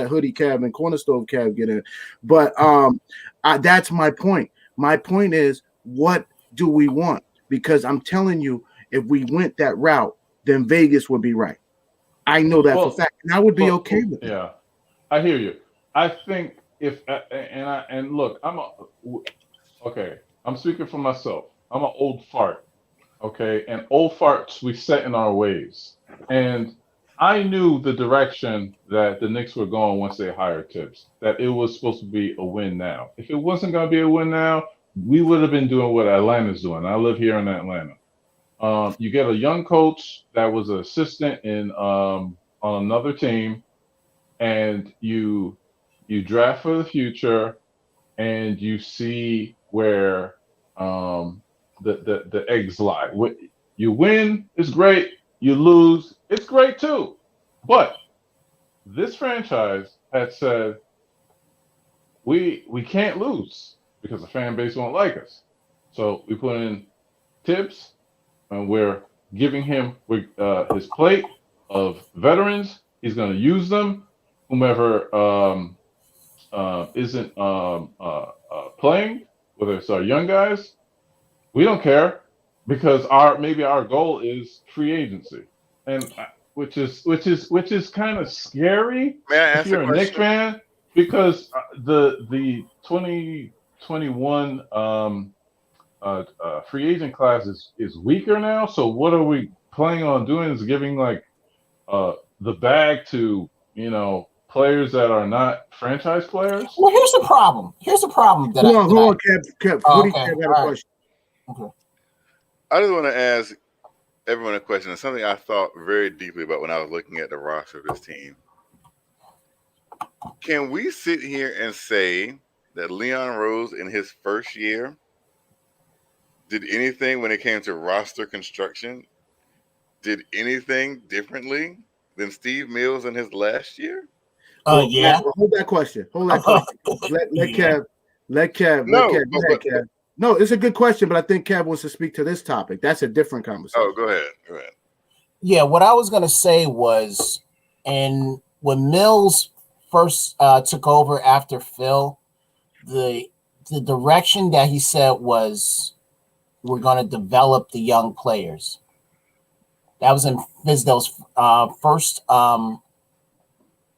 Hoodie Cab and Corner Stove Cab get in. But that's my point. My point is, what do we want? Because I'm telling you, if we went that route, then Vegas would be right. I know that for a fact, and I would be okay with it. Yeah, I hear you. I think and look, I'm speaking for myself. I'm an old fart, okay, and old farts we set in our ways, and I knew the direction that the Knicks were going once they hired Tibbs. That it was supposed to be a win now. If it wasn't going to be a win now, we would have been doing what Atlanta's doing. I live here in Atlanta. You get a young coach that was an assistant on another team, and you draft for the future, and you see where the eggs lie. You win, it's great. You lose, it's great too. But this franchise had said we can't lose because the fan base won't like us. So we put in Tibbs. And we're giving him his plate of veterans. He's going to use them. Whomever isn't playing, whether it's our young guys, we don't care because our goal is free agency, and which is kind of scary if you're a Knicks fan because the 2021 free agent class is weaker now. So what are we planning on doing? Is giving like the bag to players that are not franchise players? Well, here's the problem. Hold on, Kev. Kev had a question. Okay. I just want to ask everyone a question. It's something I thought very deeply about when I was looking at the roster of this team. Can we sit here and say that Leon Rose in his first year did anything when it came to roster construction? Did anything differently than Steve Mills in his last year? Yeah. Hold that question. Let Kev. Kev. No, it's a good question, but I think Kev wants to speak to this topic. That's a different conversation. Oh, go ahead. Yeah, what I was going to say was, and when Mills first took over after Phil, the direction that he said was, we're going to develop the young players. That was in Fizdale's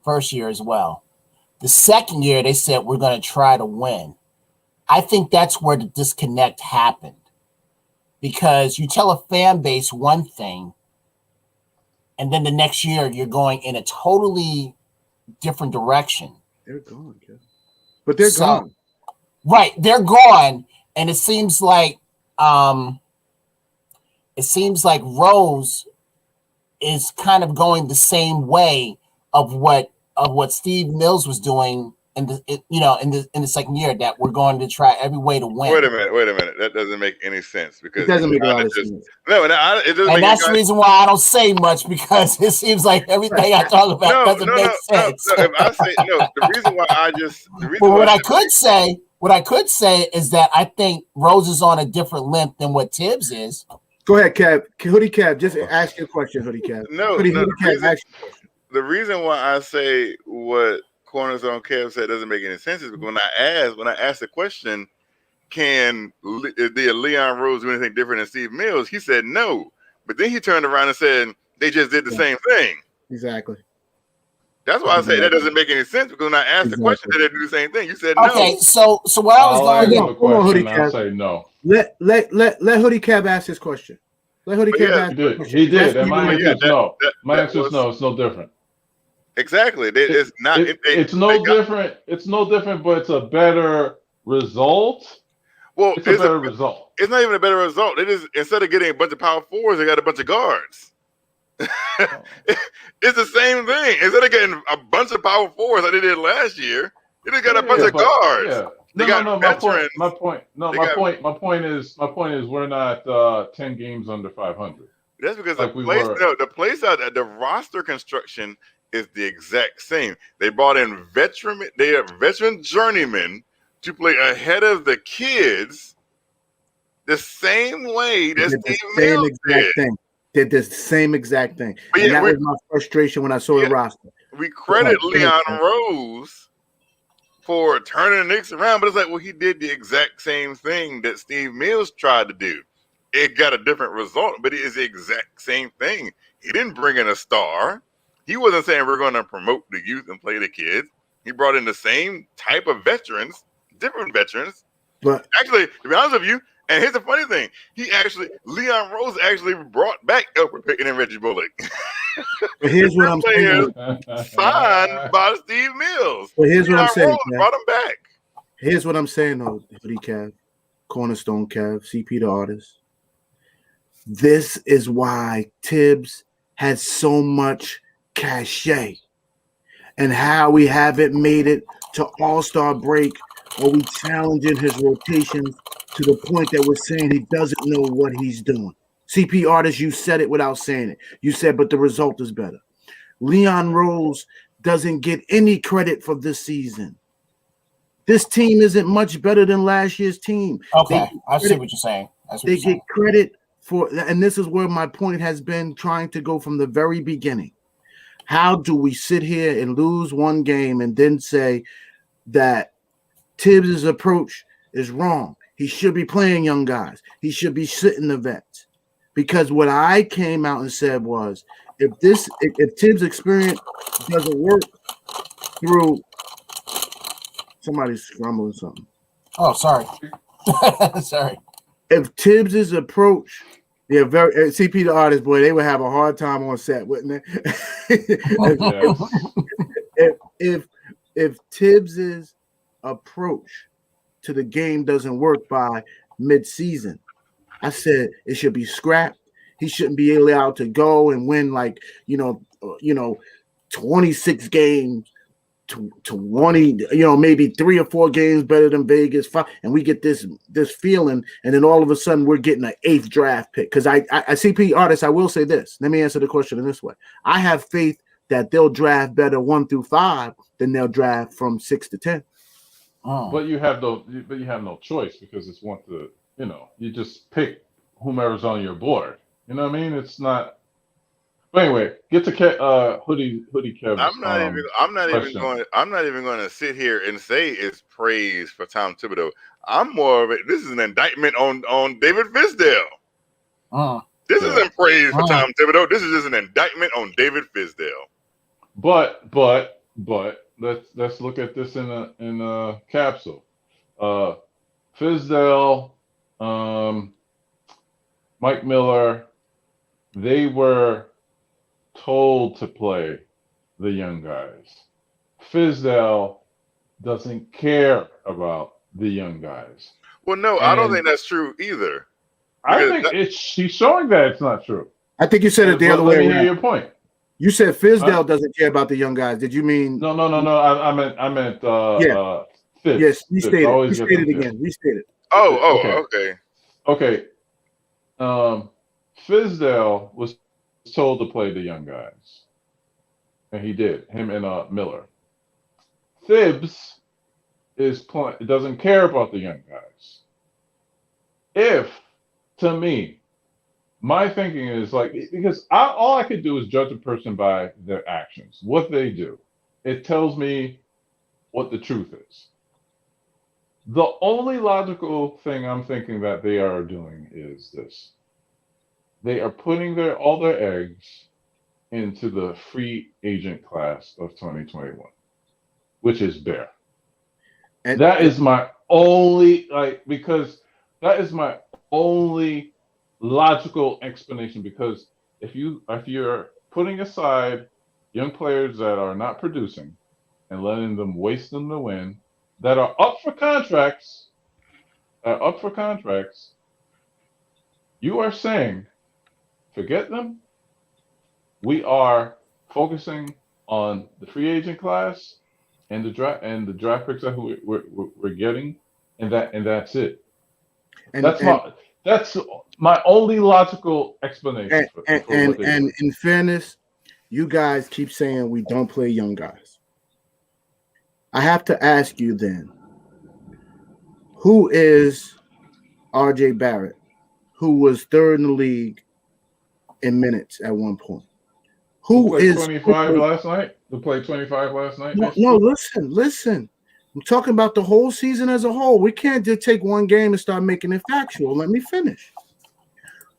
first year as well. The second year, they said, we're going to try to win. I think that's where the disconnect happened. Because you tell a fan base one thing, and then the next year, you're going in a totally different direction. They're gone, Kev. But they're gone. Right, they're gone. And it seems like Rose is kind of going the same way of what Steve Mills was doing in the second year, that we're going to try every way to win. Wait a minute. That doesn't make any sense because it doesn't make a lot of sense. No, it doesn't. And that's the reason why I don't say much, because it seems like everything I talk about doesn't make sense. No, if I say the reason why what I could say is that I think Rose is on a different limp than what Tibbs is. Go ahead, Kev. Hoodie Kev, just ask your question, Hoodie Kev. The reason why I say what Cornerstone Kev said doesn't make any sense is because when I asked the question, did Leon Rose do anything different than Steve Mills? He said no. But then he turned around and said they just did the same thing. Exactly. That's why I say that doesn't make any sense, because when I asked the question, did they do the same thing? You said no. Okay, so what I was going to Hold on, Hoodie I'll Kev. say no. Let Hoodie Kev ask his question. Let Hoodie Kev ask his question. He did. And my answer is no. My answer is no. It's no different. Exactly. It's not. It's no different. It's no different, but it's a better result. Well, it's a better result. It's not even a better result. It is, instead of getting a bunch of power forwards, they got a bunch of guards. It's the same thing. Instead of getting a bunch of power forwards like they did last year, they just got a bunch of guards. Yeah. They got veterans. My point is we're not 10 games under 500. That's because Like the place out the roster construction is the exact same. They brought in veteran journeymen to play ahead of the kids the same way that Did the Steve same Mills exact did. thing. Did the same exact thing. But And yeah, that was my frustration when I saw the roster. we credit Go Leon ahead. Rose for turning the Knicks around, but it's like, well, he did the exact same thing that Steve Mills tried to do. It got a different result, but it is the exact same thing. He didn't bring in a star. He wasn't saying we're going to promote the youth and play the kids. He brought in the same type of veterans, different veterans. But actually, to be honest with you, and here's the funny thing: Leon Rose actually brought back Elfrid Payton and Reggie Bullock. But here's what I'm saying. Signed by Steve Mills. But here's what I'm saying. Rose brought him back. Here's what I'm saying, though, Hoodie Kev, Cornerstone Kev, CP the artist. This is why Tibbs has so much cachet, and how we haven't made it to All-Star break, or we challenging his rotations to the point that we're saying he doesn't know what he's doing. CP artist, you said it without saying it. You said, but the result is better. Leon Rose doesn't get any credit for this season. This team isn't much better than last year's team. Okay, I see what you're saying. They get credit for, and this is where my point has been trying to go from the very beginning. How do we sit here and lose one game and then say that Tibbs' approach is wrong? He should be playing young guys. He should be sitting the vets. Because what I came out and said was, if Tibbs' experience doesn't work through somebody's scrambling something. Oh, sorry. Sorry. If Tibbs' approach, CP the artist, boy, they would have a hard time on set, wouldn't they? if Tibbs' approach to the game doesn't work by mid-season, I said it should be scrapped. He shouldn't be allowed to go and win 26 games to 20, maybe 3 or 4 games better than Vegas, 5, and we get this feeling, and then all of a sudden we're getting an 8th draft pick. Because I CP artists, I will say this. Let me answer the question in this way. I have faith that they'll draft better 1 through 5 than they'll draft from 6 to 10. Oh. But you have no choice, because it's you just pick whomever's on your board. You know what I mean? It's not. But anyway, get to hoodie Kevin. I'm not even going to sit here and say it's praise for Tom Thibodeau. I'm more of it. This is an indictment on David Fizdale. This isn't praise for Tom Thibodeau. This is just an indictment on David Fizdale. But let's look at this in a capsule. Fizdale, Mike Miller, they were told to play the young guys. Fizdale doesn't care about the young guys. Well, no, I don't think that's true either. I think she's showing that it's not true. I think you said it the other way. Let me hear your point. You said Fizdale doesn't care about the young guys. Did you mean? No. I meant. Fizz. Yes, restate it again. Restate it. Okay. Fizdale was told to play the young guys, and he did. Him and Miller. Thibs doesn't care about the young guys. To me, my thinking is because all I could do is judge a person by their actions, what they do. It tells me what the truth is. The only logical thing I'm thinking that they are doing is this. They are putting all their eggs into the free agent class of 2021, which is bare. And that is my only logical explanation, because if you're putting aside young players that are not producing and letting them waste them to win, that are up for contracts, you are saying, forget them. We are focusing on the free agent class and the draft picks that we're getting, and that's it. And That's my only logical explanation. And in fairness, you guys keep saying we don't play young guys. I have to ask you then, who is RJ Barrett, who was third in the league in minutes at one point? Who played 25 last night? Who played 25 last night? No, listen. I'm talking about the whole season as a whole. We can't just take one game and start making it factual. Let me finish.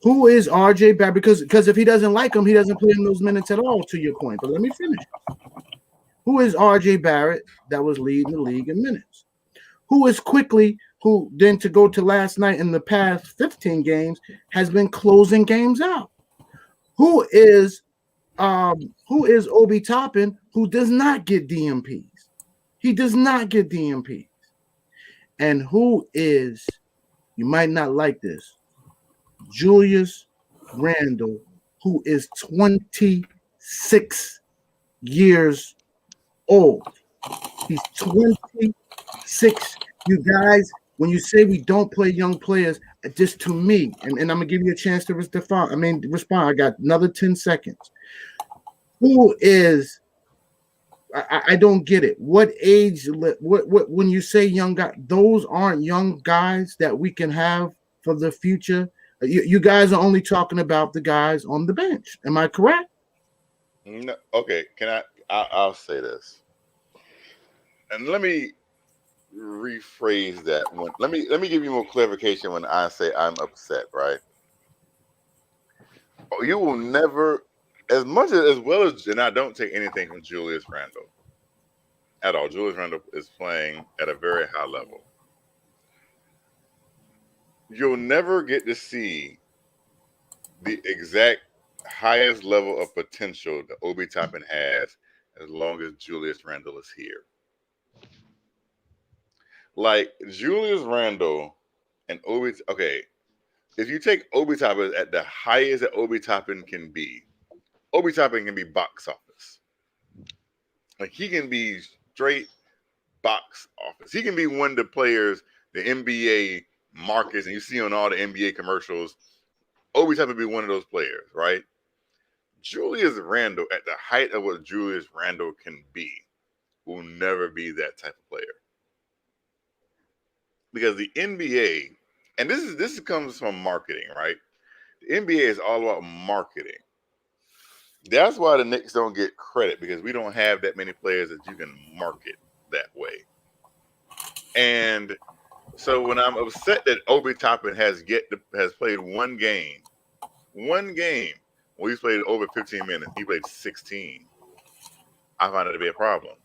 Who is RJ Barrett? Because if he doesn't like him, he doesn't play in those minutes at all, to your point. But let me finish. Who is RJ Barrett that was leading the league in minutes? Who is quickly, who then to go to last night in the past 15 games, has been closing games out? Who is Obi Toppin, who does not get DMPs? He does not get DMPs. And who is, you might not like this, Julius Randle, who is 26 years old. He's 26. You guys, when you say we don't play young players, just to me, and I'm gonna give you a chance to respond. I got another 10 seconds. Who is? I don't get it. What age? What? When you say young guy, those aren't young guys that we can have for the future. You guys are only talking about the guys on the bench. Am I correct? No, okay. I'll say this, and let me rephrase that one. Let me give you more clarification when I say I'm upset. Right? You will never. As well as, and I don't take anything from Julius Randle at all. Julius Randle is playing at a very high level. You'll never get to see the exact highest level of potential that Obi Toppin has as long as Julius Randle is here. Like Julius Randle and Obi, okay, if you take Obi Toppin at the highest that Obi Toppin can be, Obi Toppin can be box office. Like he can be straight box office. He can be one of the players the NBA markets, and you see on all the NBA commercials. Obi Toppin be one of those players, right? Julius Randle, at the height of what Julius Randle can be, will never be that type of player. Because the NBA, and this comes from marketing, right? The NBA is all about marketing. That's why the Knicks don't get credit, because we don't have that many players that you can market that way. And so when I'm upset that Obi Toppin has played one game where he's played over 15 minutes, he played 16. I find it to be a problem.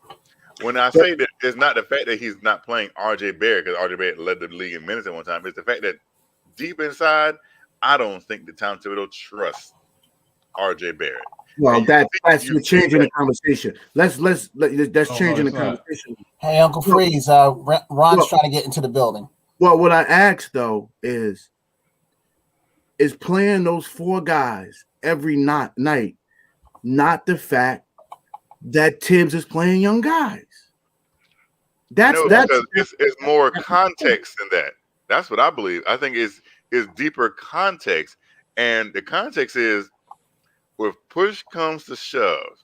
When I say that, it's not the fact that he's not playing RJ Barrett, because RJ Barrett led the league in minutes at one time. It's the fact that deep inside, I don't think the Tom Thibodeau trusts RJ Barrett. Well, that's you're changing the conversation. That's changing the conversation. Hey, Uncle Freeze, Ron's trying to get into the building. Well, what I asked though is playing those four guys every night, not the fact that Tibbs is playing young guys. That's it's more context than that. That's what I believe. I think it's deeper context, and the context is, if push comes to shove,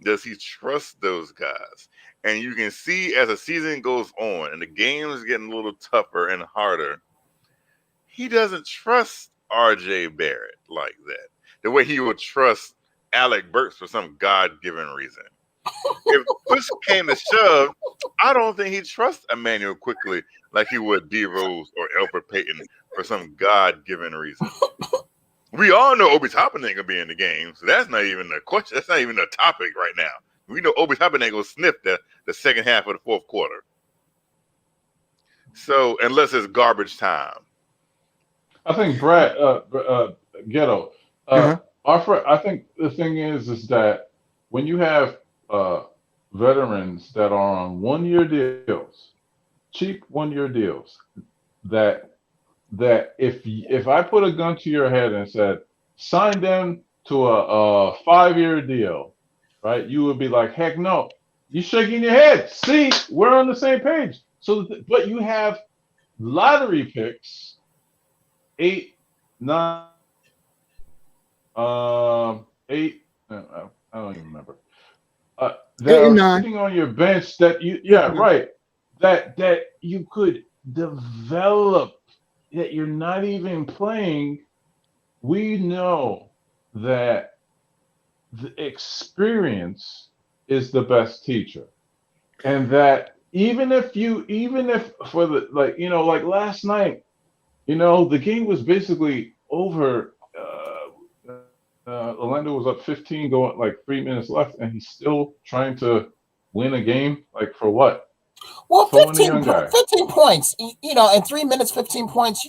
does he trust those guys? And you can see as the season goes on and the game is getting a little tougher and harder, he doesn't trust RJ Barrett like that, the way he would trust Alec Burks for some God-given reason. If push came to shove, I don't think he trusts Emmanuel Quickly like he would D Rose or Elfrid Payton for some God-given reason. We all know Obi Toppin ain't gonna be in the game, so that's not even a question. That's not even a topic right now. We know Obi Toppin ain't gonna sniff the second half of the fourth quarter. So unless it's garbage time. I think Brad Ghetto. I think the thing is that when you have veterans that are on 1-year deals, cheap 1-year deals, that if I put a gun to your head and said, sign them to a 5-year deal, right? You would be like, heck no. You're shaking your head. See, we're on the same page. So, but you have lottery picks, 8 9, 8. I don't even remember. That 8 and are 9. sitting on your bench that you, right, that you could develop, that you're not even playing. We know that the experience is the best teacher, and that even if for the like last night, the game was basically over. Orlando was up 15, going like 3 minutes left, and he's still trying to win a game. Like for what? Well, Throwing a young guy. 15 points, in 3 minutes, 15 points.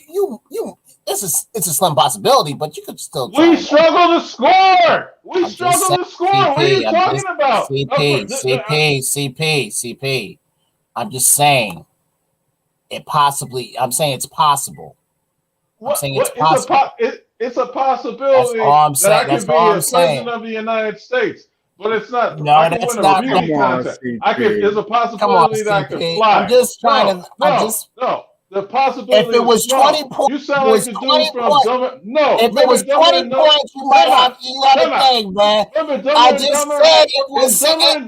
It's a slim possibility, but you could still try. We struggle to score. We struggle to score. What are you talking about? CP. I'm just saying I'm saying it's possible. I'm saying it's possible. It's a possibility that I could be a president of the United States, but it's not. No, I can that's win not. a beauty contest. There's a possibility that I could CP. fly. I'm just trying to. No. The possibility. If it was 20 points, you sound like the dude from Dumb. No, if it was 20 points, you might have a thing, man. I just said it was 15.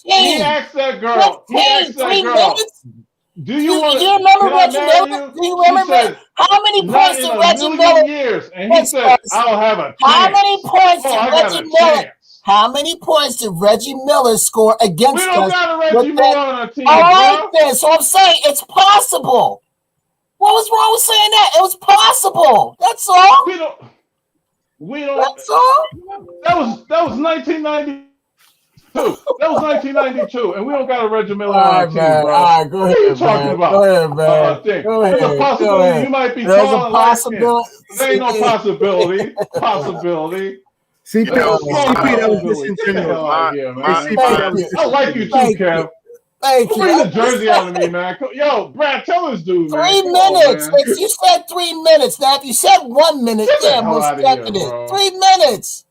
He asked that girl. 15, 3 minutes. Do you want? Do you remember Reggie Miller? Do you remember how many points did Reggie Miller? Years, and he said, "I'll have a chance." How many points did Reggie Miller? How many points did Reggie Miller score against us? We don't got a Reggie Miller on our team. All right, then. So I'm saying it's possible. What was wrong with saying that? It was possible. That's all. We don't. That's all. That was 1992. That was 1992, and we don't got a Reggie Miller on our team, bro. All right, go ahead, what are you talking about? Go ahead, man. There's a possibility you might be calling possibility. There ain't no possibility. CP, that was disingenuous. I like you too, Kev. Thank you. Bring the jersey out of me, man. Yo, Brad, tell this dude, man. 3 minutes. You said 3 minutes. Now, if you said 1 minute, most definitely. 3 minutes.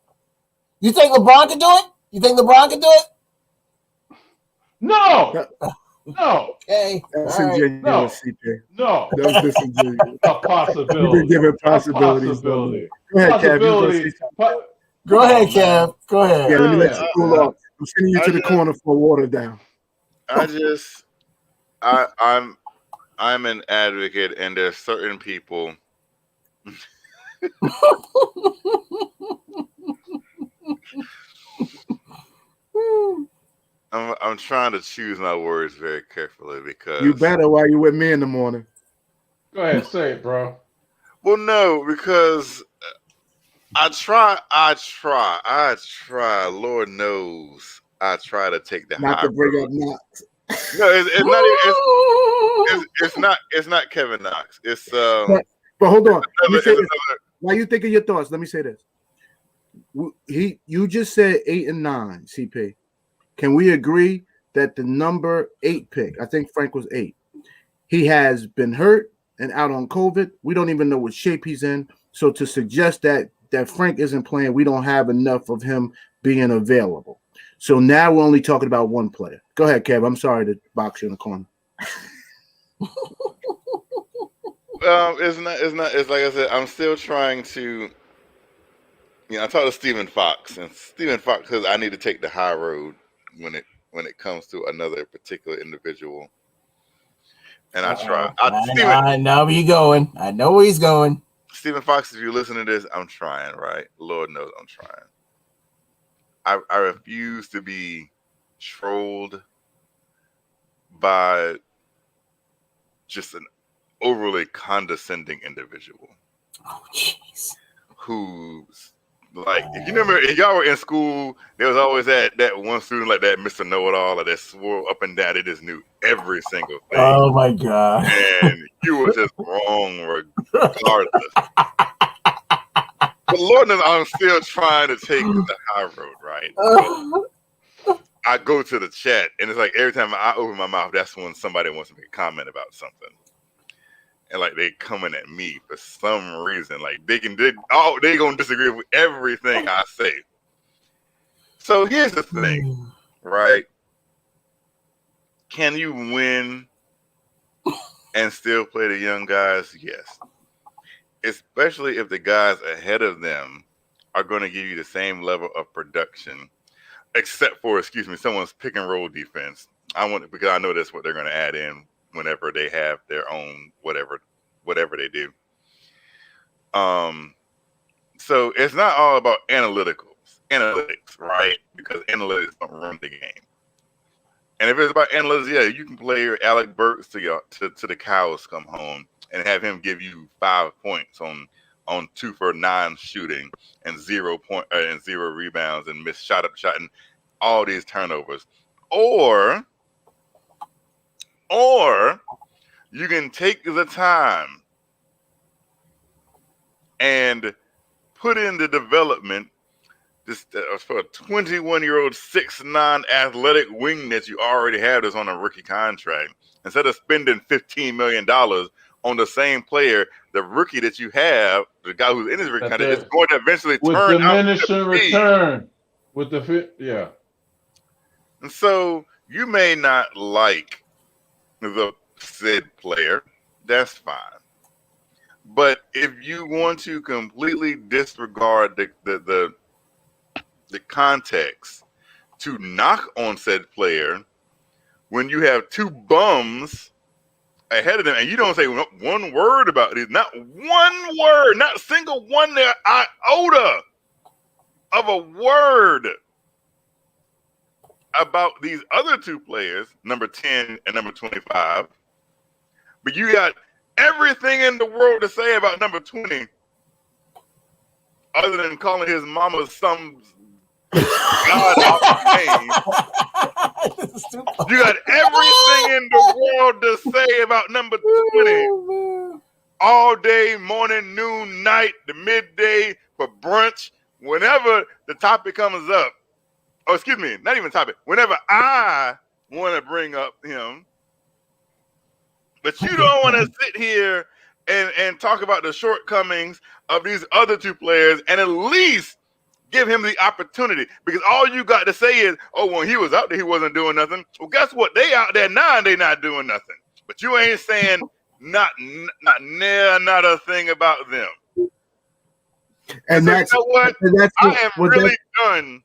You think LeBron can do it? No. Okay. That's ingenuous, CP. No. That was disingenuous. A possibility. You've been given possibilities. Go ahead, Kev. Go ahead, Kev. Go ahead. Yeah, let me let you cool off. I'm sending you to the corner for water down. I'm an advocate, and there's certain people. I'm trying to choose my words very carefully because you better while you with me in the morning. Go ahead, say it, bro. Well, no, because I try. Lord knows, I try to take the not high to bring road. up Knox. No, it's not Kevin Knox. It's But hold on. While you think of your thoughts, let me say this. You just said 8 and 9, CP. Can we agree that the number 8 pick, I think Frank was 8, he has been hurt and out on COVID. We don't even know what shape he's in. So to suggest that Frank isn't playing, we don't have enough of him being available. So now we're only talking about one player. Go ahead, Kev. I'm sorry to box you in the corner. It's like I said, I'm still trying to. I talked to Stephen Fox, and Stephen Fox says I need to take the high road when it comes to another particular individual. And I try. I know where you're going. I know where he's going. Stephen Fox, if you listen to this, I'm trying, right? Lord knows I'm trying. I refuse to be trolled by just an overly condescending individual. Oh, jeez. Who's like, if you remember, if y'all were in school, there was always that one student like that Mr. Know-It-All that swore up and down they just knew every single thing. Oh my God. And you were just wrong regardless. But Lord knows I'm still trying to take the high road, right? I go to the chat, and it's like every time I open my mouth, that's when somebody wants to make a comment about something. And like they coming at me for some reason. Like they gonna disagree with everything I say. So here's the thing, right? Can you win and still play the young guys? Yes. especially if the guys ahead of them are going to give you the same level of production, except for, someone's pick and roll defense. Because I know that's what they're going to add in whenever they have their own whatever they do. So it's not all about analytics, right? Because analytics don't run the game. And if it's about analytics, yeah, you can play your Alec Burks to the cows come home and have him give you 5 points on 2 for 9 shooting and 0 rebounds and miss shot and all these turnovers. Or you can take the time and put in the development for a 21-year-old 6'9" athletic wing that you already have that's on a rookie contract. Instead of spending $15 million on the same player, the rookie that you have, the guy who's in his rookie contract, is going to eventually with turn diminishing out return. With the yeah. And so you may not like the said player. That's fine. But if you want to completely disregard the context to knock on said player when you have 2 bums ahead of them and you don't say one word about it, not one word, not a single one there, iota of a word about these other 2 players, number 10 and number 25, but you got everything in the world to say about number 20 other than calling his mama some god awful name. You got everything in the world to say about number 20 all day, morning, noon, night, the midday, for brunch, whenever the topic comes up. Oh, excuse me, not even topic. Whenever I want to bring up him, but you don't want to sit here and talk about the shortcomings of these other 2 players and at least give him the opportunity, because all you got to say is, oh, when he was out there, he wasn't doing nothing. Well, guess what? They out there now and they not doing nothing. But you ain't saying not a thing about them. And so that's, you know what? I am really done.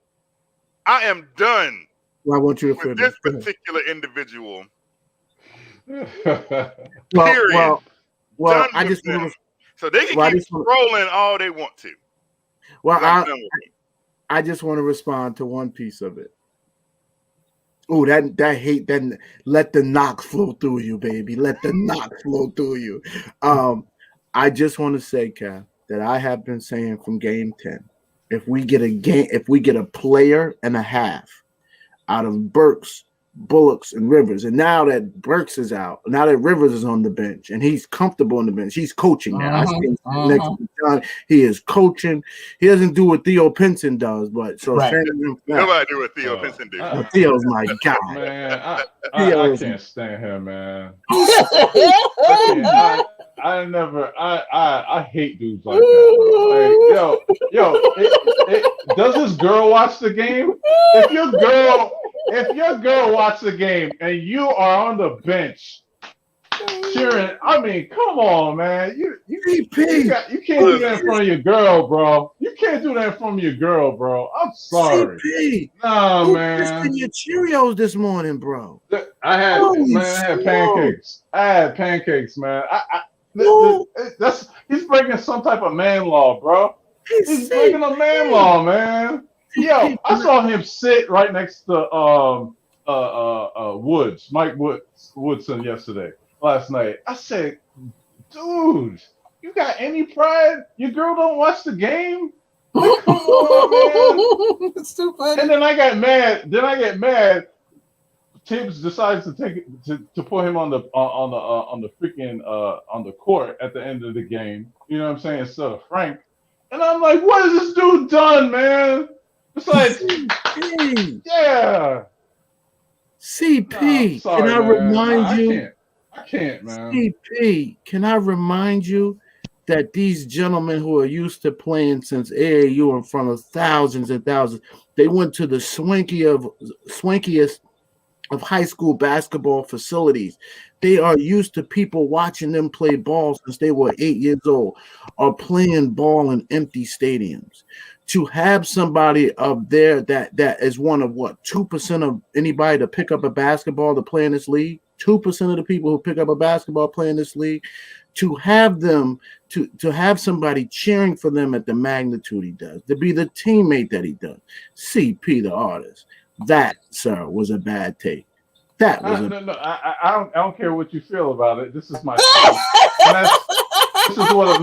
I am done. Well, I want you to with finish this particular individual. Well, I just want to. So they can keep trolling all they want to. Well, I just want to respond to one piece of it. Oh, that hate, then let the knock flow through you, baby. Let the knock flow through you. I just want to say, Kev, that I have been saying from game 10, if we get a player and a half out of Burks, Bullocks, and Rivers, and now that Burks is out, now that Rivers is on the bench and he's comfortable on the bench, he's coaching now. I see him next to John. He is coaching. He doesn't do what Theo Pinson does, but so nobody do what Theo Pinson do. Theo's my guy. Man, I can't stand him, man. I hate dudes like that. Like, does this girl watch the game? If your girl watch the game and you are on the bench cheering, I mean, come on, man. You can't do that in front of your girl, bro. You can't do that in front of your girl, bro. I'm sorry. CP, nah, man. Your Cheerios this morning, bro. I had pancakes. I had pancakes, man. He's breaking some type of man law, bro. He's breaking a man law, man. Yo, I saw him sit right next to Mike Woodson last night. I said, dude, you got any pride? Your girl don't watch the game? Like, come on, man. It's too funny. And then I get mad. Tibbs decides to put him on the freaking on the court at the end of the game. You know what I'm saying? Instead of Frank. And I'm like, what has this dude done, man? It's like, yeah. CP, sorry, can I remind you? I can't, man. CP, can I remind you that these gentlemen who are used to playing since AAU in front of thousands and thousands, they went to the swankiest of high school basketball facilities. They are used to people watching them play ball since they were 8 years old, or playing ball in empty stadiums. To have somebody up there that is one of 2% of anybody to pick up a basketball to play in this league, 2% of the people who pick up a basketball play in this league, to have them to have somebody cheering for them at the magnitude he does, to be the teammate that he does. CP the artist. That, sir, was a bad take. That was I don't care what you feel about it. This is my this is what a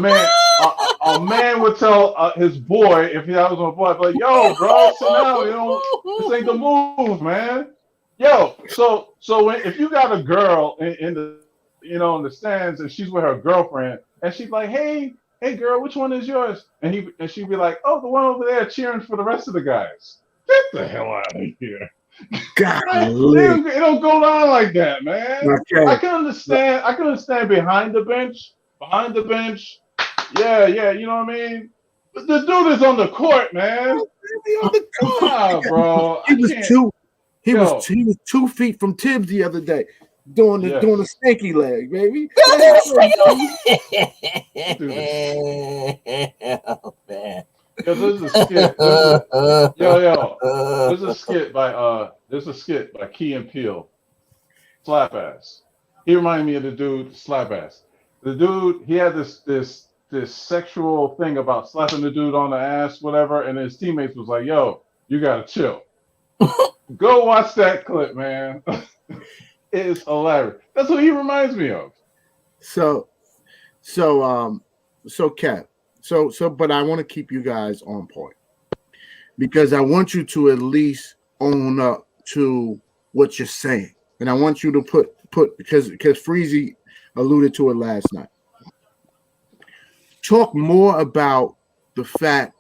man would tell his boy if he was a boy, like, yo, bro, sit down, this ain't the move, man. Yo, so if you got a girl in the in the stands and she's with her girlfriend and she's like, hey girl, which one is yours? And she'd be like, oh, the one over there cheering for the rest of the guys. Get the hell out of here. It don't go down like that, man. Okay. I can understand behind the bench. Yeah, you know what I mean? But the dude is on the court, man. Nah, bro. He was 2 feet from Tibbs the other day, doing the stanky leg, baby. Oh, man. There's a skit. There's a skit by Key and Peele. Slap Ass. He reminded me of the dude Slap Ass. The dude, he had this sexual thing about slapping the dude on the ass, whatever, and his teammates was like, yo, you gotta chill. Go watch that clip, man. It is hilarious. That's what he reminds me of. So Kat. But I want to keep you guys on point because I want you to at least own up to what you're saying, and I want you to put because Freezy alluded to it last night. Talk more about the fact.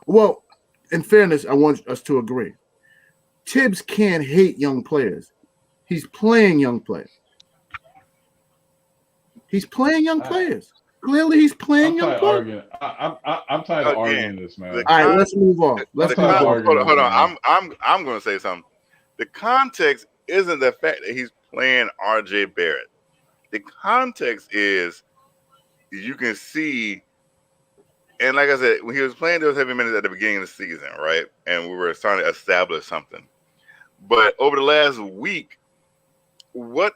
Well, in fairness, I want us to agree. Tibbs can't hate young players. He's playing young players. Clearly, he's playing young players. I'm tired of arguing this, man. All right, let's move on. Hold on. I'm going to say something. The context isn't the fact that he's playing RJ Barrett. The context is you can see, and like I said, when he was playing those heavy minutes at the beginning of the season, right? And we were starting to establish something. But over the last week, what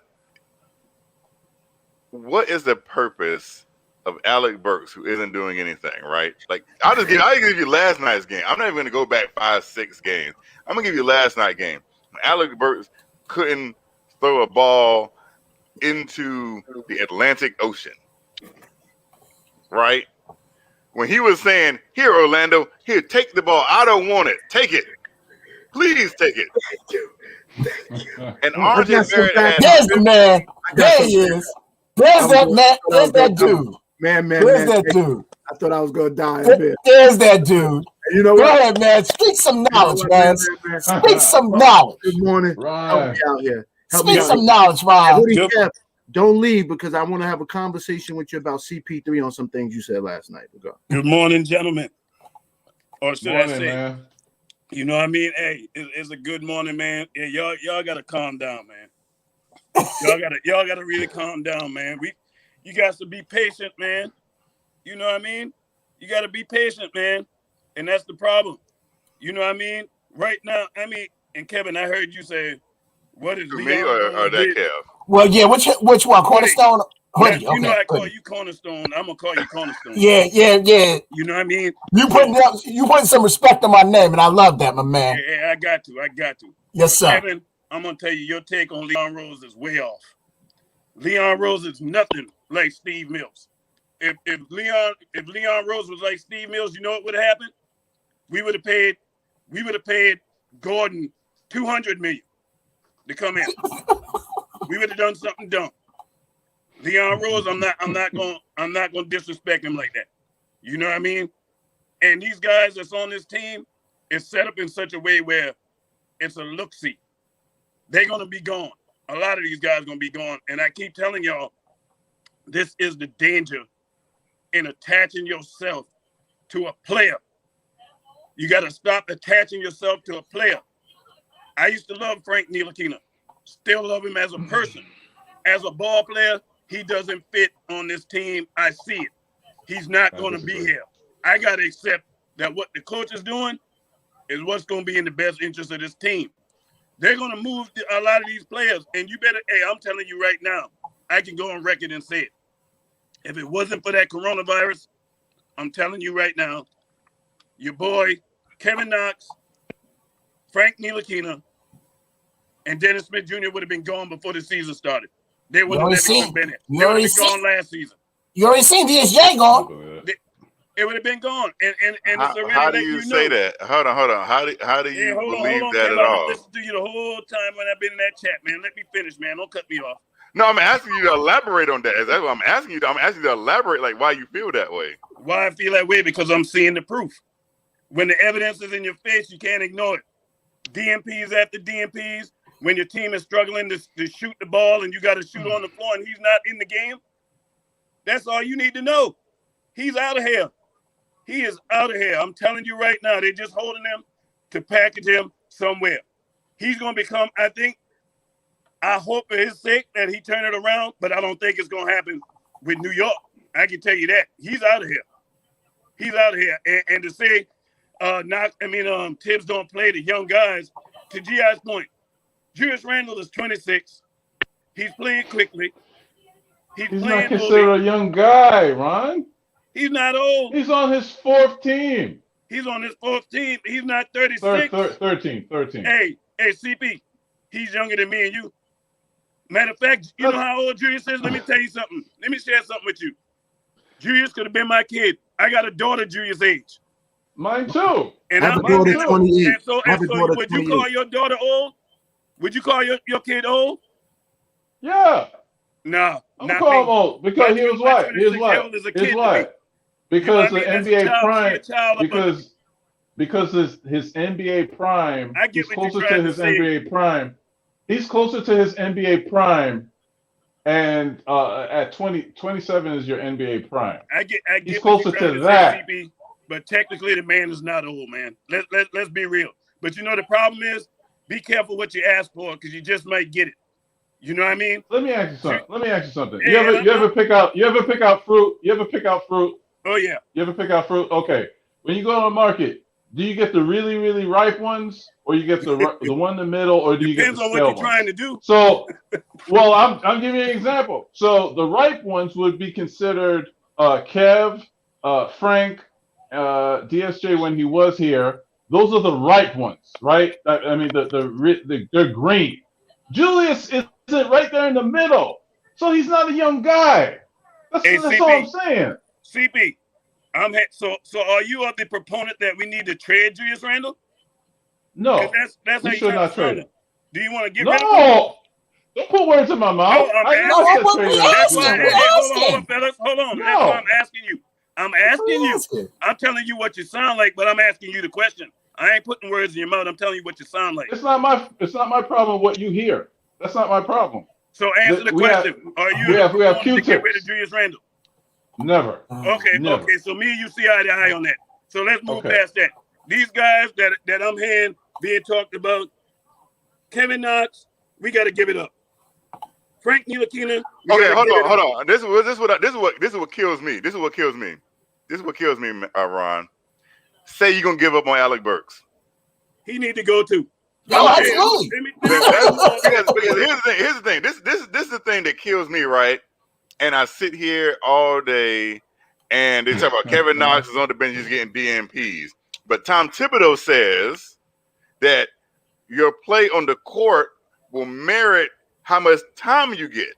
is the purpose of Alec Burks, who isn't doing anything, right? Like, I'll give you last night's game. I'm not even going to go back 5-6 games. I'm going to give you last night's game. Alec Burks couldn't throw a ball into the Atlantic Ocean, right? When he was saying, here, Orlando, here, take the ball. I don't want it. Take it. Please take it. Thank you. And RJ Barrett there's the man. There he is. There's that man. There's that dude. Man. There's that dude. I thought I was going to die a bit. There's that dude. You know what? Go ahead, man. Speak some knowledge, man. Speak some knowledge. Good morning. Right. Help me out here. Speak some knowledge, Ryan. Don't leave because I want to have a conversation with you about CP3 on some things you said last night. Good morning, gentlemen. Or should I say, man. You know what I mean? Hey, it's a good morning, man. Yeah, y'all gotta calm down, man. y'all gotta really calm down, man. You guys to be patient, man. You know what I mean? You gotta be patient, man. And that's the problem. You know what I mean? Right now, I mean, and Kevin, I heard you say, what is me or that Kev? Well, yeah, which one? Cornerstone? Yeah, you know I call you Cornerstone. I'm gonna call you Cornerstone. Yeah. You know what I mean? You putting some respect on my name, and I love that, my man. Yeah, I got to. Yes, sir. Kevin, I'm gonna tell you, your take on Leon Rose is way off. Leon Rose is nothing like Steve Mills. If Leon Rose was like Steve Mills, you know what would have happened? We would have paid Gordon $200 million to come in. We would have done something dumb. Leon Rose, I'm not gonna disrespect him like that. You know what I mean? And these guys that's on this team is set up in such a way where it's a look-see. They're gonna be gone. A lot of these guys are gonna be gone. And I keep telling y'all, this is the danger in attaching yourself to a player. You gotta stop attaching yourself to a player. I used to love Frank Ntilikina. Still love him as a person. As a ball player, he doesn't fit on this team. I see it. He's not going to be here. I got to accept that what the coach is doing is what's going to be in the best interest of this team. They're going to move a lot of these players, and you better, hey, I'm telling you right now, I can go on record and say it. If it wasn't for that coronavirus, I'm telling you right now, your boy, Kevin Knox, Frank Ntilikina, and Dennis Smith Jr. would have been gone before the season started. They would have never been here. They would have been gone last season. You already seen DSJ gone. It would have been gone. And how do you say that? Hold on. How do you believe that at all? I've listened to you the whole time when I've been in that chat, man. Let me finish, man. Don't cut me off. No, I'm asking you to elaborate on that. That's what I'm asking you. I'm asking you to elaborate, like why you feel that way. Why I feel that way? Because I'm seeing the proof. When the evidence is in your face, you can't ignore it. DMPs after DMPs. When your team is struggling to shoot the ball and you got to shoot on the floor and he's not in the game, that's all you need to know. He's out of here. He is out of here. I'm telling you right now, they're just holding him to package him somewhere. He's going to become, I hope for his sake that he turn it around, but I don't think it's going to happen with New York. I can tell you that. He's out of here. He's out of here. And to say, Tibbs don't play the young guys, to G.I.'s point, Julius Randle is 26. He's playing quickly. He's not considered a young guy, Ron. He's not old. He's on his fourth team. He's on his fourth team. He's not 36. 13. Hey, CP, he's younger than me and you. Matter of fact, you know how old Julius is? Let me tell you something. Let me share something with you. Julius could have been my kid. I got a daughter Julius' age. Mine too. And I have a daughter 28. And so would you call your daughter old? Would you call your kid old? Yeah. No. I'm calling him old because he was white. He was white. Because the NBA prime, because his NBA prime, he's closer to his NBA prime. He's closer to his NBA prime, and at 27 is your NBA prime. I get he's closer to that. Say, CP, but technically, the man is not old, man. Let's be real. But you know the problem is, be careful what you ask for because you just might get it. You know what I mean? Let me ask you something. You ever pick out fruit? Oh yeah. You ever pick out fruit? Okay. When you go to the market, do you get the really, really ripe ones, or you get the one in the middle, or do you get the stale ones? Depends on what you're trying to do. So, well, I'm giving you an example. So the ripe ones would be considered Kev, Frank, DSJ when he was here. Those are the ripe ones, right? I mean, they're green. Julius is right there in the middle, so he's not a young guy. That's CP, all I'm saying. CP, so are you of the proponent that we need to trade Julius Randle? No, that's how you should not trade him. Do you want to get rid of him? No, don't put words in my mouth. Hold on, fellas. Hold on. No. That's what I'm asking you. I'm telling you what you sound like, but I'm asking you the question. I ain't putting words in your mouth. I'm telling you what you sound like. It's not my problem what you hear. That's not my problem. So answer the question. We have to get rid of Julius Randle? Never. Okay. Never. Okay. So me and you see eye to eye on that. So let's move past that. These guys that I'm hearing being talked about, Kevin Knox, we got to give it up. Frank Ntilikina. Okay, hold on. This is what kills me. This is what kills me, Ron. Say you're gonna give up on Alec Burks. He need to go too. No, absolutely. Here's the thing. This is the thing that kills me, right? And I sit here all day, and they talk about Kevin Knox is on the bench, he's getting DMPs. But Tom Thibodeau says that your play on the court will merit how much time you get,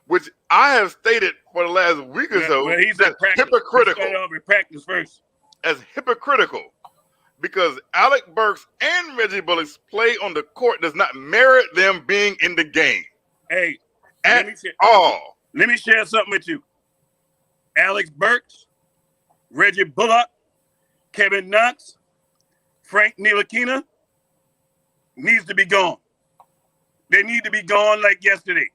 which I have stated for the last week or so. Well, he's hypocritical. Practice first. As hypocritical, because Alec Burks and Reggie Bullock's play on the court does not merit them being in the game. Hey, at all. Let me share something with you. Alex Burks, Reggie Bullock, Kevin Knox, Frank Ntilikina needs to be gone. They need to be gone like yesterday.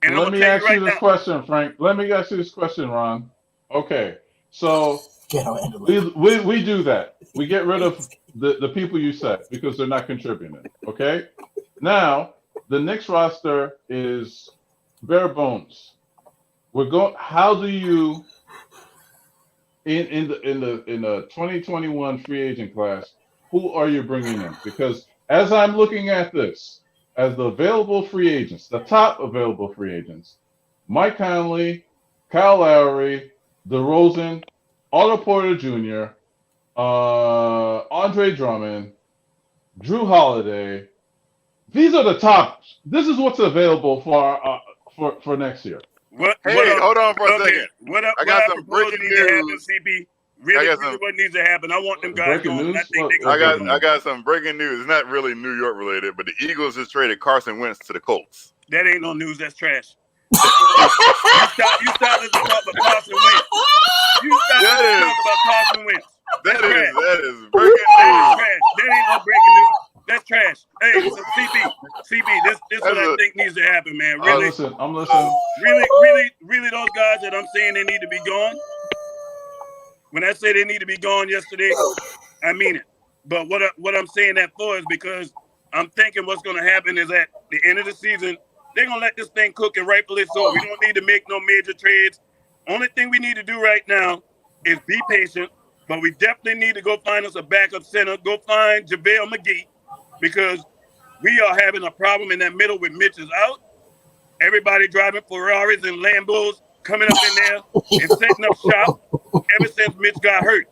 And let me ask you this question, Frank. Let me ask you this question, Ron. Okay, so we do that. We get rid of the people you said because they're not contributing. Okay, now the Knicks roster is bare bones. How do you in the 2021 free agent class? Who are you bringing in? Because as I'm looking at this, as the available free agents, the top available free agents, Mike Conley, Kyle Lowry, DeRozan, Otto Porter Jr., Andre Drummond, Drew Holiday. These are the top. This is what's available for next year. Hold on for a second. I got some breaking news. CP. Really, what needs to happen? I want them guys going. I got some breaking news. It's not really New York related, but the Eagles just traded Carson Wentz to the Colts. That ain't no news. That's trash. You start to talk about Carson Wentz. You start to talk about Carson Wentz. That is breaking news. That ain't no breaking news. That's trash. Hey, so CP, this what I think needs to happen, man. Really, I'm listening. Really, those guys that I'm saying they need to be gone. When I say they need to be gone yesterday, I mean it. But what I'm saying that for is because I'm thinking what's going to happen is at the end of the season, they're going to let this thing cook, and rightfully so. We don't need to make no major trades. Only thing we need to do right now is be patient, but we definitely need to go find us a backup center. Go find JaVale McGee, because we are having a problem in that middle with Mitch is out. Everybody driving Ferraris and Lambos coming up in there and setting up shop ever since Mitch got hurt.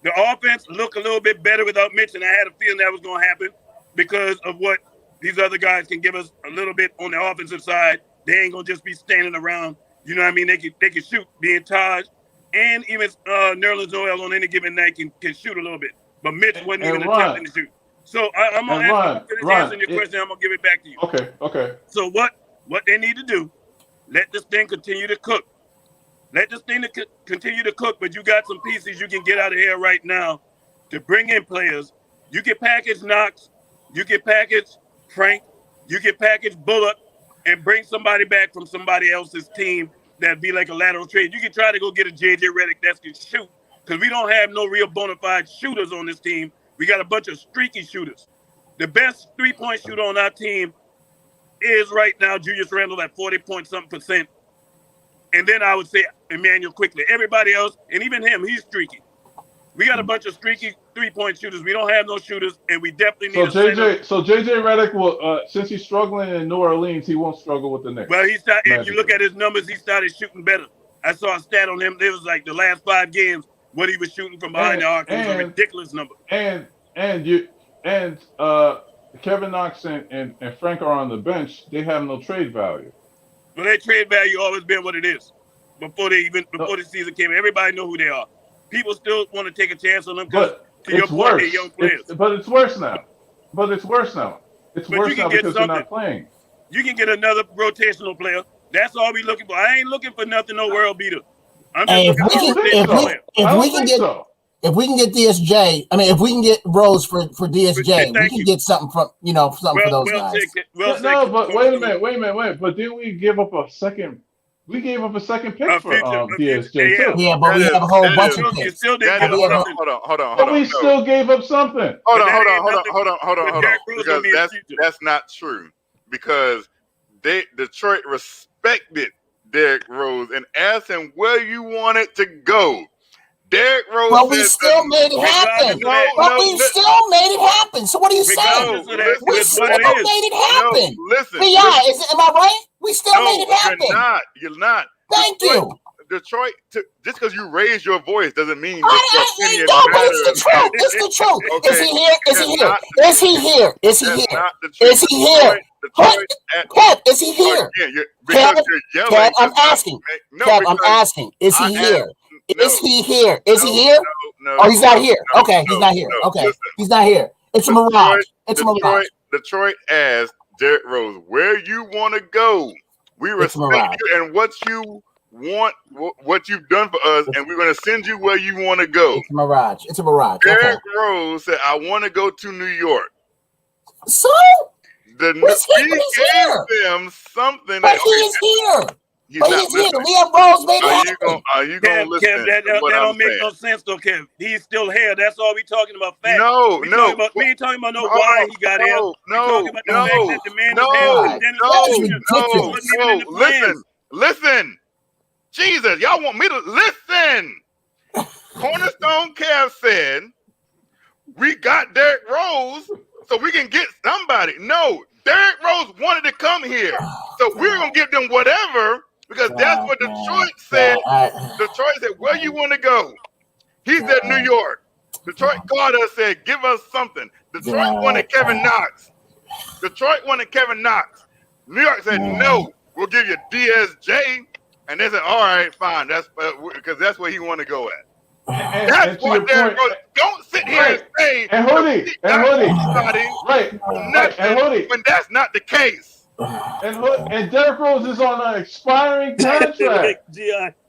The offense looked a little bit better without Mitch, and I had a feeling that was going to happen because of what these other guys can give us a little bit on the offensive side. They ain't going to just be standing around. You know what I mean? They can shoot. Being Taj and even Nerlens Noel on any given night can shoot a little bit. But Mitch wasn't even attempting to shoot. So I'm going to answer your question. I'm going to give it back to you. Okay. So what they need to do, let this thing continue to cook. Let this thing continue to cook, but you got some pieces you can get out of here right now to bring in players. You can package Knox. You can package Frank. You can package Bullock and bring somebody back from somebody else's team that'd be like a lateral trade. You can try to go get a J.J. Redick that can shoot, because we don't have no real bona fide shooters on this team. We got a bunch of streaky shooters. The best three-point shooter on our team is right now Julius Randle at 40-point-something%. And then I would say Emmanuel Quickly. Everybody else, and even him, he's streaky. We got a bunch of streaky three-point shooters. We don't have no shooters, and we definitely need So JJ Redick will, since he's struggling in New Orleans, he won't struggle with the Knicks. Well, if you look at his numbers, he started shooting better. I saw a stat on him. It was like the last 5 games, what he was shooting from behind the arc. It was a ridiculous number. And Kevin Knox and Frank are on the bench. They have no trade value. Well, their trade value always been what it is. Before the season came, everybody know who they are. People still want to take a chance on them because, to your point, they're young players. But it's worse now. It's worse now because they're not playing. You can get another rotational player. That's all we looking for. I ain't looking for nothing, no world beater. I'm just looking for a rotational player. If we can get DSJ, I mean, if we can get Rose for DSJ, we can get something for those guys. But wait a minute. But didn't we give up a second? We gave up a second pick for DSJ too. Yeah, but we have a whole bunch of picks. Hold on. But we still gave up something. Hold on. Because that's not true. Because Detroit respected Derrick Rose and asked him where you wanted to go. Derrick Rose. Well, we still made it happen. We still made it happen. So what are you saying? We still made it happen. Listen. Am I right? We still made it happen. You're not. Thank you. Detroit, just because you raise your voice doesn't mean but it's the truth. It's the truth. Okay. Is he here? Is he here? Is he here? Is he here? Is he here? Kev, is he here? Kev, I'm asking. Kev, I'm asking. Is he here? Is he here? Is he here? No. Oh, he's not here. Okay, he's not here. Okay, he's not here. It's a mirage. It's a mirage. Detroit asked Derrick Rose, where you want to go? We respect you and what you want, what you've done for us, and we're going to send you where you want to go. It's a mirage. It's a mirage. Derrick Rose said, I want to go to New York. So? He gave them something. But he is here. He's But not he's here. listening. Liam Rose made it happen. Are you gonna Kev, listen that to what I'm don't make saying? no sense though, Kev. He's still here. That's all we talking about. Facts. No, we no. ain't talking about Hold why on. he got here. We talking about the fact that the man is here God, with Dennis that is Rodman. ridiculous. Wasn't even in the plans. Listen. Jesus, y'all want me to listen? Cornerstone Kev said, we got Derrick Rose so we can get somebody. No, Derrick Rose wanted to come here. So we're going to give them whatever because that's what Detroit said. Detroit said, where you want to go? He said New York. Detroit called us, said, give us something. Detroit wanted Kevin Knox. New York said, no, we'll give you DSJ. And they said, all right, fine. That's because that's where he want to go at. That's what Derrick Rose. Don't sit here and say and Hoodie, when that's not the case. And Derrick Rose is on an expiring contract.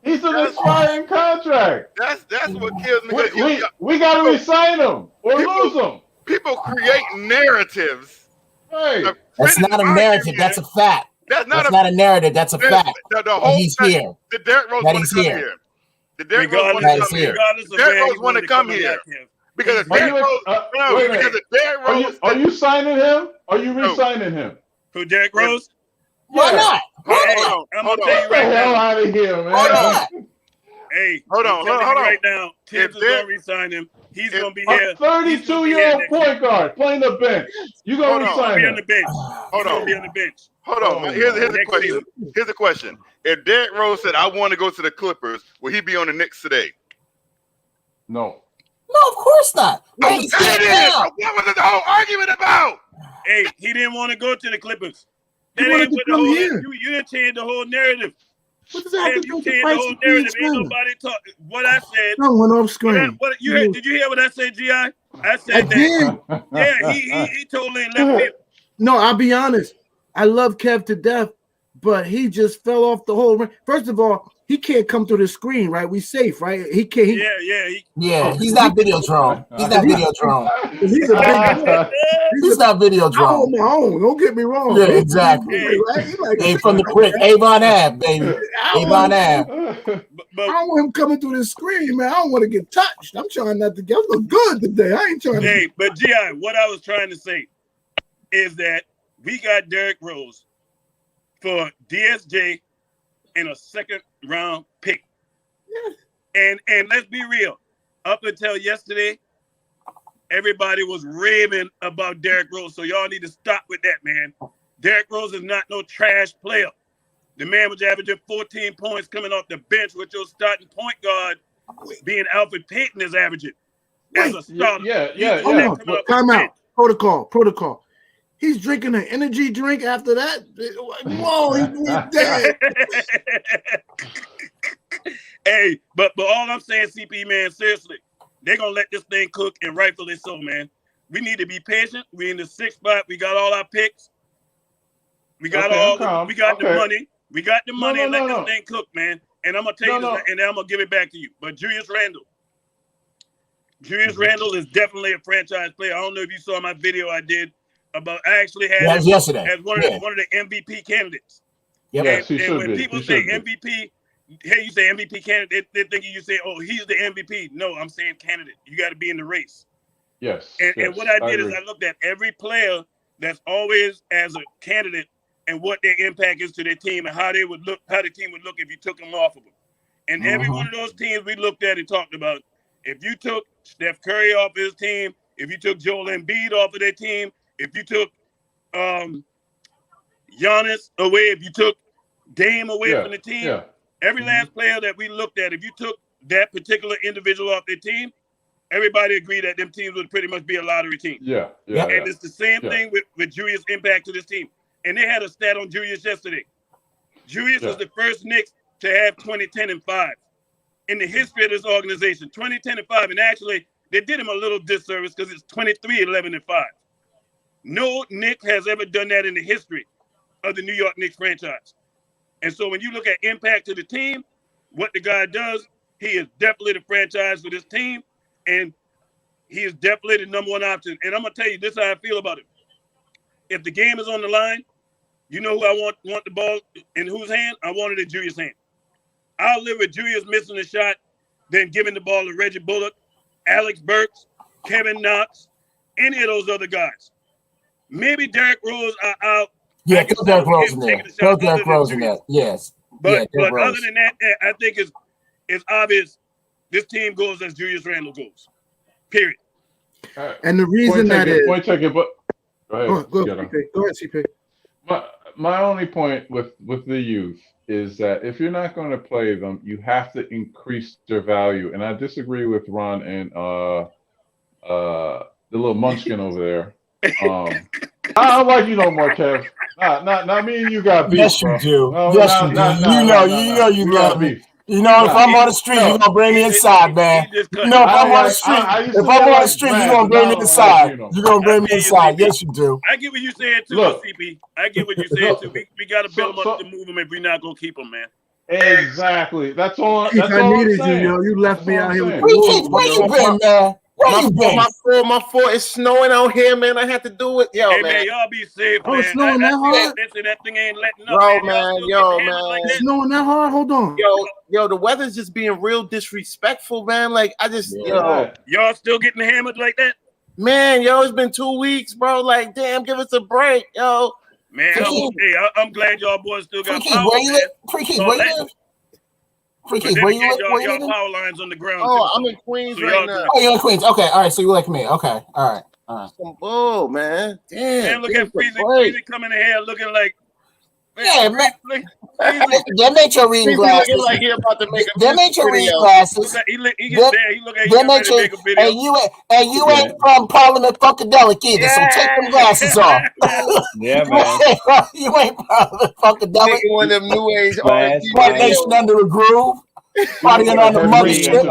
He's an expiring contract. That's what kills me. We got to resign him or lose him. People create narratives. Right. That's not a narrative. That's a fact. That's not a narrative. That's a fact. The whole he's here. Did Derrick Rose want to come here? Did Derrick Rose want to come here? Derrick Rose want to come here. Because if Derrick Rose, are you signing him? Are you re-signing him? Who, Derrick Rose? Why not? I'm gonna tell you right now. Out of here, man. Hold on. Right now, Tibbs is gonna re-sign him. He's gonna be here. A 32-year-old point guard playing the bench. You gonna resign him? On the bench. Hold on. Be on the bench. Hold on. Here's the question. Here's the question. If Derrick Rose said, I want to go to the Clippers, will he be on the Knicks today? No. No, of course not. What was the whole argument about? Hey, he didn't want to go to the Clippers. He wanted to come here. You didn't change the whole narrative. What does that have to do with the the price whole of narrative. Ain't China? nobody talk. What I said. I went off screen. Did you hear what I said, Gi? I said that. Yeah, he totally left field. No, I'll be honest. I love Kev to death, but he just fell off the whole ring. First of all, he can't come through the screen, right? We safe, right? He can't. He's not Videodrome. He's not Videodrome. He's a big. He's not Videodrome. I hold my own. Don't get me wrong. Yeah, exactly. Hey, from the brick, Avon Ave, baby. Avon Ave. I don't want him coming through the screen, man. I don't want to get touched. I'm trying not to get. I look good today. I ain't trying to. Hey, but Gi, what I was trying to say is that we got Derrick Rose for DSJ and a second-round pick. And let's be real. Up until yesterday, everybody was raving about Derrick Rose. So y'all need to stop with that, man. Derrick Rose is not no trash player. The man was averaging 14 points coming off the bench with your starting point guard being Alfred Payton is averaging as a starter. Yeah. Time out. Protocol. He's drinking an energy drink after that. Whoa, he's dead. Hey, but all I'm saying, CP, man, seriously, they're going to let this thing cook, and rightfully so, man. We need to be patient. We're in the 6th spot. We got all our picks. We got the money. We got the money and let this thing cook, man. And I'm going to tell you this, and then I'm going to give it back to you. But Julius Randle is definitely a franchise player. I don't know if you saw my video I did about, I actually had him yesterday as one of the MVP candidates. Yep. Yes, and when people say MVP, hey, you say MVP candidate, they're thinking you say, oh, he's the MVP. No, I'm saying candidate. You got to be in the race. Yes. And what I did is I looked at every player that's always as a candidate and what their impact is to their team and how they would look, how the team would look if you took them off of them. And every one of those teams we looked at and talked about, if you took Steph Curry off his team, if you took Joel Embiid off of their team, if you took Giannis away, if you took Dame away from the team, every last player that we looked at, if you took that particular individual off their team, everybody agreed that them teams would pretty much be a lottery team. And it's the same thing with Julius' impact to this team. And they had a stat on Julius yesterday. Julius was the first Knicks to have 20-10-5 in the history of this organization. 20-10-5, and actually they did him a little disservice because it's 23-11-5. No Knick has ever done that in the history of the New York Knicks franchise. And so when you look at impact to the team, what the guy does, he is definitely the franchise for this team, and he is definitely the number one option. And I'm going to tell you, this is how I feel about it. If the game is on the line, You know who I want the ball in whose hand? I want it in Julius' hand. I'll live with Julius missing a shot than giving the ball to Reggie Bullock, Alex Burks, Kevin Knox, any of those other guys. Maybe Derrick Rose are out. Yeah, throw Derrick Rose in there. Throw Derrick Rose in there. Yes. But other than that, I think it's obvious this team goes as Julius Randle goes. Period. And the reason that is point taken, but go ahead, CP. My only point with the youth is that if you're not going to play them, you have to increase their value. And I disagree with Ron and the little munchkin over there. I don't like you no more, Kev. Not me and you got beef. Yes, you bro. do. No, Yes, you do. You love me. You know, if I'm on the street, you're gonna bring me inside, man. You know, if I'm on the street, you're gonna bring me inside. You're gonna bring me inside. Yes, you do. I get what you're saying too, CP. I get what you're saying too. We gotta build them up to move them if we're not gonna keep them, man. Exactly. That's all. Keith, I needed you, yo. You left me out here with Where you been, man? My fault. It's snowing out here, man. I had to do it, yo, hey, man. Y'all be safe, man. It's snowing that hard? That thing ain't letting up, Bro, man. It's snowing that hard? Hold on. Yo, the weather's just being real disrespectful, man. Like, I just, Y'all still getting hammered like that? Man, it's been 2 weeks, bro. Like, damn, give us a break, yo. Man, I'm glad y'all boys still got power. Where you live? Freaky, where you live? Freaky, where you live? Y'all power lines on the ground. Oh, I'm in Queens right now. Oh, you're in Queens. Okay, all right. So you like me? Okay, all right. Oh man, damn. Man, look at Freezy coming in here looking like. Yeah, man. Them ain't your reading glasses. Like he about to make a them ain't your reading glasses. He look like he's ready to make a video. And you ain't from Parliament Funkadelic either, so take them glasses off. Yeah, man. You ain't Parliament Funkadelic. One of them new age Nation under the groove. Partying on the mothership.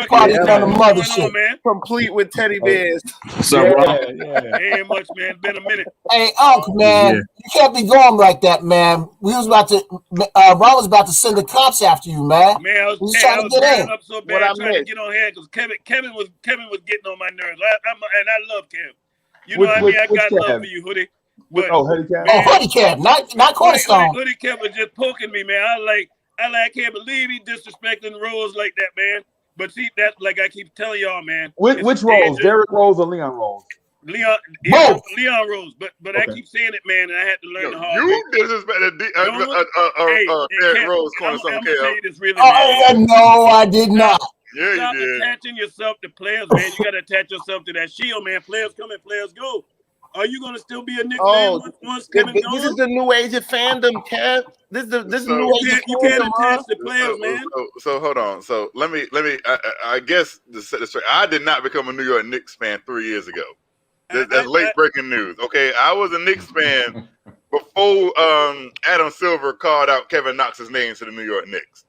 Partying on the mothership. Complete with teddy bears. So, ain't much, man. It's been a minute. Hey, Unc, man, you can't be going like that, man. We was about to, Ron was about to send the cops after you, man. Man, I was trying to get in. Up so bad, trying to get on here because Kevin was getting on my nerves. And I love Kevin. You know what I mean? I got love for you, Hoodie. But, Hoodie Kev. Hoodie Kev, not Cornerstone. Hoodie Kev was just poking me, man. I can't believe he disrespecting Rose like that, man. But see, that's like I keep telling y'all, man. Which Rose? Derrick Rose or Leon Rose? Leon Rose. But okay. I keep saying it, man, and I had to learn the hard way. You disrespected Derrick Rose calling something KL. No, I did not. Yeah, Stop you did. attaching yourself to players, man. You got to attach yourself to that shield, man. Players come and players go. Are you going to still be a Knicks fan once Kevin goes? This is the new age of fandom, Kev. This is the new age of fandom. You can't attach the players, man. So hold on. So let me. I guess to set this straight, I did not become a New York Knicks fan 3 years ago. That's late breaking news. Okay, I was a Knicks fan before Adam Silver called out Kevin Knox's name to the New York Knicks.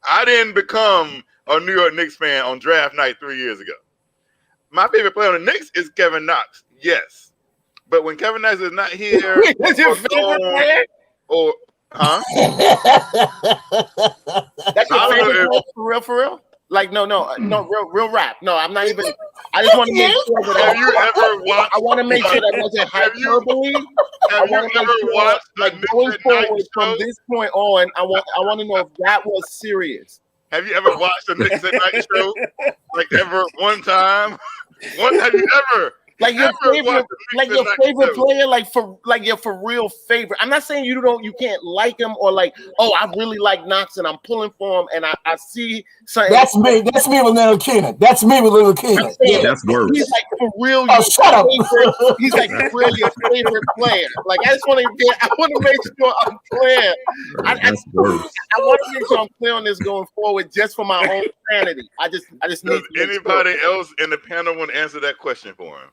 I didn't become a New York Knicks fan on draft night 3 years ago. My favorite player on the Knicks is Kevin Knox. Yes. But when Kevin Knox is not here, that's your favorite player? That's your favorite player? For real? Like, no, real rap. No, I'm not even. I just want to make sure that. Have you ever watched? I want to make sure that wasn't hyperbole. Have you ever watched? Like going forward from this point on, I want to know if that was serious. Have you ever watched the Knicks at Night show? Like ever one time? Have you ever? Like your favorite player, like your for real favorite. I'm not saying you can't like him or like, oh, I really like Knox and I'm pulling for him and I see something. That's me with Little Keenan. Yeah, that's worse. He's like for real. Shut up. He's like for real your favorite player. Like I want to make sure I'm clear. I want to make sure I'm clear on this going forward, just for my own sanity. I just need. Anybody else in the panel want to answer that question for him?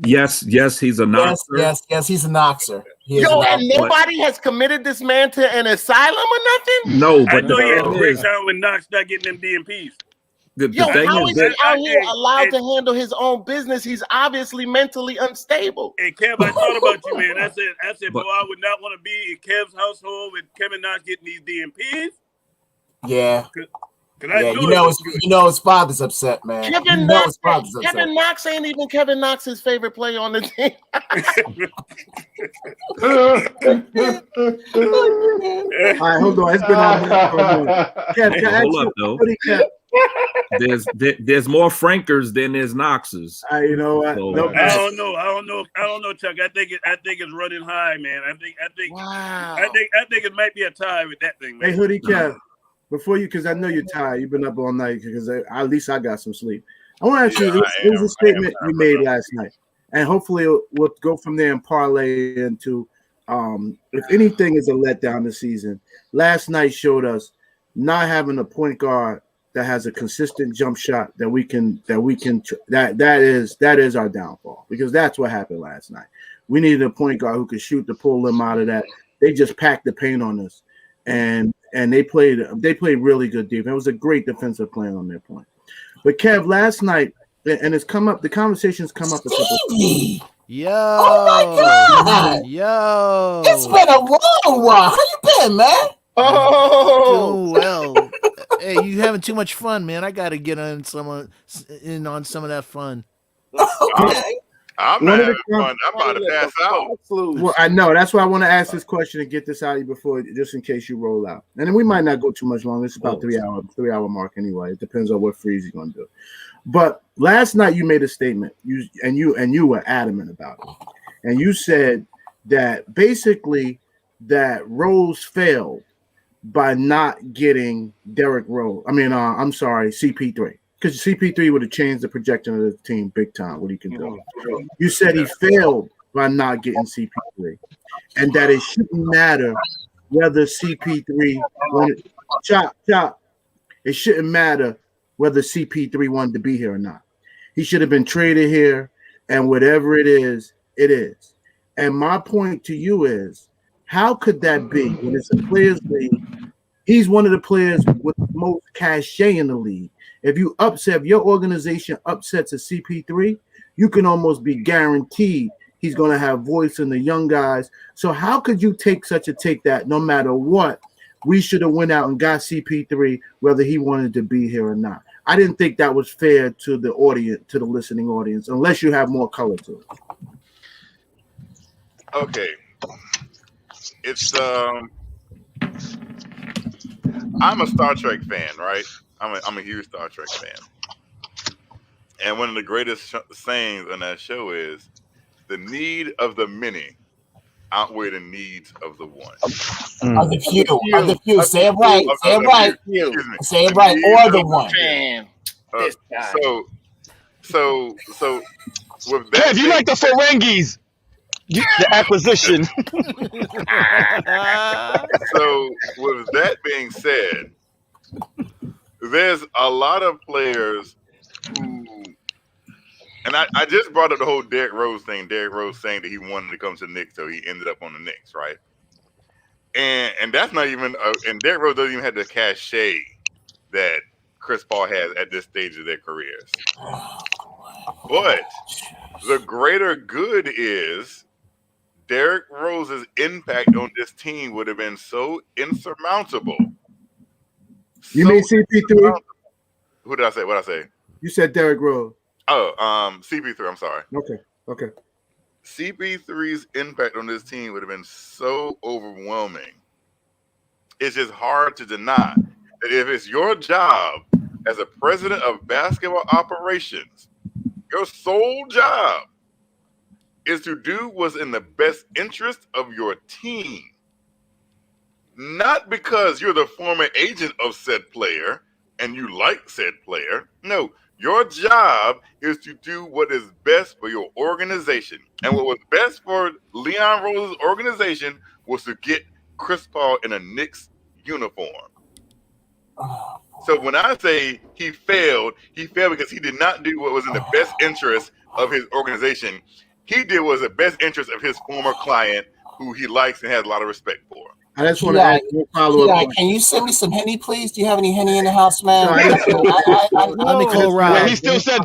Yes, he's a Knoxer. Yes, he's a Knoxer. And nobody has committed this man to an asylum or nothing? No, but I know he had a breakdown with Knox not getting them DMPs. How is he out here allowed to handle his own business? He's obviously mentally unstable. Hey, Kev, I thought about you, man. I said, boy, I would not want to be in Kev's household with Kevin Knox getting these DMPs. Yeah. Yeah, you know his father's upset, man. Kevin you know Knox, his father's upset. Kevin Knox ain't even Kevin Knox's favorite player on the team. All right, hold on. It's been on for a minute. Kev, hold up, though. There's more Frankers than there's Knoxes. You know what? So, I don't know, Chuck. I think it's running high, man. I think it might be a tie with that thing, man. Hey, Hoodie Kev, before you, because I know you're tired. You've been up all night because at least I got some sleep. I want to ask you, it was a statement you made last night, and hopefully we'll go from there and parlay into if anything is a letdown this season. Last night showed us not having a point guard that has a consistent jump shot that is our downfall, because that's what happened last night. We needed a point guard who could shoot to pull them out of that. They just packed the paint on us, and they played really good defense. It was a great defensive plan on their point. But Kev, last night, and it's come up, the conversation's come up a couple times. Yo. Oh my God. Yo. It's been a long while. How you been, man? Oh well. Hey, you having too much fun, man. I gotta get on some of that fun. I'm not having fun. I'm about to pass out. Well, I know. That's why I want to ask this question and get this out of you before, just in case you roll out. And then we might not go too much longer. It's about 3 hour mark anyway. It depends on what freeze you're going to do. But last night you made a statement. You were adamant about it. And you said that basically that Rose failed by not getting Derrick Rose. CP3. Because CP3 would have changed the projection of the team big time, what he can do. You said he failed by not getting CP3, and that it shouldn't matter whether CP3 wanted it shouldn't matter whether CP3 wanted to be here or not. He should have been traded here, and whatever it is, it is. And my point to you is, how could that be when it's a players' league? He's one of the players with the most cachet in the league. If your organization upsets a CP3, you can almost be guaranteed he's going to have voice in the young guys. So how could you take such a take that no matter what, we should have went out and got CP3, whether he wanted to be here or not? I didn't think that was fair to the audience, to the listening audience, unless you have more color to it. Okay. It's I'm a Star Trek fan, right? I'm a huge Star Trek fan. And one of the greatest sayings on that show is, the need of the many outweigh the needs of the one. Of the few. Say it right. Say it right. Say it right. Or the one. So with that, Kev, you like the Ferengis, the acquisition. So with that being said, there's a lot of players who, and I just brought up the whole Derrick Rose thing. Derrick Rose saying that he wanted to come to the Knicks, so he ended up on the Knicks, right? And that's not even, and Derrick Rose doesn't even have the cachet that Chris Paul has at this stage of their careers. But the greater good is Derrick Rose's impact on this team would have been so insurmountable. You mean CP3? Who did I say? What did I say? You said Derrick Rose. Oh, CP3. I'm sorry. Okay. CP3's impact on this team would have been so overwhelming. It's just hard to deny that if it's your job as a president of basketball operations, your sole job is to do what's in the best interest of your team. Not because you're the former agent of said player and you like said player. No, your job is to do what is best for your organization. And what was best for Leon Rose's organization was to get Chris Paul in a Knicks uniform. So when I say he failed because he did not do what was in the best interest of his organization. He did what was the best interest of his former client, who he likes and has a lot of respect for. I just want to ask you a follow-up. Can you send me some Henny, please? Do you have any Henny in the house, man? Let me call Rob. Yeah, he still said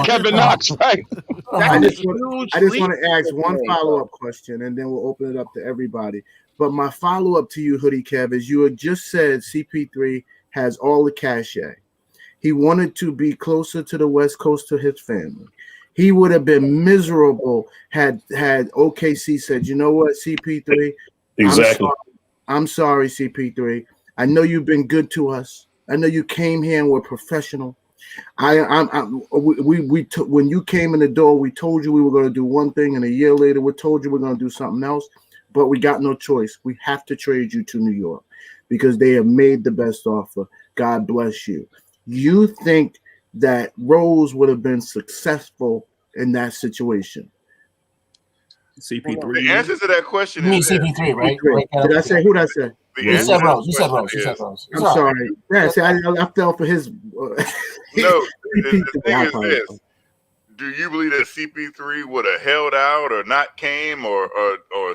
Kevin Knox, right? I just want to ask one follow-up question, and then we'll open it up to everybody. But my follow-up to you, Hoodie Kev, is you had just said CP3 has all the cachet. He wanted to be closer to the West Coast to his family. He would have been miserable had OKC said, you know what, CP3, Exactly. I'm sorry, CP3. I know you've been good to us. I know you came here and were professional. When you came in the door, we told you we were going to do one thing, and a year later, we told you we're going to do something else. But we got no choice. We have to trade you to New York because they have made the best offer. God bless you. You think that Rose would have been successful in that situation? CP3. The answer to that question You mean is CP3, right? Did I say who did I say? You said Rose. You said Rose. You said Rose. I'm sorry. Yeah, see, I fell for his. No, the thing is this. Do you believe that CP3 would have held out or not came or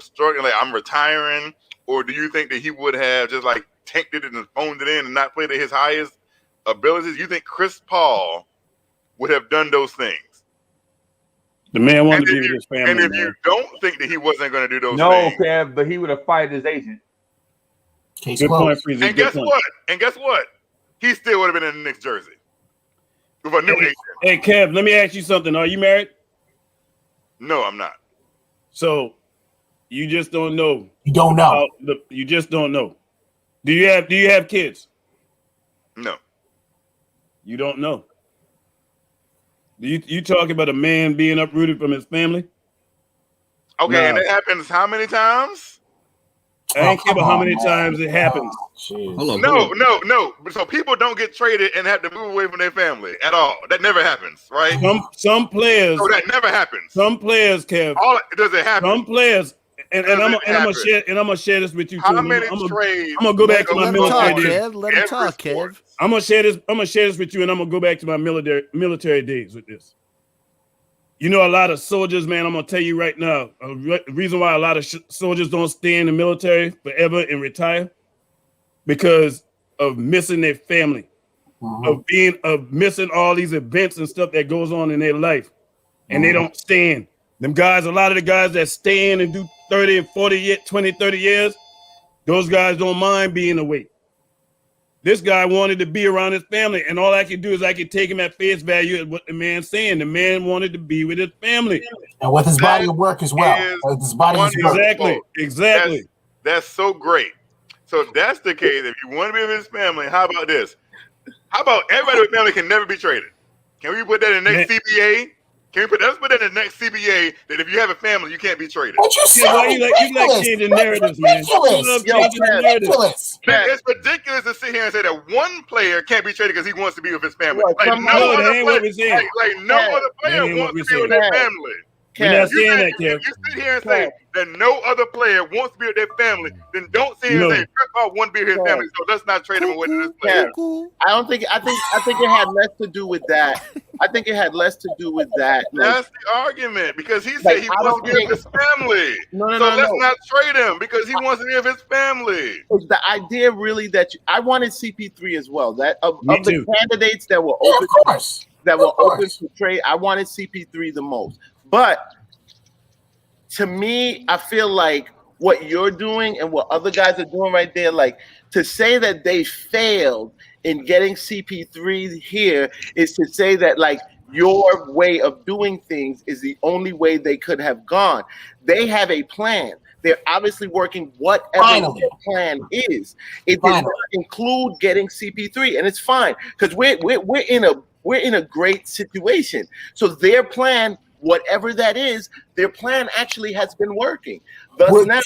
struggling like I'm retiring? Or do you think that he would have just like tanked it and phoned it in and not played at his highest abilities? You think Chris Paul would have done those things? The man wanted to be with his family. And if you don't think that he wasn't going to do those No, things. Kev, but he would have fired his agent. Good point, Freezy. And guess what? And guess what? He still would have been in the Knicks jersey with a new agent. Hey, Kev, let me ask you something. Are you married? No, I'm not. So you just don't know. You don't know. You just don't know. Do you have kids? No. You don't know. You talking about a man being uprooted from his family? Okay, and it happens how many times? I ain't care about how many times it happens. No. So people don't get traded and have to move away from their family at all. That never happens, right? Some players. So that never happens. Some players, Kev. Does it happen? Some players, and I'm gonna share this with you too. How many trades? I'm gonna go back to my military days. Let him talk, Kev. I'm gonna share this with you, and I'm gonna go back to my military days with this. You know, a lot of soldiers, man, I'm going to tell you right now, the reason why a lot of soldiers don't stay in the military forever and retire, because of missing their family, of missing all these events and stuff that goes on in their life, and they don't stand. Them guys, a lot of the guys that stay in and do 30 and 40, 20, 30 years, those guys don't mind being away. This guy wanted to be around his family, and all I could do is I could take him at face value at what the man's saying. The man wanted to be with his family. And with his body of work as well. His body is Exactly. That's so great. So if that's the case, if you want to be with his family, how about this? How about everybody with family can never be traded? Can we put that in the next CBA? Let's put that in the next CBA that if you have a family, you can't be traded. What you say? You like changing narratives, man. It's ridiculous to sit here and say that one player can't be traded because he wants to be with his family. No other player wants to be with his family. We're not saying that, Kev. If you sit here and say that no other player wants to be with their family, then don't sit here and say Chris Paul wants to be with his family, so let's not trade him away to this player. I think it had less to do with that. I think it had less to do with that. That's the argument, because he said he wants to be with his family. Let's not trade him because he wants to be with his family. The idea really that I wanted CP3 as well. That of the candidates that were open, open to trade, I wanted CP3 the most. But to me, I feel like what you're doing and what other guys are doing right there, like to say that they failed in getting CP3 here is to say that like your way of doing things is the only way they could have gone. They have a plan. They're obviously working whatever their plan is. It does not include getting CP3, and it's fine because we're in a great situation. So their plan, whatever that is, their plan actually has been working. Thus now,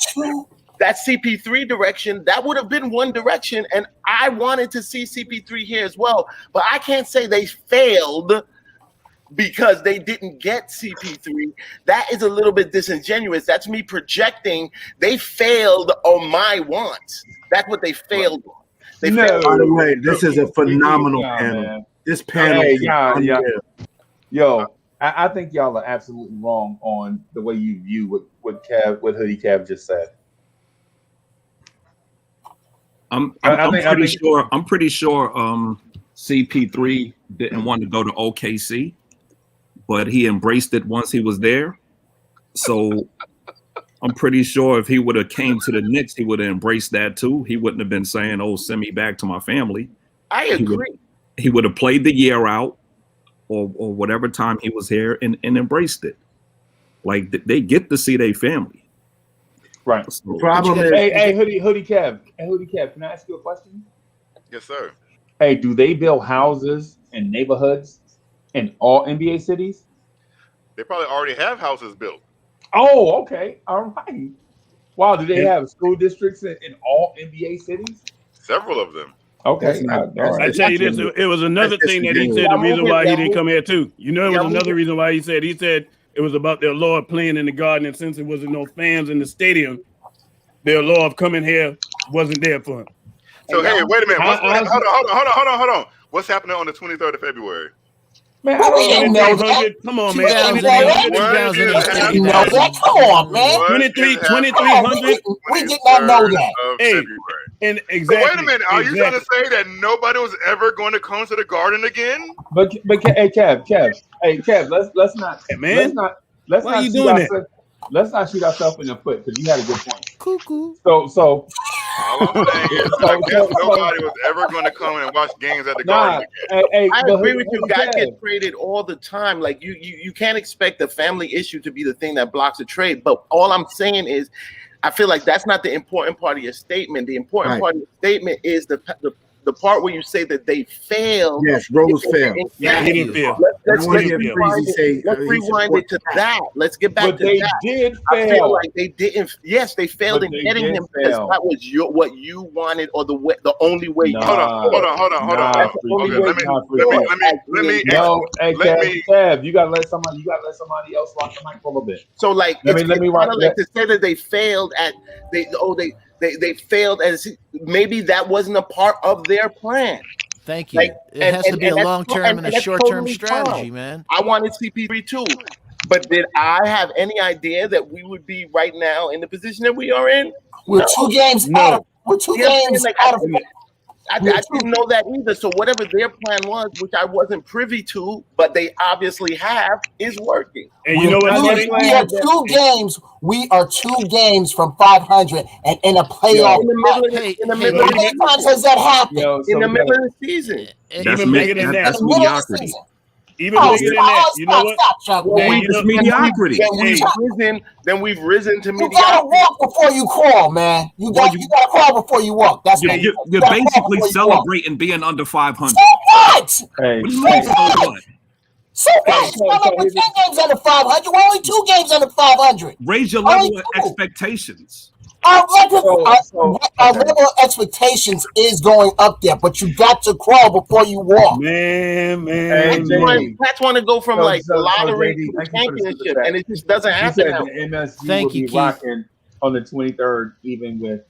that CP3 direction, that would have been one direction, and I wanted to see CP3 here as well, but I can't say they failed because they didn't get CP3. That is a little bit disingenuous. That's me projecting they failed on my wants. That's what they failed on. By the way, this is a phenomenal panel. Man. This panel I think y'all are absolutely wrong on the way you view what Hoodie Cav just said. I'm pretty sure CP3 didn't want to go to OKC, but he embraced it once he was there. So I'm pretty sure if he would have came to the Knicks, he would have embraced that too. He wouldn't have been saying, "Oh, send me back to my family." I agree. He would have played the year out, or whatever time he was here, and embraced it. Like they get to see their family. Right. So, The problem is, Hey, Hoodie Kev. Hey, Hoodie Kev, can I ask you a question? Yes, sir. Hey, do they build houses in neighborhoods in all NBA cities? They probably already have houses built. Oh, okay. All right. Wow, do they have school districts in all NBA cities? Several of them. Okay. I tell you this, it was another thing that he said the reason why he didn't come here too. You know, it was another reason why he said it was about their law of playing in the Garden, and since there wasn't no fans in the stadium, their law of coming here wasn't there for him. So hey, wait a minute. Hold on. What's happening on the 23rd of February? Man, we didn't know that. Come on, man. 2300. Come on, man. 2300. We did not know that. Hey, and exactly. So wait a minute. Are you trying to say that nobody was ever going to come to the Garden again? But hey, Kev. Hey, Kev. Let's not. Hey, man. Let's Why not are you shoot doing ourselves. Let's not shoot ourselves in the foot because you had a good point. Cuckoo. So. All I'm saying is, I guess nobody was ever going to come and watch games at the Garden again. I agree with you. Guys get traded all the time. Like you can't expect the family issue to be the thing that blocks a trade. But all I'm saying is, I feel like that's not the important part of your statement. The important part of your statement is the part where you say that they failed. Yes, Rose failed. Yeah, he didn't fail. Let's rewind it to that. Let's get back to that. Did I fail. feel like they didn't. Yes, they failed in getting him because that was what you wanted, or the only way. Hold on. Let me. Kev, you gotta let somebody else rock the mic for a little bit. So like, let me rock like to say that they failed at they failed as maybe that wasn't a part of their plan. Thank you. Like, it has to be a long-term and a short-term strategy, man. I wanted CP3 too, but did I have any idea that we would be right now in the position that we are in? We're 2 games out. We're 2 games out of. I didn't know that either. So whatever their plan was, which I wasn't privy to, but they obviously have, is working. And you know what? We are 2 games. We are 2 games from 500 and in a playoff. How many times has that happened? In the middle of the season. Even bigger than that. That's mediocrity. Even bigger than that. You know what? It's mediocrity. Then we've risen to mediocrity. You gotta walk before you crawl, man. You gotta crawl before you walk. That's you're basically celebrating being under 500. So what? Hey, so what? We're 10 games under 500. We're only 2 games under 500. Raise your level of expectations. Our level of expectations is going up there, but you got to crawl before you walk. Man. Pats want to go from lottery to championship, and it just doesn't happen. The MSG will be rocking on the 23rd, even with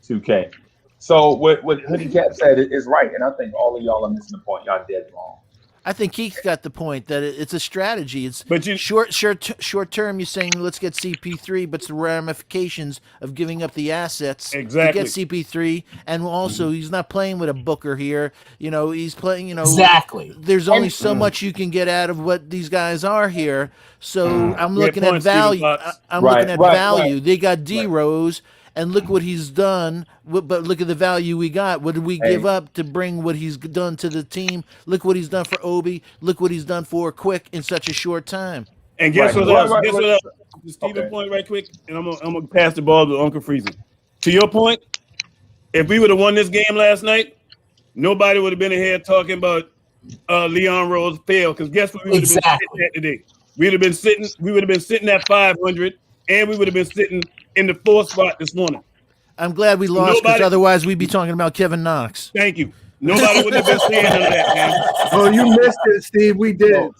2K. So what Hoodie Cap said is right, and I think all of y'all are missing the point. Y'all dead wrong. I think Keith got the point that it's a strategy. It's short term. You're saying let's get CP3, but it's the ramifications of giving up the assets to get CP3, and also he's not playing with a Booker here. You know, he's playing. You know, exactly. There's only so much you can get out of what these guys are here. So I'm looking at value. I'm looking at value. They got D Rose. And look what he's done, but look at the value we got. What did we give up to bring what he's done to the team? Look what he's done for Obi. Look what he's done for Quick in such a short time. And guess what else? Guess what else? Steven point right quick, and I'm gonna pass the ball to Uncle Freezy. To your point, if we would have won this game last night, nobody would have been in here talking about Leon Rose failed. Because guess what we would have been sitting at today? We would have been sitting at 500, and we would have been sitting in the 4th spot this morning. I'm glad we lost because otherwise we'd be talking about Kevin Knox. Thank you. Nobody would have been saying none of that, man. Oh, you missed it, Steve. We did.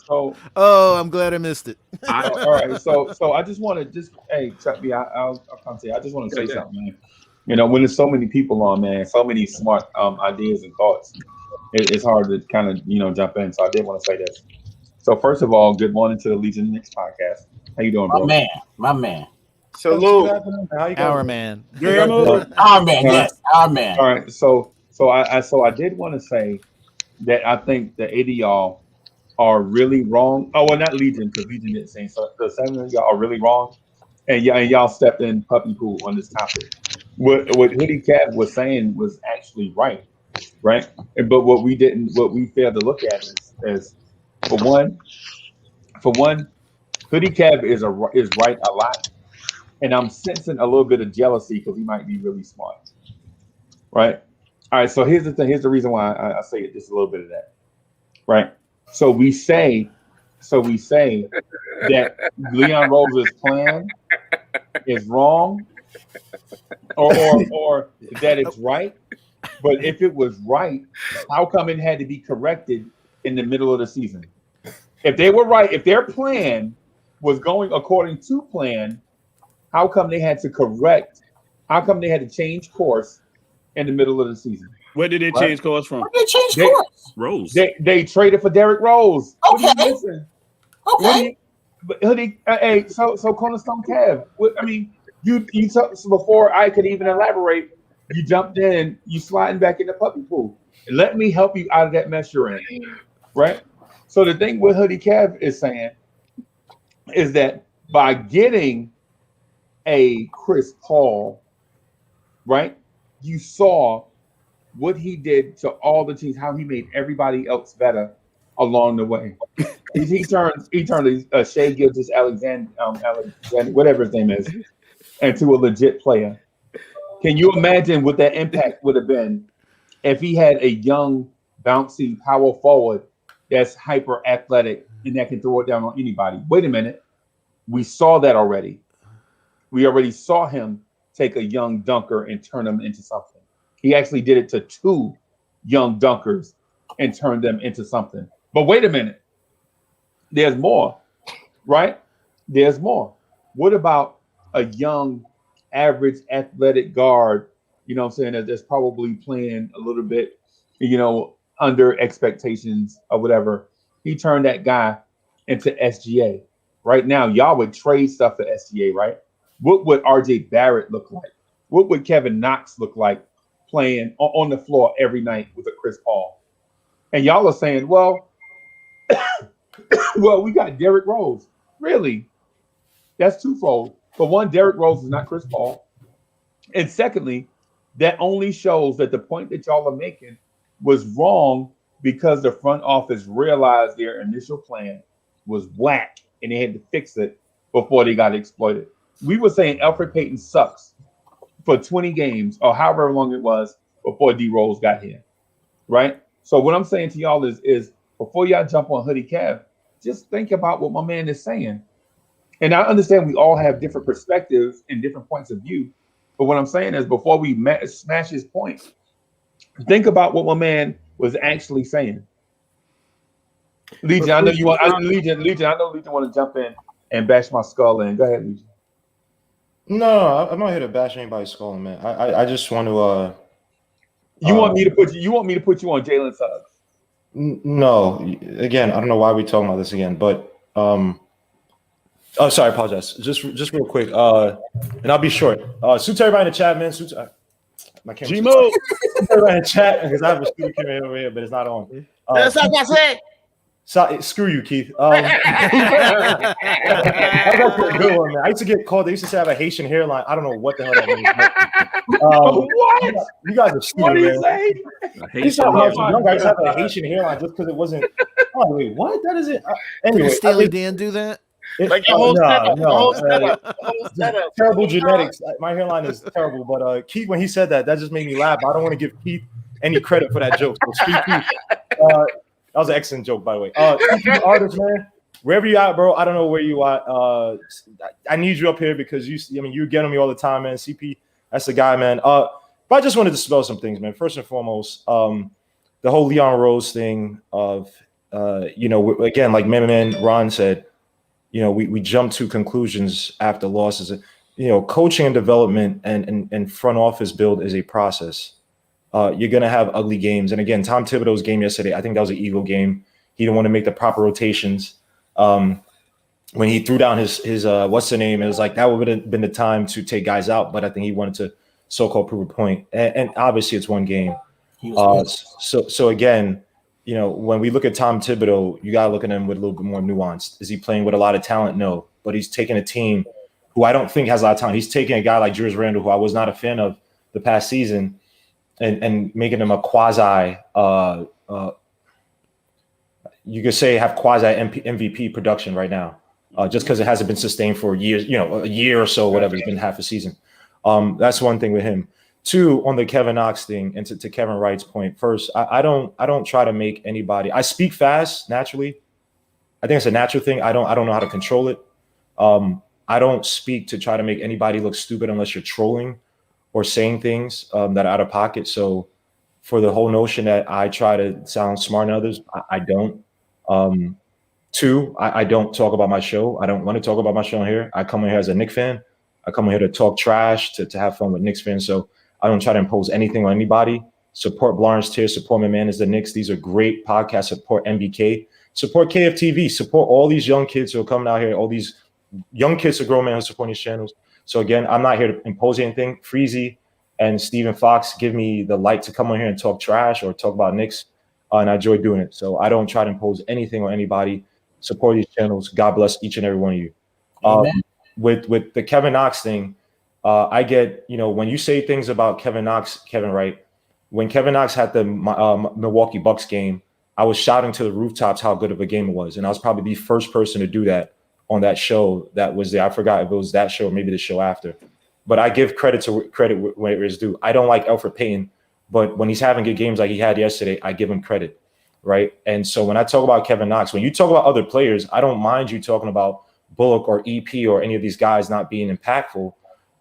I'm glad I missed it. All right. So I just want to Chuck B, I'll come to you. I just want to say something, man. You know, when there's so many people on, man, so many smart ideas and thoughts, it's hard to kind of jump in. So I did want to say this. So first of all, good morning to the Legion of Knicks podcast. How you doing, bro? My man. Salute. Our man. Our man. Yes, our man. All right. So I did want to say that I think the 8 of y'all are really wrong. Oh, well, not Legion, because Legion didn't say so. The 7 of y'all are really wrong, and y'all stepped in puppy pool on this topic. What Hoodie Cat was saying was actually right. right? But what we failed to look at is for one, Hoodie Kev is right a lot, and I'm sensing a little bit of jealousy because he might be really smart, right? All right, so here's the thing. Here's the reason why I say it. Just a little bit of that, right? So we say that Leon Rose's plan is wrong, or that it's right. But if it was right, how come it had to be corrected in the middle of the season? If they were right, if their plan was going according to plan, how come they had to correct? How come they had to change course in the middle of the season? Where did they change course from? Where did they change course? Rose. They traded for Derrick Rose. Okay. What are you missing? Okay. Hey, so Cornerstone Kev. I mean, you so before I could even elaborate, you jumped in, you sliding back in the puppy pool. Let me help you out of that mess you're in, right? So the thing with Hoodie Kev is saying is that by getting a Chris Paul, right, you saw what he did to all the teams, how he made everybody else better along the way. he turned Shai Gilgeous-Alexander, whatever his name is, into a legit player. Can you imagine what that impact would have been if he had a young, bouncy power forward that's hyper athletic and that can throw it down on anybody? Wait a minute. We saw that already. We already saw him take a young dunker and turn him into something. He actually did it to two young dunkers and turned them into something. But wait a minute. There's more, right? There's more. What about a young, average athletic guard, you know what I'm saying, that's probably playing a little bit, under expectations or whatever? He turned that guy into SGA. Right now, y'all would trade stuff for SGA, right? What would RJ Barrett look like? What would Kevin Knox look like playing on the floor every night with a Chris Paul? And y'all are saying, well, we got Derrick Rose. Really? That's twofold. For one, Derrick Rose is not Chris Paul. And secondly, that only shows that the point that y'all are making was wrong because the front office realized their initial plan was whack and they had to fix it before they got exploited. We were saying Alfred Payton sucks for 20 games or however long it was before D Rose got here, right? So what I'm saying to y'all is before y'all jump on Hoodie Kev, just think about what my man is saying. And I understand we all have different perspectives and different points of view. But what I'm saying is before we smash his point, think about what my man was actually saying. Legion, I know you want. Legion, I know Legion want to jump in and bash my skull in. Go ahead, Legion. No, I'm not here to bash anybody's skull, man. I just want to. You want me to put you on Jalen Suggs? No, again, I don't know why we're talking about this again, but oh, sorry, I apologize. Just real quick, and I'll be short. Suit to everybody in the chat, man. My camera. G-Mo. Everybody in the chat because I have a studio camera over here, but it's not on. That's like I said. So, screw you, Keith. That's actually a good one, man. I used to get called. They used to say I have a Haitian hairline. I don't know what the hell that means. What? You guys are stupid, What do you man. say? These young guys have a Haitian hairline just because it wasn't. Oh wait, what? That isn't. Anyway, did Steely Dan do that? Like the whole setup. Terrible genetics. My hairline is terrible, but Keith, when he said that just made me laugh. I don't want to give Keith any credit for that joke. So Keith, that was an excellent joke, by the way. Artist, man, wherever you at, bro. I don't know where you at. I need you up here because you get on me all the time, man. CP, that's the guy, man. But I just wanted to spell some things, man. First and foremost, the whole Leon Rose thing of, again, like man, Ron said, we jump to conclusions after losses. Coaching and development and front office build is a process. You're going to have ugly games. And again, Tom Thibodeau's game yesterday, I think that was an Eagle game. He didn't want to make the proper rotations. When he threw down his what's the name, it was like that would have been the time to take guys out. But I think he wanted to so-called prove a point. And obviously it's one game. So again, when we look at Tom Thibodeau, you got to look at him with a little bit more nuance. Is he playing with a lot of talent? No. But he's taking a team who I don't think has a lot of talent. He's taking a guy like Julius Randle, who I was not a fan of the past season, and making them a quasi. You could say have quasi MVP production right now, just because it hasn't been sustained for years. A year or so, whatever. It's been half a season. That's one thing with him. Two, on the Kevin Knox thing, and to Kevin Wright's point. First, I don't try to make anybody. I speak fast naturally. I think it's a natural thing. I don't know how to control it. I don't speak to try to make anybody look stupid unless you're trolling or saying things that are out of pocket. So for the whole notion that I try to sound smart than others, I don't. Two, I don't talk about my show. I don't want to talk about my show here. I come in here as a Knicks fan. I come in here to talk trash, to have fun with Knicks fans. So I don't try to impose anything on anybody. Support Blarn's Tier, support my man is the Knicks. These are great podcasts. Support MBK, support KFTV, support all these young kids who are coming out here, all these young kids are grown men who are supporting these channels. So again, I'm not here to impose anything. Freezy and Stephen Fox give me the light to come on here and talk trash or talk about Knicks, and I enjoy doing it. So I don't try to impose anything on anybody. Support these channels. God bless each and every one of you. With the Kevin Knox thing, I get, when you say things about Kevin Knox, Kevin Wright, when Kevin Knox had the Milwaukee Bucks game, I was shouting to the rooftops how good of a game it was. And I was probably the first person to do that on that show that was there. I forgot if it was that show or maybe the show after. But I give credit where it is due. I don't like Elfrid Payton, but when he's having good games like he had yesterday, I give him credit, right? And so when I talk about Kevin Knox, when you talk about other players, I don't mind you talking about Bullock or EP or any of these guys not being impactful,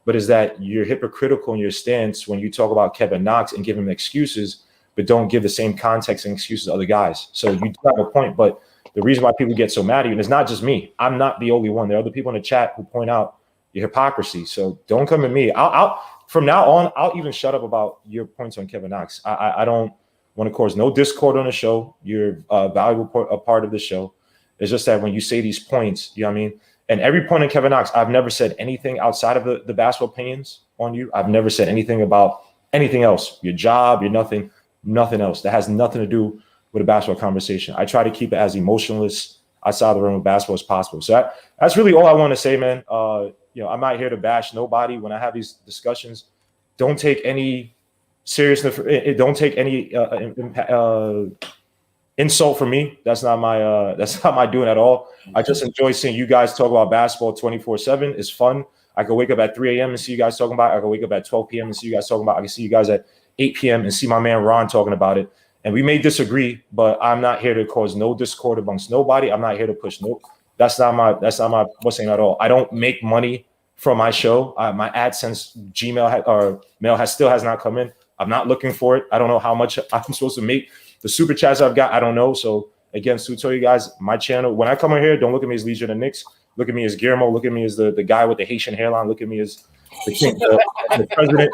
but is that you're hypocritical in your stance when you talk about Kevin Knox and give him excuses, but don't give the same context and excuses to other guys. So you do have a point, but the reason why people get so mad at you, and it's not just me. I'm not the only one. There are other people in the chat who point out your hypocrisy. So don't come at me. I'll from now on, I'll even shut up about your points on Kevin Knox. I don't want to cause no discord on the show. You're a valuable part of the show. It's just that when you say these points, you know what I mean? And every point on Kevin Knox, I've never said anything outside of the basketball opinions on you. I've never said anything about anything else. Your job, your nothing else. That has nothing to do with a basketball conversation. I try to keep it as emotionless outside the realm of basketball as possible. So that's really all I want to say, man. I'm not here to bash nobody. When I have these discussions, don't take any seriousness. Don't take any insult from me. That's not my doing at all. I just enjoy seeing you guys talk about basketball 24/7. It's fun. I can wake up at 3 a.m. and see you guys talking about it. I can wake up at 12 p.m. and see you guys talking about it. I can see you guys at 8 p.m. and see my man Ron talking about it. And we may disagree, but I'm not here to cause no discord amongst nobody. I'm not here to push That's not my what's saying at all. I don't make money from my show. My AdSense Gmail mail still has not come in. I'm not looking for it. I don't know how much I'm supposed to make. The super chats I've got, I don't know. So again, to tell you guys, my channel, when I come in here, don't look at me as Legion of Knicks. Look at me as Guillermo. Look at me as the guy with the Haitian hairline. Look at me as the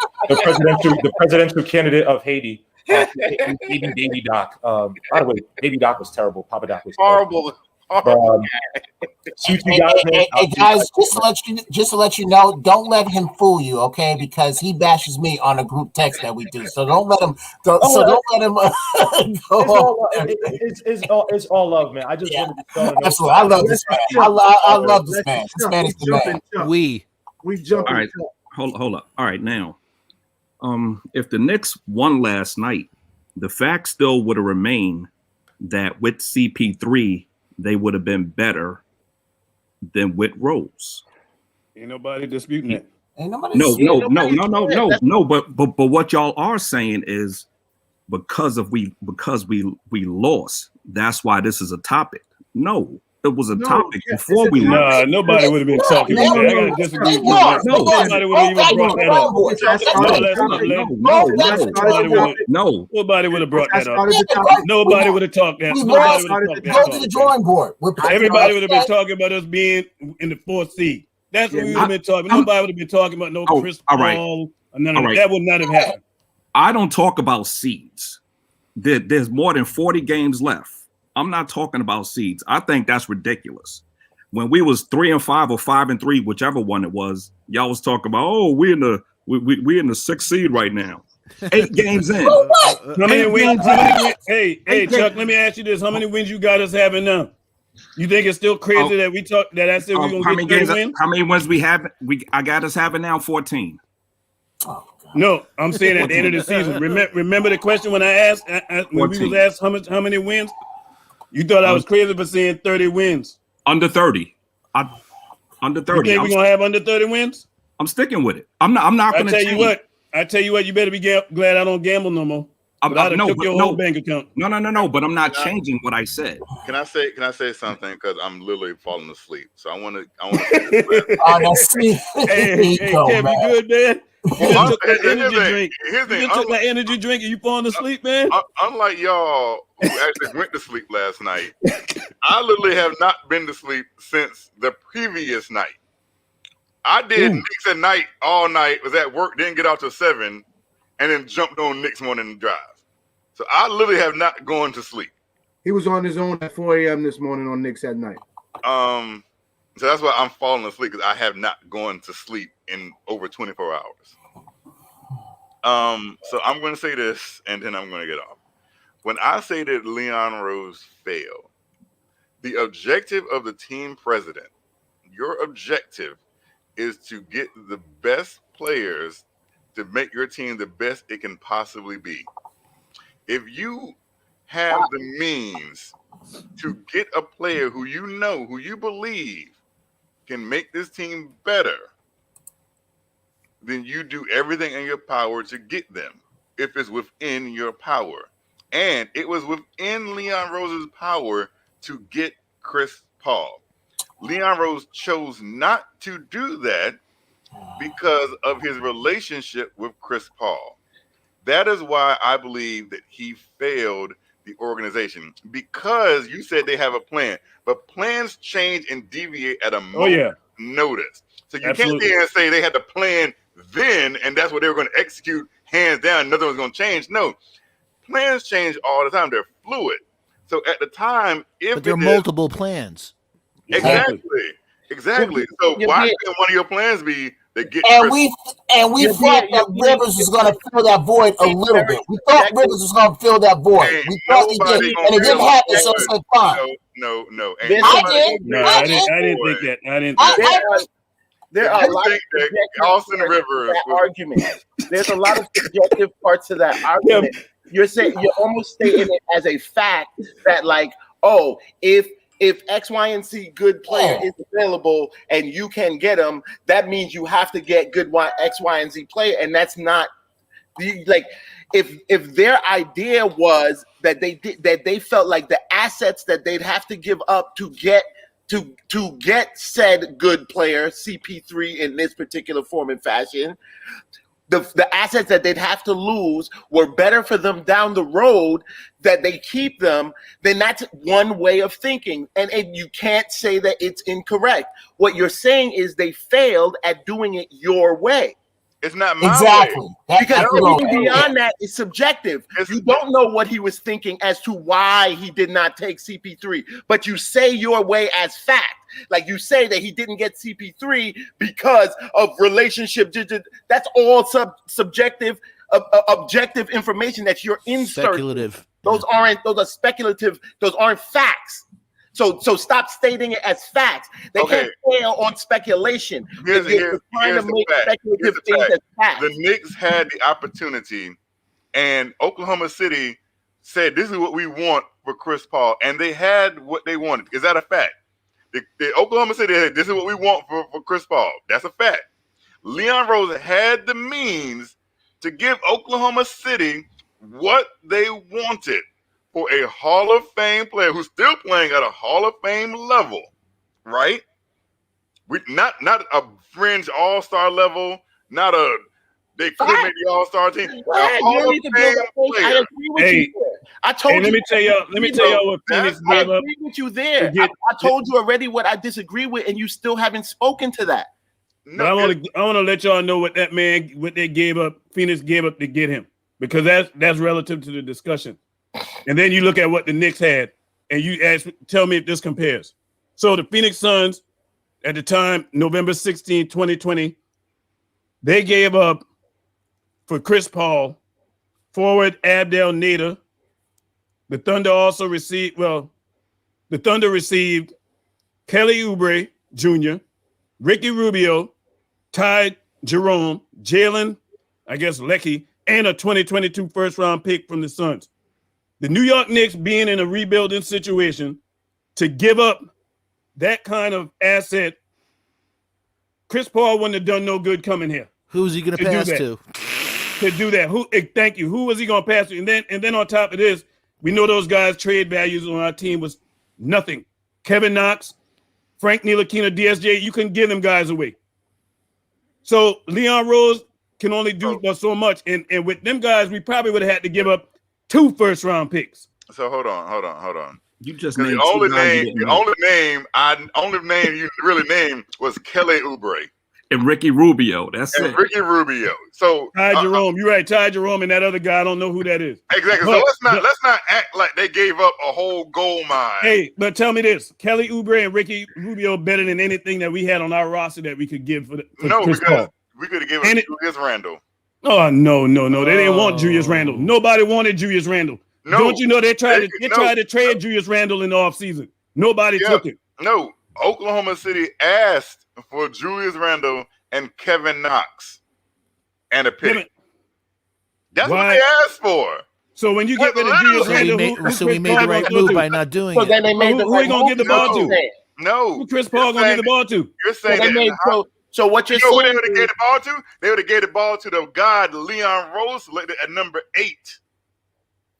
presidential candidate of Haiti. Baby Doc. By the way, Baby Doc was terrible. Papa Doc was horrible. Hey guys, just to let you know, don't let him fool you, okay? Because he bashes me on a group text that we do. So don't let him. Don't let him go. It's all love, man. I just want to be absolutely. I love this man. I love this man. This man is the man. We jump. All right, hold up. All right, now, if the Knicks won last night, the fact still would have remained that with CP3. They would have been better than with Rose. Ain't nobody disputing that. No. But what y'all are saying is because we lost. That's why this is a topic. No, it was a topic before we lost. Nobody would have been talking about that. I gotta disagree with that. Nobody would have even brought that up. No. Nobody would have brought that up. Nobody would have talked that. Nobody would have talked that. Go to the drawing board. Everybody would have been talking about us being in the 4th seed. That's what we would have been talking. Nobody would have been talking about no Chris Paul. None of that. That would not have happened. I don't talk about seeds. There's more than 40 games left. I'm not talking about seeds. I think that's ridiculous. When we was 3-5 or 5-3, whichever one it was, y'all was talking about, oh, we're in the 6th seed right now. 8 games in. Hey, Chuck, let me ask you this. How many wins you got us having now? You think it's still crazy that I said we're gonna get 30 wins? How many wins we have? I got us having now 14. No, I'm saying at the end of the season. Remember the question when I asked when we was asked how many wins? You thought I was crazy for saying 30 wins. Under 30. Under 30. You think we're gonna have under 30 wins? I'm sticking with it. I'm not gonna tell you what. I tell you what, you better be glad I don't gamble no more. I took your whole bank account. No, but I'm not changing what I said. Can I say something? Because I'm literally falling asleep. So I want to. Hey, Kevin, you good, man? You just took that energy drink. You just took that energy drink and you falling asleep, man? Unlike y'all who actually went to sleep last night, I literally have not been to sleep since the previous night. I did Knicks at night all night, was at work, didn't get out till 7, and then jumped on Knicks morning drive. So I literally have not gone to sleep. He was on his own at 4 a.m. this morning on Knicks at night. So that's why I'm falling asleep, because I have not gone to sleep in over 24 hours. So I'm going to say this, and then I'm going to get off. When I say that Leon Rose failed, the objective of the team president, your objective is to get the best players to make your team the best it can possibly be. If you have the means to get a player who you believe can make this team better, then you do everything in your power to get them, if it's within your power. And it was within Leon Rose's power to get Chris Paul. Leon Rose chose not to do that because of his relationship with Chris Paul. That is why I believe that he failed the organization, because you said they have a plan, but plans change and deviate at a moment's notice. So you can't be and say they had the plan then, and that's what they were going to execute hands down. Nothing was going to change. No, plans change all the time. They're fluid. So at the time, but there are multiple plans. Exactly. So why can't one of your plans be to get? And we thought that Rivers was going to fill that void a little bit. We thought Rivers was going to fill that void. We thought he did, and it didn't happen. So it's like fine. No. I didn't think that. I didn't think that. There are a lot of Austin Rivers argument. There's a lot of subjective parts to that argument. You're almost stating it as a fact that, like, oh, if X, Y, and Z good player is available and you can get them, that means you have to get good X, Y, and Z player, and that's not like if their idea was that they felt like the assets that they'd have to give up to get said good player CP3 in this particular form and fashion, the assets that they'd have to lose were better for them down the road, that they keep them, then that's one way of thinking. And you can't say that it's incorrect. What you're saying is they failed at doing it your way. It's not my way. Because everything beyond that is subjective. You don't know what he was thinking as to why he did not take CP3, but you say your way as fact. Like you say that he didn't get CP3 because of relationship. That's all subjective, objective information that you're inserting. Speculative. Those are speculative. Those aren't facts. So stop stating it as facts. They can't fail on speculation. Here's the fact. The Knicks had the opportunity, and Oklahoma City said, "This is what we want for Chris Paul," and they had what they wanted. Is that a fact? The Oklahoma City said, "This is what we want for Chris Paul." That's a fact. Leon Rose had the means to give Oklahoma City what they wanted for a Hall of Fame player who's still playing at a Hall of Fame level, right? Not a fringe all-star level, they could have made the all-star team. I agree with you there. I told you. Let me tell y'all what Phoenix gave up. I agree with you there. I told you already what I disagree with, and you still haven't spoken to that. No, I want to let y'all know what they gave up. Phoenix gave up to get him, because that's relative to the discussion. And then you look at what the Knicks had, and you tell me if this compares. So the Phoenix Suns, at the time, November 16, 2020, they gave up for Chris Paul, forward Abdel Nader. The Thunder also received, Kelly Oubre Jr., Ricky Rubio, Ty Jerome, Jalen I guess Lecky, and a 2022 first-round pick from the Suns. The New York Knicks being in a rebuilding situation to give up that kind of asset, Chris Paul wouldn't have done no good coming here. Who's he going to pass to? To do that. Thank you. Who was he going to pass to? And then on top of this, we know those guys' trade values on our team was nothing. Kevin Knox, Frank Ntilikina, DSJ, you couldn't give them guys away. So Leon Rose can only do so much. And with them guys, we probably would have had to give up 2 first-round picks. So hold on. You just named the only name you really named was Kelly Oubre. And Ricky Rubio. That's it. Ricky Rubio. So Ty Jerome, you're right. Ty Jerome and that other guy, I don't know who that is. Exactly. So let's not act like they gave up a whole gold mine. Hey, but tell me this: Kelly Oubre and Ricky Rubio better than anything that we had on our roster that we could give for Chris Paul. We could have given Julius Randle. Oh no! They didn't want Julius Randle. Nobody wanted Julius Randle. No. Don't you know they tried to trade Julius Randle in the offseason? Nobody took it. No, Oklahoma City asked for Julius Randle and Kevin Knox and a pick. That's what they asked for. So when you get rid of Julius Randle, so we made the right move by not doing it. Then they made who are you gonna give the ball to? No, who Chris Paul gonna give the ball to? You're saying so what you're saying? Who they would have is, gave the ball to? They would have gave the ball to the guy Leon Rose selected at number 8.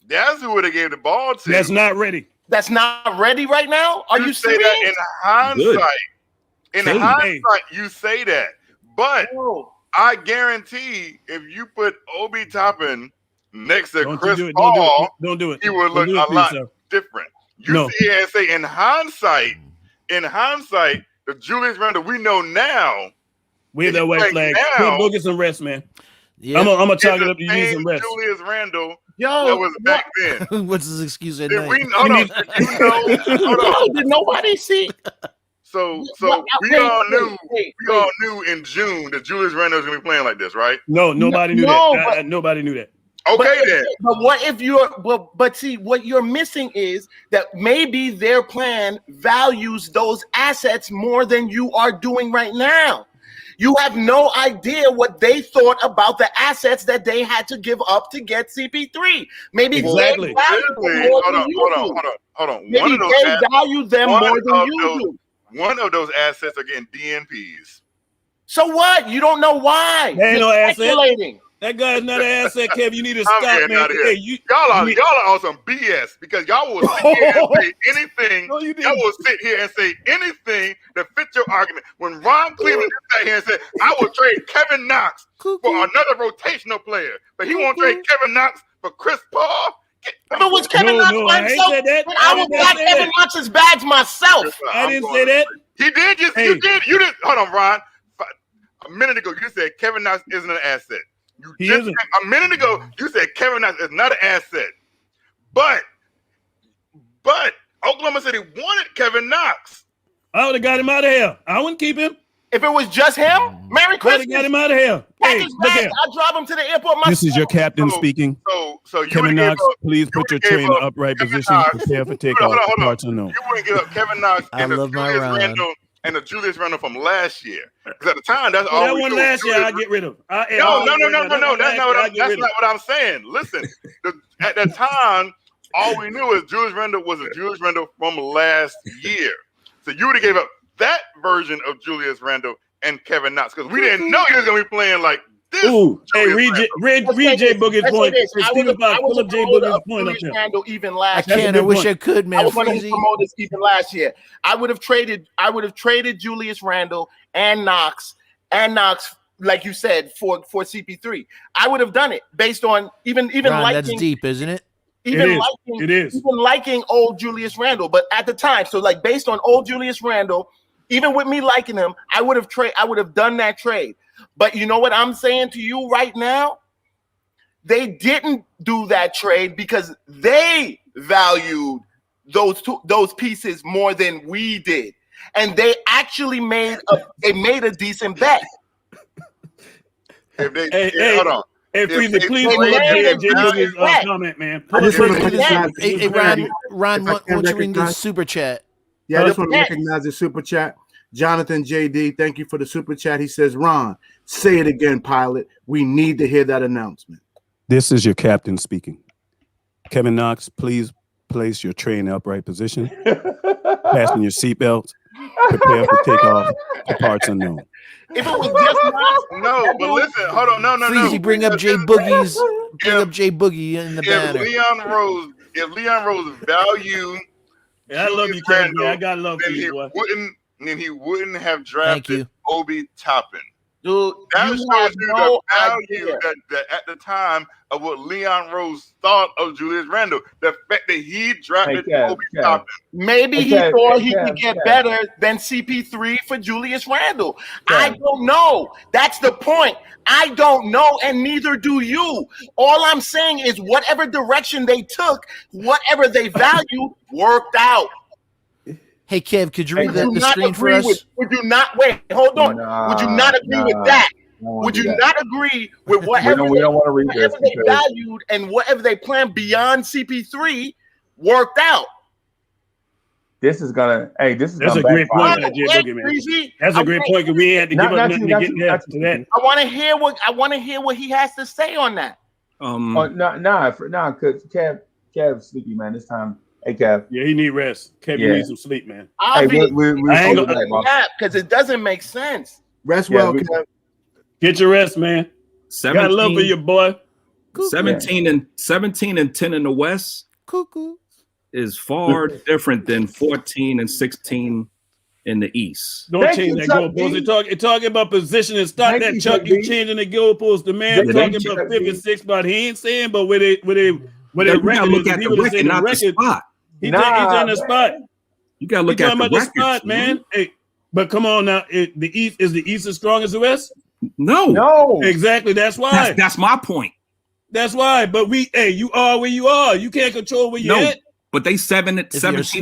That's who would have gave the ball to. That's not ready. That's not ready right now? Are you say serious? That in hindsight. In hindsight, you say that. But I guarantee if you put Obi Toppin next to Chris Paul, don't do it. He would look a lot different. You sit here and say in hindsight, the Julius Randle we know now. We have that white flag. Go get some rest, man. Yeah. I'm gonna chalk it up to you need some rest. Julius Randle that was back then. What's his excuse at night? Hold on. Did nobody see? So we all knew in June that Julius Randle was gonna be playing like this, right? No, nobody knew that. Nobody knew that. Okay, then. But what if but see, what you're missing is that maybe their plan values those assets more than you are doing right now. You have no idea what they thought about the assets that they had to give up to get CP3. Maybe exactly. Hold on. Maybe they value them more than you do. One of those assets are getting DNPs. So what? You don't know why. There ain't no asset. That guy's not an asset, Kev. You need to stop, man. Hey, y'all are on some BS because y'all will sit here and say anything. No, y'all will sit here and say anything that fits your argument. When Ron Cleveland sat here and said, "I will trade Kevin Knox for another rotational player," but he won't trade Kevin Knox for Chris Paul. If it was Kevin Knox by himself, I would buy Kevin Knox's bags myself. I didn't say that. He did. You did. Hold on, Ron. A minute ago, you said Kevin Knox isn't an asset. A minute ago, you said Kevin Knox is not an asset. But Oklahoma City wanted Kevin Knox. I would have got him out of here. I wouldn't keep him. If it was just him, Merry Christmas. Got him out of here. Hey, I'll drive him to the airport myself. This is your captain speaking. So Kevin Knox, please put your tray in the upright position. Prepare for takeoff. Parts unknown. You wouldn't give up Kevin Knox and the Julius Randle and the Julius Randle from last year. Because at the time, that's all we knew. Last year, I get rid of. No. That's not what I'm saying. Listen, at that time, all we knew is Julius Randle was a Julius Randle from last year. So you would have gave up that version of Julius Randle and Kevin Knox because we didn't know he was going to be playing like this. Ooh, hey, read Jay Boogie's point. Pull up Jay Boogie's point up there. Even last year. I wish I could, man. I was going to promote this even last year. I would have traded Julius Randle and Knox, like you said, for CP3. I would have done it based on even Ron, liking. That's deep, isn't it? Even liking old Julius Randle, but at the time, so like based on old Julius Randle, even with me liking him, I would have done that trade. But you know what I'm saying to you right now? They didn't do that trade because they valued those pieces more than we did, and they actually made a decent bet. Hold on. Hey, please comment, man. I just want to recognize. Hey, Ron, won't you read the super chat? Yeah, I just want to recognize the super chat. Jonathan JD, thank you for the super chat. He says, Ron, say it again, pilot. We need to hear that announcement. This is your captain speaking. Kevin Knox, please place your tray in the upright position. Fasten your seatbelts. Prepare for takeoff to parts unknown. If it was just Knox, no, but listen, hold on, no. Freezy, bring up Jay Boogie's. Bring up Jay Boogie in the banner. If Leon Rose value, I love you, Kevin. I got love for you, boy. He wouldn't have drafted Obi Toppin. Dude, that shows you the value that at the time of what Leon Rose thought of Julius Randle. The fact that he drafted Obi Toppin. Maybe he thought he could get better than CP3 for Julius Randle. I don't know. That's the point. I don't know, and neither do you. All I'm saying is whatever direction they took, whatever they valued, worked out. Hey, Kev, could you read the screen for us? Would you not wait? Hold on. Would you not agree with that? Would you not agree with whatever they valued and whatever they planned beyond CP3 worked out? This is gonna. Hey, this is. That's a great point, man. That's a great point because we ain't had to give up nothing to get that. I want to hear what he has to say on that. Because Kev sleepy, man. This time. Hey, Kev. Yeah, he need rest. Kevin needs some sleep, man. I ain't gonna because it doesn't make sense. Rest well, Kev. Get your rest, man. Got love for your boy. 17 and 10 in the West. Cuckoo. Is far different than 14 and 16 in the East. Don't change that goalpost. It's talking about position and stop that, Chuck. You changing the goalpost. The man talking about 5th and 6th spot. He ain't saying, but with it record, look at the record, not the spot. He's in the spot. You gotta look at the spot, man. Hey, but come on now. The East is the East as strong as the West? No. Exactly. That's why. That's my point. That's why. But you are where you are. You can't control where you're at. But they 17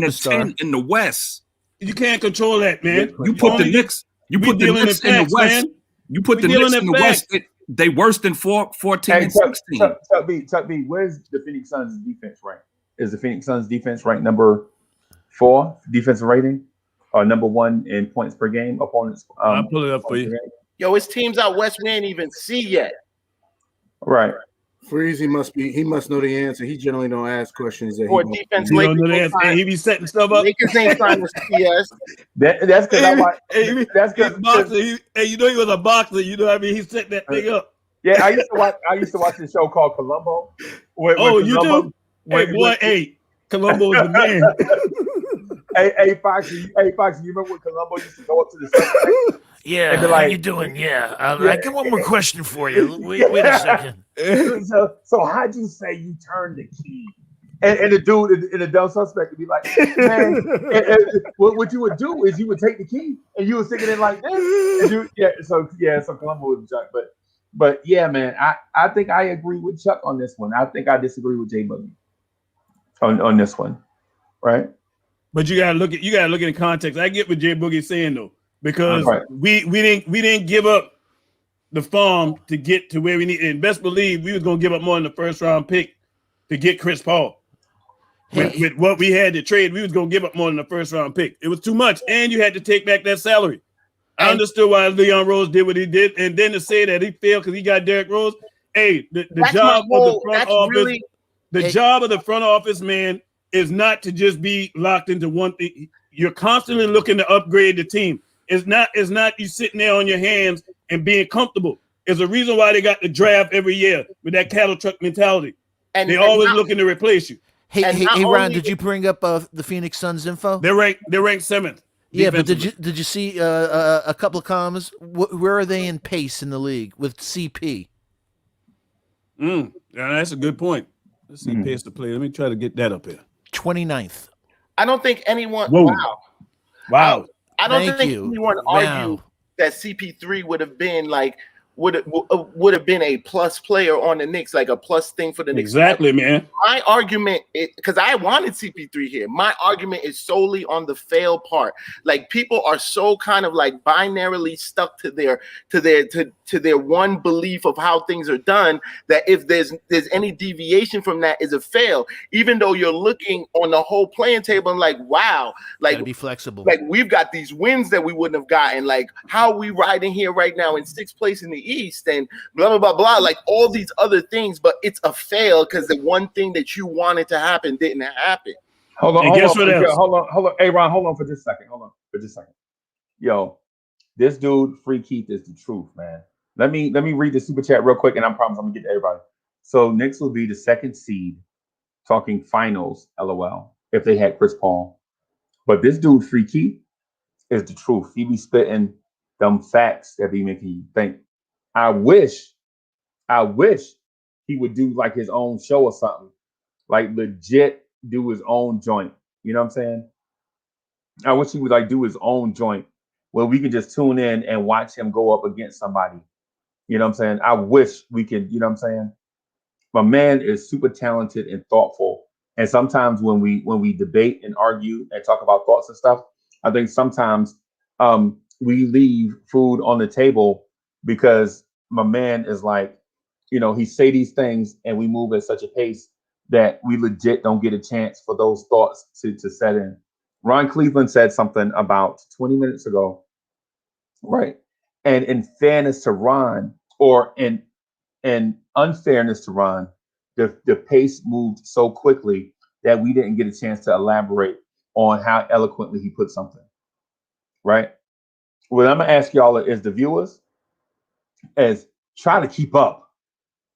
and 10 in the West. You can't control that, man. You put the Knicks. You put the Knicks in the West. You put the Knicks in the West. They worse than 14 and 16. Tuck B, where's the Phoenix Suns defense ranked? Is the Phoenix Suns defense ranked number 4 defensive rating, or number 1 in points per game? Opponents. I'll pull it up for you. Yo, his teams out west we ain't even see yet. Right. Freezy must know the answer. He generally don't ask questions that defense. He don't know the answer. He be setting stuff up. Lakers ain't signed with CS. That's because that's because boxer. Hey, you know he was a boxer. You know what I mean? He set that thing up. Yeah, I used to watch this show called Columbo. You do? Hey, Columbo is the man. Hey, Foxy, you remember when Columbo used to go up to the subject? Yeah, how you doing? Yeah, I got one more question for you. Wait a second. So how'd you say you turned the key? And the dude in the dumb suspect would be like, man, what you would do is you would take the key and you would stick it in like this. So Columbo was a junk. But yeah, man, I think I agree with Chuck on this one. I think I disagree with Jay Boogie on this one, right? But you gotta look at the context. I get what Jay Boogie's saying though, because we didn't give up the farm to get to where we need. And best believe we was gonna give up more than the first round pick to get Chris Paul. With what we had to trade, we was gonna give up more than the first round pick. It was too much, and you had to take back that salary. I understood why Leon Rose did what he did, and then to say that he failed because he got Derrick Rose. Hey, the job of the front office, job of the front office, man, is not to just be locked into one thing. You're constantly looking to upgrade the team. It's not you sitting there on your hands and being comfortable. There's a reason why they got the draft every year with that cattle truck mentality. And they're always looking to replace you. Hey, Ron, did you bring up the Phoenix Suns info? They're ranked 7th. Yeah, but did you see a couple of columns? Where are they in pace in the league with CP? Yeah, that's a good point. Let's see pace to play. Let me try to get that up here. 29th. I don't think anyone. Whoa. Wow. I don't think anyone argued that CP3 would have been like would have been a plus player on the Knicks, like a plus thing for the Knicks. Exactly, man. My argument, because I wanted CP3 here, my argument is solely on the fail part. Like, people are so kind of like binarily stuck to their one belief of how things are done, that if there's any deviation from that is a fail, even though you're looking on the whole playing table and like, wow, like, gotta be flexible. Like, we've got these wins that we wouldn't have gotten. Like, how are we riding here right now in 6th place in the East and blah, blah, blah, blah, like all these other things, but it's a fail because the one thing that you wanted to happen didn't happen. Hold on. Hey, Ron, hold on for just a second. Yo, this dude, Free Keith, is the truth, man. Let me read the super chat real quick, and I promise I'm gonna get to everybody. So Knicks will be the 2nd seed, talking finals, LOL, if they had Chris Paul. But this dude, Free Keith, is the truth. He be spitting them facts that be making you think. I wish he would do like his own show or something, like legit do his own joint. You know what I'm saying? I wish he would like do his own joint where we can just tune in and watch him go up against somebody. You know what I'm saying? I wish we could, you know what I'm saying? My man is super talented and thoughtful. And sometimes when we debate and argue and talk about thoughts and stuff, I think sometimes we leave food on the table because my man is like, you know, he say these things and we move at such a pace that we legit don't get a chance for those thoughts to set in. Ron Cleveland said something about 20 minutes ago, right? And in fairness to Ron, or in unfairness to Ron, the pace moved so quickly that we didn't get a chance to elaborate on how eloquently he put something, right? What I'm gonna ask y'all is the viewers, is try to keep up.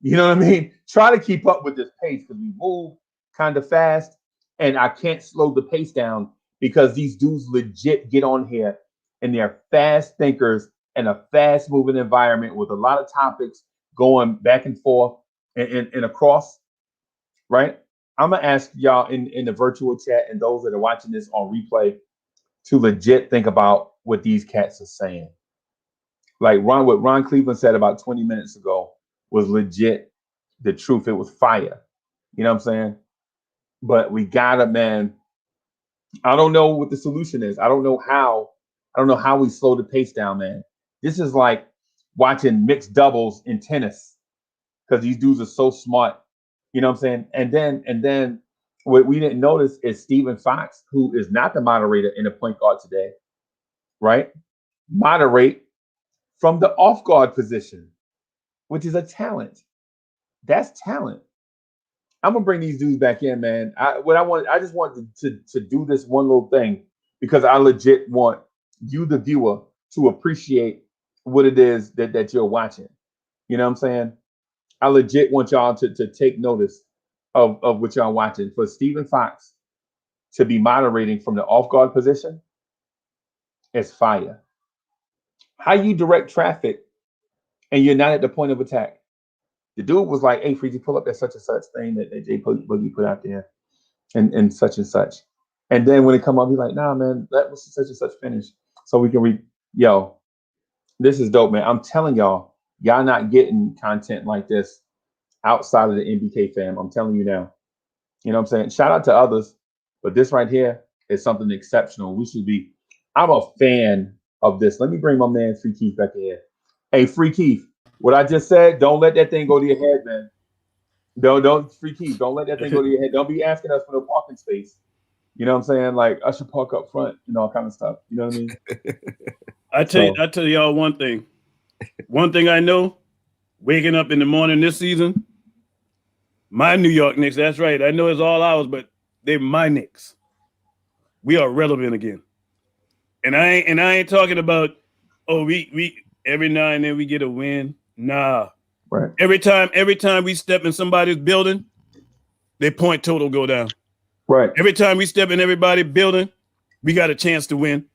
You know what I mean? Try to keep up with this pace because we move kind of fast, and I can't slow the pace down because these dudes legit get on here and they're fast thinkers in a fast moving environment with a lot of topics going back and forth and across, right? I'm gonna ask y'all in the virtual chat and those that are watching this on replay to legit think about what these cats are saying. Like what Ron Cleveland said about 20 minutes ago was legit the truth. It was fire. You know what I'm saying? But we gotta, man. I don't know what the solution is. I don't know how we slow the pace down, man. This is like watching mixed doubles in tennis because these dudes are so smart. You know what I'm saying? And then what we didn't notice is Stephen Fox, who is not the moderator in the point guard today, right? Moderate from the off guard position, which is a talent. That's talent. I'm gonna bring these dudes back in, man. I just want to do this one little thing because I legit want you, the viewer, to appreciate what it is that you're watching. You know what I'm saying? I legit want y'all to take notice of what y'all watching. For Stephen Fox to be moderating from the off guard position is fire. How you direct traffic and you're not at the point of attack? The dude was like, "Hey, Freezy, pull up that such and such thing that Jay Boogie put out there, and such and such." And then when it come up, he's like, "Nah, man, that was such and such finish, so we can read." Yo, this is dope, man. I'm telling y'all not getting content like this outside of the NBK fam. I'm telling you now. You know what I'm saying? Shout out to others, but this right here is something exceptional. We should be. I'm a fan of this. Let me bring my man Free Keith back in. Hey, Free Keith. What I just said, don't let that thing go to your head, man. Don't Free Keith. Don't let that thing go to your head. Don't be asking us for no parking space. You know what I'm saying? Like, I should park up front and all kind of stuff. You know what I mean? I tell y'all one thing. One thing I know, waking up in the morning this season, my New York Knicks, that's right. I know it's all ours, but they're my Knicks. We are relevant again. And I ain't talking about, we every now and then we get a win. Nah. Right. Every time we step in somebody's building, their point total go down. Right. Every time we step in everybody's building, we got a chance to win.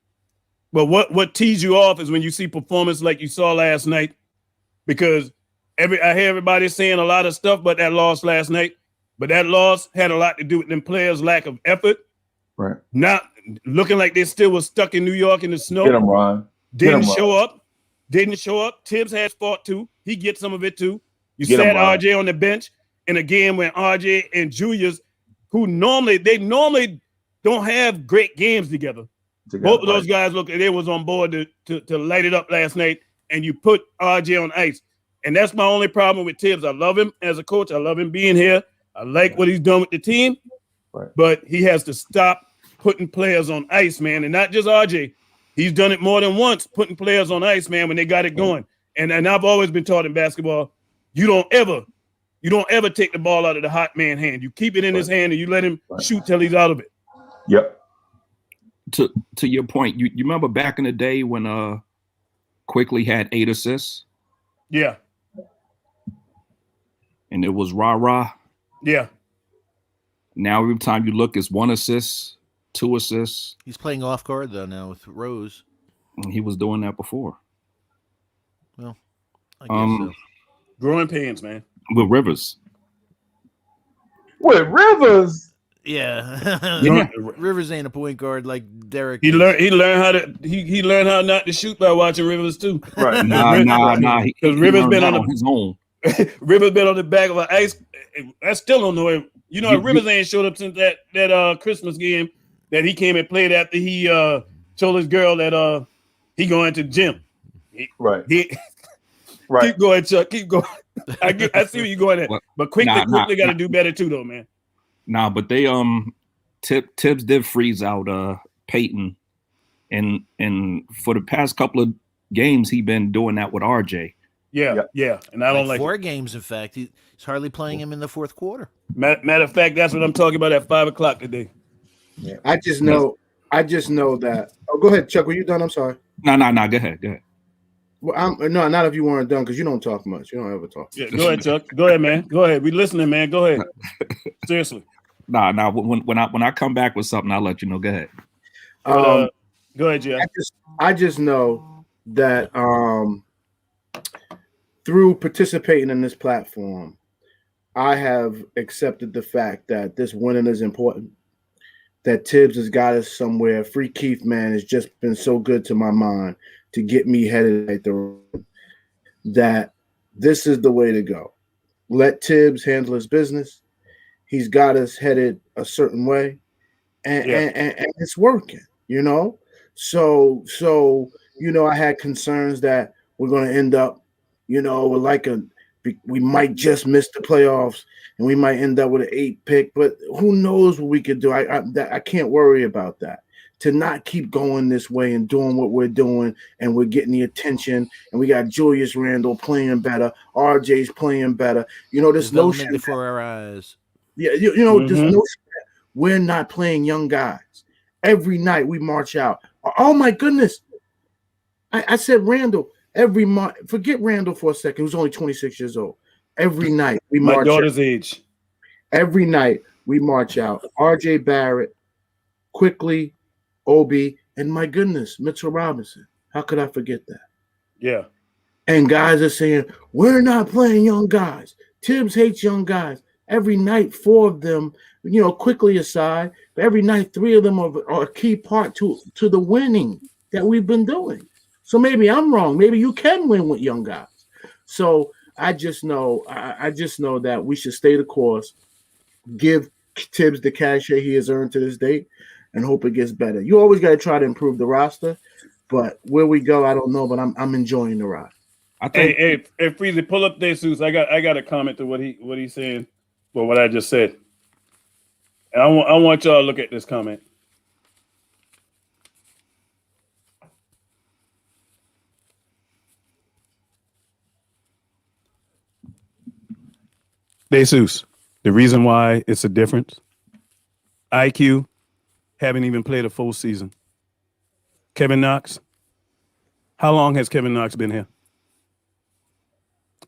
But what tees you off is when you see performance like you saw last night, because I hear everybody saying a lot of stuff about that loss last night, but that loss had a lot to do with them players' lack of effort. Right. Not looking like they still were stuck in New York in the snow. Get them, Ron. Didn't show up. Tibbs had fought too. he gets some of it too. You Get him, sat Ron. RJ on the bench in a game when RJ and Julius, who normally don't have great games together. Both of those guys they was on board to light it up last night, and you put RJ on ice. And that's my only problem with Tibbs. I love him as a coach. I love him being here. I like what he's done with the team, but he has to stop putting players on ice, man, and not just RJ. He's done it more than once, putting players on ice, man, when they got it going. And I've always been taught in basketball, you don't ever take the ball out of the hot man hand. You keep it in his hand and you let him shoot till he's out of it. Yep. To your point, you remember back in the day when Quickly had 8 assists? Yeah. And it was rah-rah. Yeah. Now every time you look, it's 1 assist, 2 assists. He's playing off guard though now with Rose. And he was doing that before. Well, I guess so. Growing pains, man. With Rivers. With Rivers? Yeah. Rivers ain't a point guard like Derek. He learned how not to shoot by watching Rivers too. Right. Nah. Because Rivers been on his own. Rivers been on the back of an ice. I still don't know him. Rivers ain't showed up since that Christmas game that he came and played after he told his girl that he going to the gym. Right. Right. Keep going, Chuck. Keep going. I see where you're going at. But quickly got to do better too, though, man. Nah, but they Tibbs did freeze out Peyton, and for the past couple of games he been doing that with RJ. Yeah, and I don't like 4 games. In fact, he's hardly playing him in the fourth quarter. Matter of fact, that's what I'm talking about at 5:00 today. Yeah. I just know that. Oh, go ahead, Chuck. Were you done? I'm sorry. No. Go ahead. Well, no, not if you weren't done, because you don't talk much. You don't ever talk. Yeah, go ahead, Chuck. Go ahead, man. Go ahead. We listening, man. Go ahead. Seriously. Nah. When I come back with something, I'll let you know. Go ahead. Go ahead, Jeff. I just know that through participating in this platform, I have accepted the fact that this winning is important. That Tibbs has got us somewhere. Free Keith, man, has just been so good to my mind to get me headed at the road. That this is the way to go. Let Tibbs handle his business. He's got us headed a certain way, and it's working. So I had concerns that we're going to end up, we might just miss the playoffs and we might end up with an 8 pick, but who knows what we could do. I can't worry about that. To not keep going this way and doing what we're doing, and we're getting the attention, and we got Julius Randle playing better, RJ's playing better. This notion before our eyes. Yeah, this notion that we're not playing young guys. Every night we march out. Oh my goodness. I said Randle every month. Forget Randle for a second, who's only 26 years old. Every night we march out. My daughter's age. Every night we march out. RJ Barrett, Quickly, Obi, and my goodness, Mitchell Robinson. How could I forget that? Yeah. And guys are saying, we're not playing young guys. Tibbs hates young guys. Every night, 4 of them, Quickly aside, but every night, 3 of them are a key part to the winning that we've been doing. So maybe I'm wrong. Maybe you can win with young guys. So I just know that we should stay the course, give Tibbs the cachet he has earned to this date, and hope it gets better. You always got to try to improve the roster, but where we go, I don't know. But I'm enjoying the ride. I think. Hey, Freezy, pull up Jesus. I got a comment to what he's saying, for what I just said. And I want y'all to look at this comment. Jesus, the reason why it's a difference, IQ haven't even played a full season. Kevin Knox, how long has Kevin Knox been here?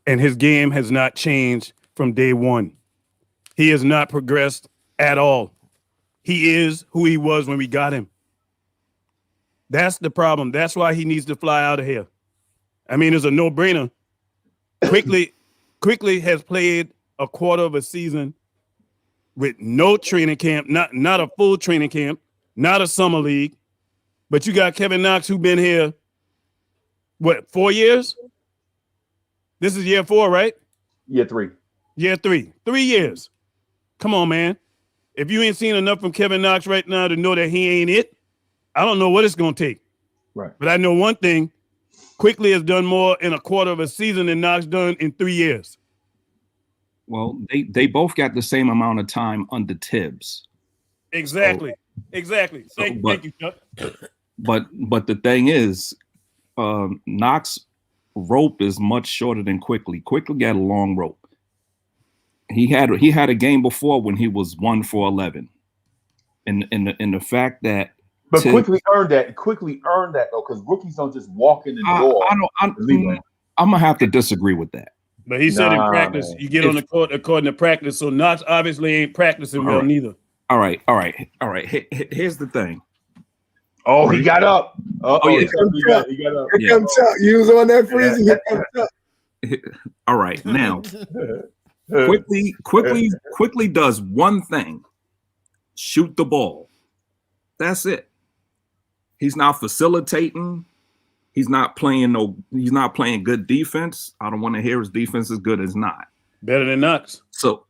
And his game has not changed from day one. He has not progressed at all. He is who he was when we got him. That's the problem. That's why he needs to fly out of here. I mean, it's a no-brainer. Quickly has played a quarter of a season with no training camp, not a full training camp, not a summer league. But you got Kevin Knox, who's been here, 4 years? This is year 4, right? Year 3. Year 3. 3 years. Come on, man. If you ain't seen enough from Kevin Knox right now to know that he ain't it, I don't know what it's gonna take. Right. But I know one thing: Quickly has done more in a quarter of a season than Knox done in 3 years. Well, they both got the same amount of time under Tibbs. Exactly. Exactly. Thank you, Chuck. But the thing is, Knox rope is much shorter than Quickly. Quickly got a long rope. He had a game before when he was 1 for 11, and the fact that but Quickly earned that. Quickly earned that though, because rookies don't just walk in the door. I'm gonna have to disagree with that. But he said in practice, man, you get on the court according to practice. So Knox obviously ain't practicing well neither. All right. Here's the thing. Oh, he got up. Yeah. He got up. Here comes Chuck. You was on that freezing. Here comes Chuck. All right, now quickly does one thing: shoot the ball. That's it. He's not facilitating. He's not playing good defense. I don't want to hear his defense is good as not. Better than Knox. So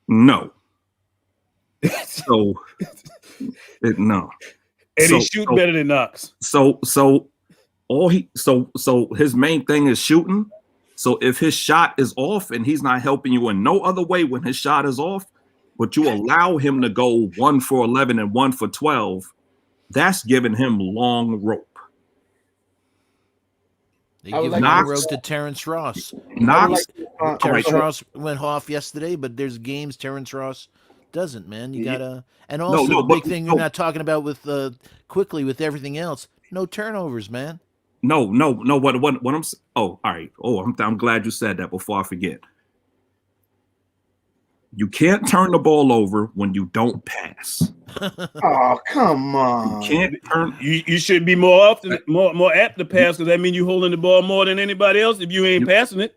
no. No. And he shoot better than Knox. So his main thing is shooting. So if his shot is off and he's not helping you in no other way when his shot is off, but you allow him to go 1 for 11 and 1 for 12, that's giving him long rope. They give long rope to Terrence Ross. Terrence Ross went off yesterday, but there's games Terrence Ross doesn't, man. You gotta, and also the big thing you're not talking about with Quickly with everything else. No turnovers, man. No. What I'm? Oh, all right. Oh, I'm glad you said that before I forget. You can't turn the ball over when you don't pass. Oh, come on! You can't turn. You should be more apt to pass because that means you holding the ball more than anybody else. If you ain't passing it,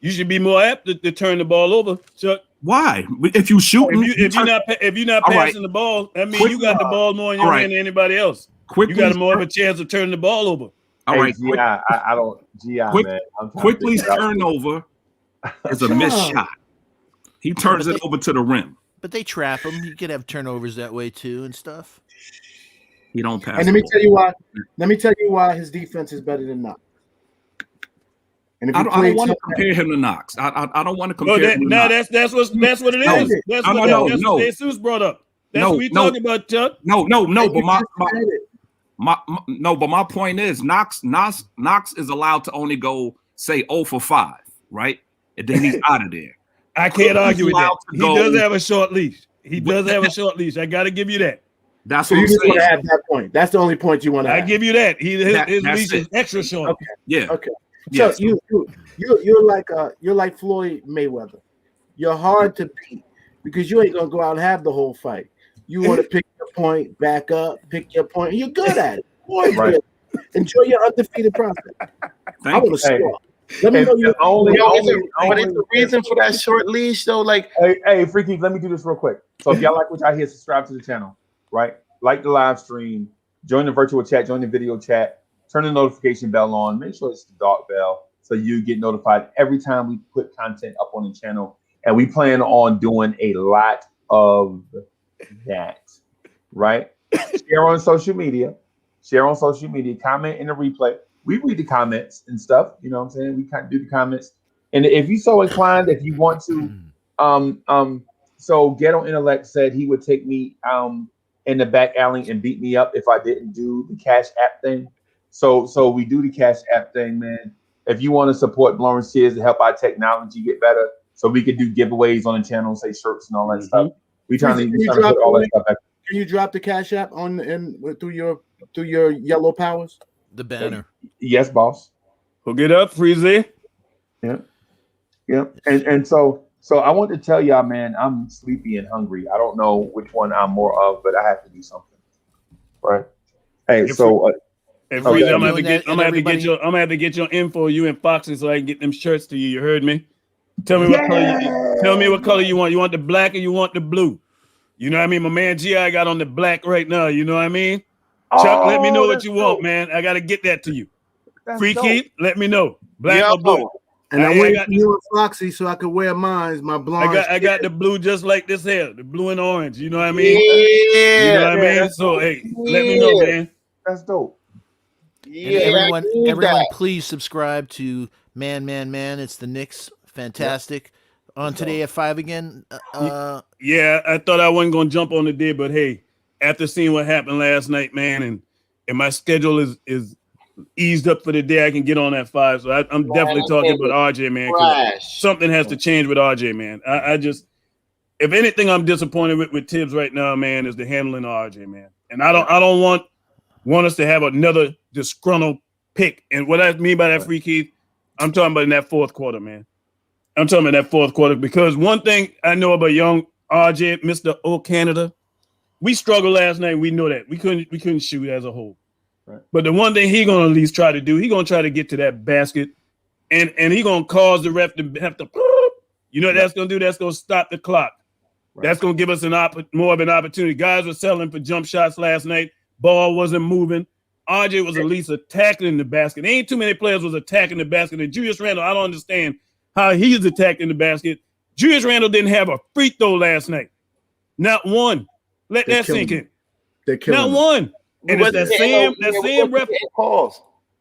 you should be more apt to turn the ball over, Chuck. Why? If you shoot, if you're not passing the ball, that means you got the ball more in your hand than anybody else. You got more of a chance of turning the ball over. All right, I don't. Man. Quickly's turnover is a missed shot. He turns it over to the rim. But they trap him. You could have turnovers that way too and stuff. He don't pass. And let me tell you why. Let me tell you why his defense is better than Knox. And if I don't want to compare him to Knox. I don't want to compare him to Knox. That's what it is. That's what Jesus brought up. That's what we talking about, Chuck. No. But my point is Knox is allowed to only go say 0 for 5, right? And then he's out of there. I can't argue with that. He does have a short leash. I got to give you that. That's so what you I'm just saying. want to have that point. That's the only point you want to have. I give you that. His leash is extra short. Okay. Yeah. Okay. So yes. You're like Floyd Mayweather. You're hard to beat because you ain't gonna go out and have the whole fight. You want to pick your point, back up, pick your point, and you're good at it. Boy, right. Enjoy your undefeated process. I want to score. Let me know it's the reason for that short leash though. Like, hey, Freaky, let me do this real quick. So if y'all like what y'all hear, subscribe to the channel, right? Like the live stream, join the virtual chat, join the video chat, turn the notification bell on, make sure it's the dark bell so you get notified every time we put content up on the channel. And we plan on doing a lot of that, right? Share on social media, comment in the replay. We read the comments and stuff, you know what I'm saying? We kind of do the comments. And if you so inclined, if you want to, so Ghetto Intellect said he would take me in the back alley and beat me up if I didn't do the Cash App thing. So we do the Cash App thing, man. If you want to support Lawrence Tears to help our technology get better, so we can do giveaways on the channel, say shirts and all that stuff. We trying to put all that stuff back. Can you drop the Cash App through your yellow powers? The banner. Yes, boss. Hook it up, Freezy. Yeah. And so I want to tell y'all, man, I'm sleepy and hungry. I don't know which one I'm more of, but I have to do something. Right. Hey, so Freezy, I'm gonna have to get your info, you and Foxy, so I can get them shirts to you. You heard me? Tell me what color you want. You want the black or you want the blue? You know what I mean? My man G.I. got on the black right now. You know what I mean? Chuck, let me know what you want, man. I got to get that to you. Free Keith, let me know. Black or blue? And I waited for you and Foxy so I could wear mine, my blonde. I got the blue just like this here, the blue and orange. You know what I mean? Yeah. You know what I mean? So hey, let me know, man. That's dope. Yeah, and everyone, please subscribe to Man. It's the Knicks. Fantastic. On today at 5 again. Yeah, I thought I wasn't gonna jump on the day, but hey, after seeing what happened last night, man, and my schedule is eased up for the day, I can get on at 5. So I'm definitely talking about RJ, man, because something has to change with RJ, man. I just, if anything, I'm disappointed with Tibbs right now, man, is the handling of RJ, man. And I don't want us to have another disgruntled pick. And what I mean by that, Free Keith, I'm talking about in that fourth quarter, man. I'm talking about that fourth quarter, because one thing I know about young RJ, Mr. O Canada, we struggled last night. We know that we couldn't shoot as a whole. Right. But the one thing he gonna at least try to do, he gonna try to get to that basket, and he gonna cause the ref to have to, you know what that's gonna do? That's gonna stop the clock. Right. That's gonna give us more of an opportunity. Guys were selling for jump shots last night. Ball wasn't moving. RJ was at least attacking the basket. There ain't too many players was attacking the basket. And Julius Randle, I don't understand how he's attacking the basket. Julius Randle didn't have a free throw last night. Not one. Let that sink in. Not one. And it's that same ref.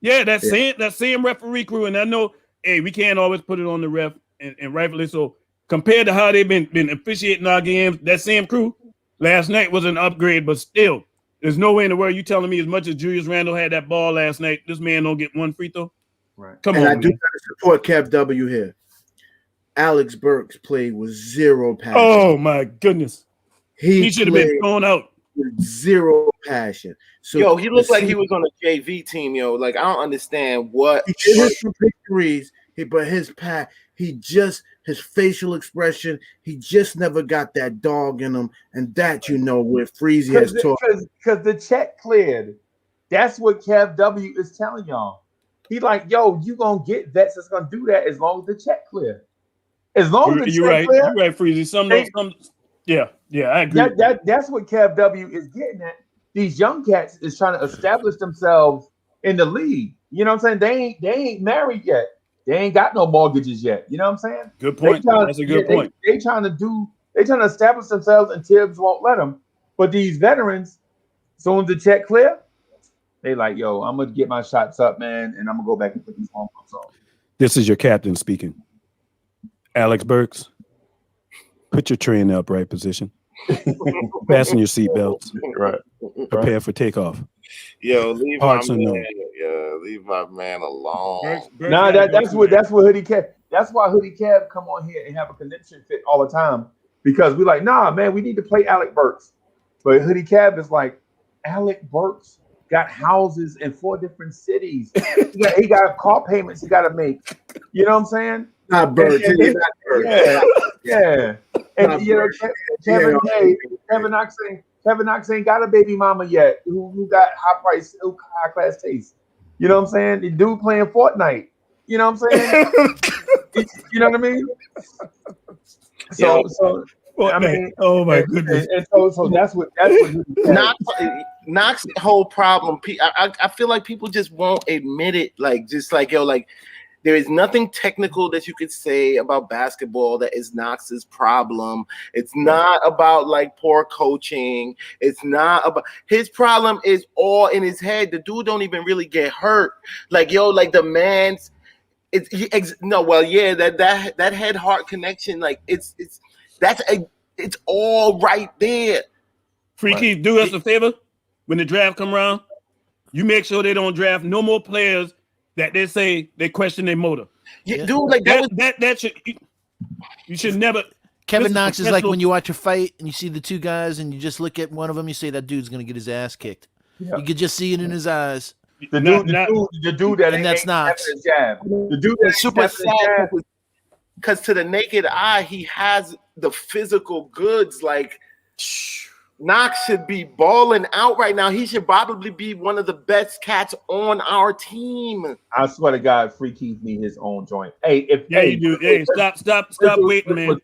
Yeah, that same referee crew. And I know, hey, we can't always put it on the ref, and rightfully so. Compared to how they've been officiating our games, that same crew last night was an upgrade, but still, there's no way in the world you telling me as much as Julius Randle had that ball last night, this man don't get one free throw? Right. Come on, I do gotta support Kev W here. Alex Burks played with zero passion. Oh my goodness. He should have been thrown out. With zero passion. So he looked like he was on a JV team, yo. Like, I don't understand what he did his victories, but his facial expression, he just never got that dog in him, and that where Freezy has taught. Because the check cleared. That's what Kev W is telling y'all. He like, yo, you gonna get vets that's gonna do that as long as the check clear. As long as the check clear. You're right, Freezy. Yeah, I agree. That's what Kev W is getting at. These young cats is trying to establish themselves in the league. You know what I'm saying? They ain't married yet. They ain't got no mortgages yet. You know what I'm saying? Good point. That's a good point. They trying to establish themselves, and Tibbs won't let them. But these veterans, as soon as the check clear, they like, yo, I'm gonna get my shots up, man, and I'm gonna go back and put these home runs on. This is your captain speaking. Alex Burks, put your tray in the upright position. Fasten your seatbelts. Right. Prepare for takeoff. Yo, leave my man alone. Nah, that's what Hoodie Kev. That's why Hoodie Kev come on here and have a connection fit all the time, because we like, nah, man, we need to play Alec Burks. But Hoodie Kev is like, Alec Burks got houses in 4 different cities. he got car payments he got to make. You know what I'm saying? Not Burks. Yeah. And Kevin Knox ain't got a baby mama yet who got high class taste. You know what I'm saying? The dude playing Fortnite. You know what I'm saying? You know what I mean? So I mean, oh my goodness. And so that's what Knox's whole problem. I feel like people just won't admit it. Like, just like, yo, like, there is nothing technical that you could say about basketball that is Knox's problem. It's not about like poor coaching. It's not about his problem is all in his head. The dude don't even really get hurt. Like, yo, like the man's that head heart connection, like it's all right there. Free Keith, do us a favor. When the draft come around, you make sure they don't draft no more players that they say they question their motive. Yeah, dude, like that should, you should never. Kevin Knox is like when you watch a fight and you see the two guys and you just look at one of them, you say that dude's gonna get his ass kicked. Yeah. You could just see it in his eyes. The dude that and that's Knox. The dude that's super sad because to the naked eye, he has the physical goods. Like, Knox should be balling out right now. He should probably be one of the best cats on our team. I swear to God, Free Keith need his own joint. Hey, stop waiting, man.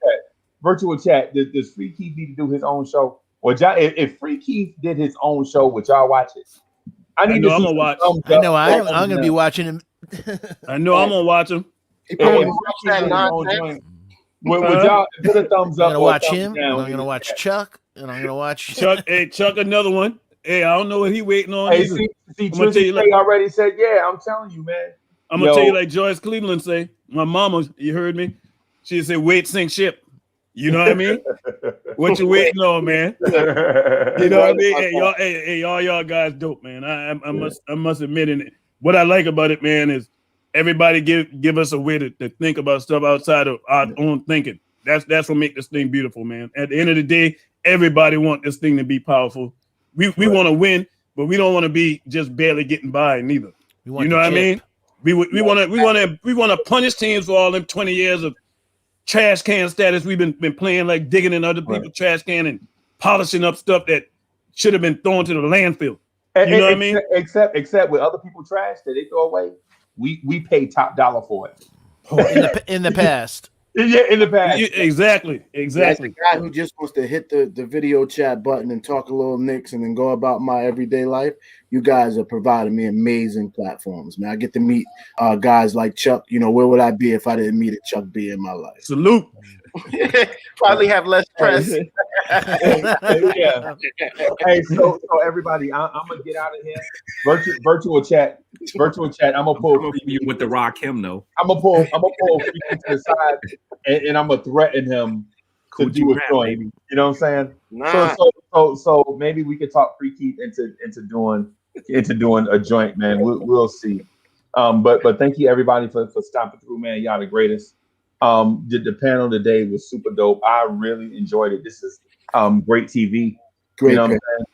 Virtual chat. Does Free Keith need to do his own show? Or if Free Keith did his own show, would y'all watch it? I'm gonna watch. I know I'm gonna be watching him. I know I'm gonna watch him. He And probably if watched Freaky that was his own nonsense. joint, would y'all put a thumbs I'm up gonna or a watch thumbs him, down? and I'm gonna watch Chuck, and I'm gonna watch Chuck. Hey, Chuck, another one. Hey, I don't know what he waiting on. Hey, either. see, I'm gonna tell you Trizzy like K already said, yeah. I'm telling you, man. I'm gonna tell you like Joyce Cleveland say. My mama, you heard me. She said, "Wait, sink ship." You know what I mean? What you waiting on, man? You know what I mean? Hey, y'all guys, dope, man. I must admit, and what I like about it, man, is everybody give us a way to think about stuff outside of our own thinking. That's what make this thing beautiful, man. At the end of the day, everybody want this thing to be powerful. We want to win, but we don't want to be just barely getting by neither. You know what I mean? We want to punish teams for all them 20 years of trash can status. We've been playing like digging in other people's trash can and polishing up stuff that should have been thrown to the landfill. You know what I mean? Except with other people trash that they throw away, we pay top dollar for it. in the past. Yeah, in the past. Exactly. As the guy who just wants to hit the video chat button and talk a little Knicks and then go about my everyday life, you guys are providing me amazing platforms, man. I get to meet guys like Chuck. You know, where would I be if I didn't meet a Chuck B in my life? Salute. Probably have less stress. Yeah. Hey, so everybody, I'm gonna get out of here. Virtual chat. I'm gonna pull you with the Rock him though. I'm gonna pull Freaky to the side, and I'm gonna threaten him to do a joint. You know what I'm saying? Nah. So maybe we could talk Freaky into doing a joint, man. We'll see. But thank you everybody for stopping through, man. Y'all the greatest. The panel today was super dope. I really enjoyed it. This is great TV. Great, you know what I'm saying?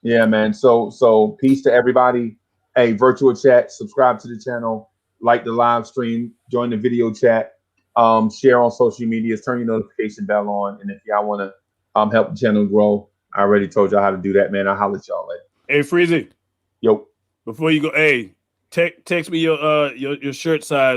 Yeah, man. So peace to everybody. Hey, virtual chat, subscribe to the channel, like the live stream, join the video chat, share on social medias, turn your notification bell on, and if y'all want to help the channel grow, I already told y'all how to do that, man. I'll holler at y'all later. Hey, Freezy. Yo. Before you go, hey, text me your shirt size.